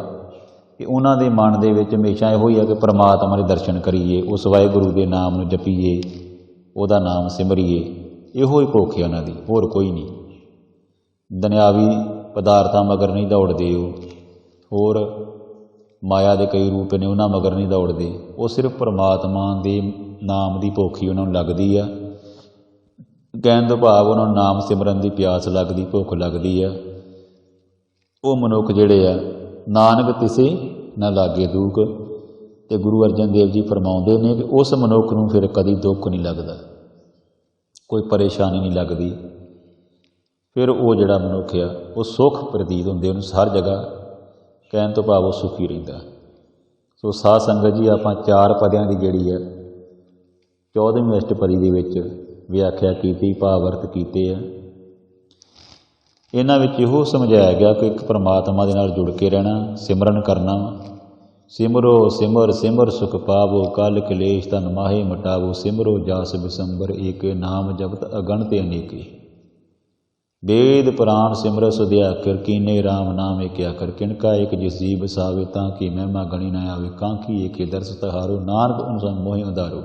ਕਿ ਉਹਨਾਂ ਦੇ ਮਨ ਦੇ ਵਿੱਚ ਹਮੇਸ਼ਾ ਇਹੋ ਹੀ ਆ ਕਿ ਪਰਮਾਤਮਾ ਦੇ ਦਰਸ਼ਨ ਕਰੀਏ, ਉਸ ਵਾਹਿਗੁਰੂ ਦੇ ਨਾਮ ਨੂੰ ਜਪੀਏ, ਉਹਦਾ ਨਾਮ ਸਿਮਰੀਏ। ਇਹੋ ਹੀ ਭੁੱਖ ਹੈ ਉਹਨਾਂ ਦੀ, ਹੋਰ ਕੋਈ ਨਹੀਂ। ਦੁਨਿਆਵੀ ਪਦਾਰਥਾਂ ਮਗਰ ਨਹੀਂ ਦੌੜਦੇ ਉਹ, ਹੋਰ ਮਾਇਆ ਦੇ ਕਈ ਰੂਪ ਨੇ ਉਹਨਾਂ ਮਗਰ ਨਹੀਂ ਦੌੜਦੇ। ਉਹ ਸਿਰਫ ਪਰਮਾਤਮਾ ਦੇ ਨਾਮ ਦੀ ਭੁੱਖ ਹੀ ਉਹਨਾਂ ਨੂੰ ਲੱਗਦੀ ਆ। ਕਹਿਣ ਤੋਂ ਭਾਵ ਉਹਨਾਂ ਨੂੰ ਨਾਮ ਸਿਮਰਨ ਦੀ ਪਿਆਸ ਲੱਗਦੀ, ਭੁੱਖ ਲੱਗਦੀ ਆ। ਉਹ ਮਨੁੱਖ ਜਿਹੜੇ ਆ ਨਾਨਕ ਤਿਸੇ ਨਾ ਲਾਗੇ ਦੁੱਖ, ਅਤੇ ਗੁਰੂ ਅਰਜਨ ਦੇਵ ਜੀ ਫਰਮਾਉਂਦੇ ਨੇ ਕਿ ਉਸ ਮਨੁੱਖ ਨੂੰ ਫਿਰ ਕਦੀ ਦੁੱਖ ਨਹੀਂ ਲੱਗਦਾ, ਕੋਈ ਪਰੇਸ਼ਾਨੀ ਨਹੀਂ ਲੱਗਦੀ। ਫਿਰ ਉਹ ਜਿਹੜਾ ਮਨੁੱਖ ਆ ਉਹ ਸੁੱਖ ਪ੍ਰਤੀਤ ਹੁੰਦੇ ਉਹਨੂੰ ਹਰ ਜਗ੍ਹਾ। ਕਹਿਣ ਤੋਂ ਭਾਵ ਉਹ ਸੁਖੀ ਰਹਿੰਦਾ। ਸੋ ਸਾਧ ਸੰਗਤ ਜੀ, ਆਪਾਂ 4 ਪਦਿਆਂ ਦੀ ਜਿਹੜੀ ਆ 14ਵੀਂ ਅਸ਼ਟਪਦੀ ਦੇ ਵਿੱਚ ਵਿਆਖਿਆ ਕੀਤੀ, ਭਾਵ ਅਰਥ ਕੀਤੇ ਆ। ਇਹਨਾਂ ਵਿੱਚ ਇਹੋ ਸਮਝਾਇਆ ਗਿਆ ਕਿ ਇੱਕ ਪਰਮਾਤਮਾ ਦੇ ਨਾਲ ਜੁੜ ਕੇ ਰਹਿਣਾ, ਸਿਮਰਨ ਕਰਨਾ। ਸਿਮਰੋ ਸਿਮਰ ਸਿਮਰ ਸੁਖ ਪਾਵੋ, ਕਲ ਕਲੇਸ਼ ਤਨ ਮਾਹੇ ਮਟਾਵੋ। ਸਿਮਰੋ ਜਾਸ ਬਿਸੰਬਰ ਏਕੇ, ਨਾਮ ਜਪਤ ਅਗਣਤ ਅਨੇਕੇ। वेद पुराण सिमर सुध्या कर कीने राम नाम एक आकर किनका एक जिस जी बसावे ताकि महिमा गणी न आवे। कांकी एक दर्श तहारो नानक उनसंग मोहि उदारो।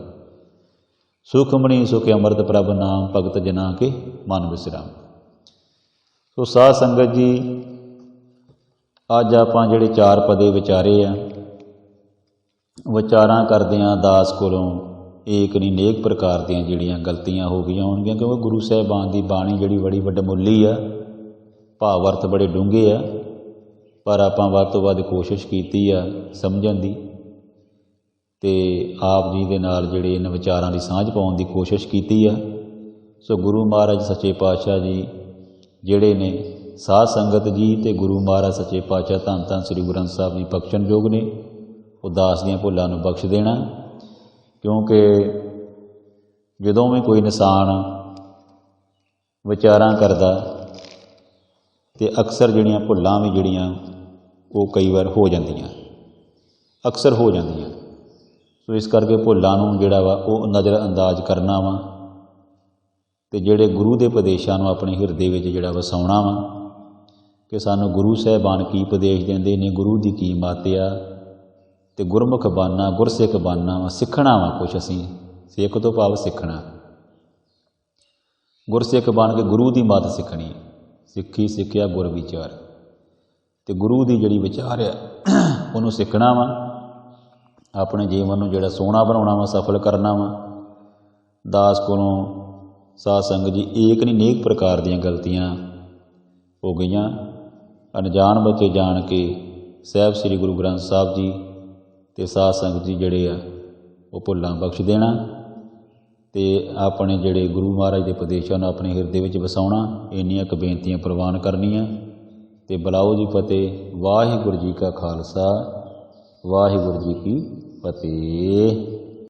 सुखमणि सुख अमृत प्रभ नाम भगत जना के मन विश्राम। तो साध संगत जी, अज आपां जिहड़े 4 पदे विचारे आ, विचारां करदिआं दास कोलों एक नहीं अनेक प्रकार ਦੀਆਂ ਜਿਹੜੀਆਂ ਗਲਤੀਆਂ ਹੋ ਗਈਆਂ ਹੋਣਗੀਆਂ, ਕਿਉਂਕਿ ਗੁਰੂ ਸਾਹਿਬਾਨ ਦੀ ਬਾਣੀ ਜਿਹੜੀ ਬੜੀ ਵੱਡਮੁੱਲੀ ਆ, ਭਾਵ ਅਰਥ ਬੜੇ ਡੂੰਘੇ ਆ, ਪਰ ਆਪਾਂ ਵੱਧ ਤੋਂ ਵੱਧ ਕੋਸ਼ਿਸ਼ ਕੀਤੀ ਆ ਸਮਝਣ ਦੀ, ਅਤੇ ਆਪ ਜੀ ਦੇ ਨਾਲ ਜਿਹੜੇ ਇਹਨਾਂ ਵਿਚਾਰਾਂ ਦੀ ਸਾਂਝ ਪਾਉਣ ਦੀ ਕੋਸ਼ਿਸ਼ ਕੀਤੀ ਆ। ਸੋ ਗੁਰੂ ਮਹਾਰਾਜ ਸੱਚੇ ਪਾਤਸ਼ਾਹ ਜੀ ਜਿਹੜੇ ਨੇ ਸਾਧ ਸੰਗਤ ਜੀ ਅਤੇ ਗੁਰੂ ਮਹਾਰਾਜ ਸੱਚੇ ਪਾਤਸ਼ਾਹ ਧੰਨ ਧੰਨ ਸ੍ਰੀ ਗੁਰੂ ਗ੍ਰੰਥ ਸਾਹਿਬ ਜੀ ਬਖਸ਼ਣਯੋਗ ਨੇ। ਉਹ ਦਾਸ ਦੀਆਂ ਭੁੱਲਾਂ ਨੂੰ ਬਖਸ਼ ਦੇਣਾ, ਕਿਉਂਕਿ ਜਦੋਂ ਵੀ ਕੋਈ ਇਨਸਾਨ ਵਿਚਾਰਾਂ ਕਰਦਾ ਅਤੇ ਅਕਸਰ ਜਿਹੜੀਆਂ ਭੁੱਲਾਂ ਵੀ ਜਿਹੜੀਆਂ ਉਹ ਕਈ ਵਾਰ ਹੋ ਜਾਂਦੀਆਂ, ਅਕਸਰ ਹੋ ਜਾਂਦੀਆਂ। ਸੋ ਇਸ ਕਰਕੇ ਭੁੱਲਾਂ ਨੂੰ ਜਿਹੜਾ ਵਾ ਉਹ ਨਜ਼ਰ ਅੰਦਾਜ਼ ਕਰਨਾ ਵਾ, ਅਤੇ ਜਿਹੜੇ ਗੁਰੂ ਦੇ ਉਪਦੇਸ਼ਾਂ ਨੂੰ ਆਪਣੇ ਹਿਰਦੇ ਵਿੱਚ ਜਿਹੜਾ ਵਸਾਉਣਾ ਵਾ ਕਿ ਸਾਨੂੰ ਗੁਰੂ ਸਾਹਿਬਾਨ ਕੀ ਉਪਦੇਸ਼ ਦਿੰਦੇ ਨੇ, ਗੁਰੂ ਦੀ ਕੀ ਮੱਤ ਆ, ਅਤੇ ਗੁਰਮੁਖ ਬਣਨਾ, ਗੁਰਸਿੱਖ ਬਣਨਾ ਵਾ, ਸਿੱਖਣਾ ਵਾ ਕੁਛ। ਅਸੀਂ ਸਿੱਖ ਤੋਂ ਭਾਵ ਸਿੱਖਣਾ, ਗੁਰਸਿੱਖ ਬਣ ਕੇ ਗੁਰੂ ਦੀ ਮੱਤ ਸਿੱਖਣੀ। ਸਿੱਖੀ ਸਿੱਖਿਆ ਗੁਰ ਵਿਚਾਰ, ਅਤੇ ਗੁਰੂ ਦੀ ਜਿਹੜੀ ਵਿਚਾਰ ਆ ਉਹਨੂੰ ਸਿੱਖਣਾ ਵਾ, ਆਪਣੇ ਜੀਵਨ ਨੂੰ ਜਿਹੜਾ ਸੋਹਣਾ ਬਣਾਉਣਾ ਵਾ, ਸਫਲ ਕਰਨਾ ਵਾ। ਦਾਸ ਕੋਲੋਂ ਸਾਧ ਸੰਗਤ ਜੀ ਏਕ ਨਹੀਂ ਅਨੇਕ ਪ੍ਰਕਾਰ ਦੀਆਂ ਗਲਤੀਆਂ ਹੋ ਗਈਆਂ। ਅਣਜਾਣ ਬੱਚੇ ਜਾਣ ਕੇ ਸਾਹਿਬ ਸ੍ਰੀ ਗੁਰੂ ਗ੍ਰੰਥ ਸਾਹਿਬ ਜੀ ਅਤੇ ਸਾਧ ਸੰਗਤ ਜੀ ਜਿਹੜੇ ਆ ਉਹ ਭੁੱਲਾਂ ਬਖਸ਼ ਦੇਣਾ, ਅਤੇ ਆਪਣੇ ਜਿਹੜੇ ਗੁਰੂ ਮਹਾਰਾਜ ਦੇ ਉਪਦੇਸ਼ਾਂ ਨੂੰ ਆਪਣੇ ਹਿਰਦੇ ਵਿੱਚ ਵਸਾਉਣਾ। ਇੰਨੀਆਂ ਕੁ ਬੇਨਤੀਆਂ ਪ੍ਰਵਾਨ ਕਰਨੀਆਂ, ਅਤੇ ਬੁਲਾਓ ਜੀ ਫਤਿਹ। ਵਾਹਿਗੁਰੂ ਜੀ ਕਾ ਖਾਲਸਾ, ਵਾਹਿਗੁਰੂ ਜੀ ਕੀ ਫਤਿਹ।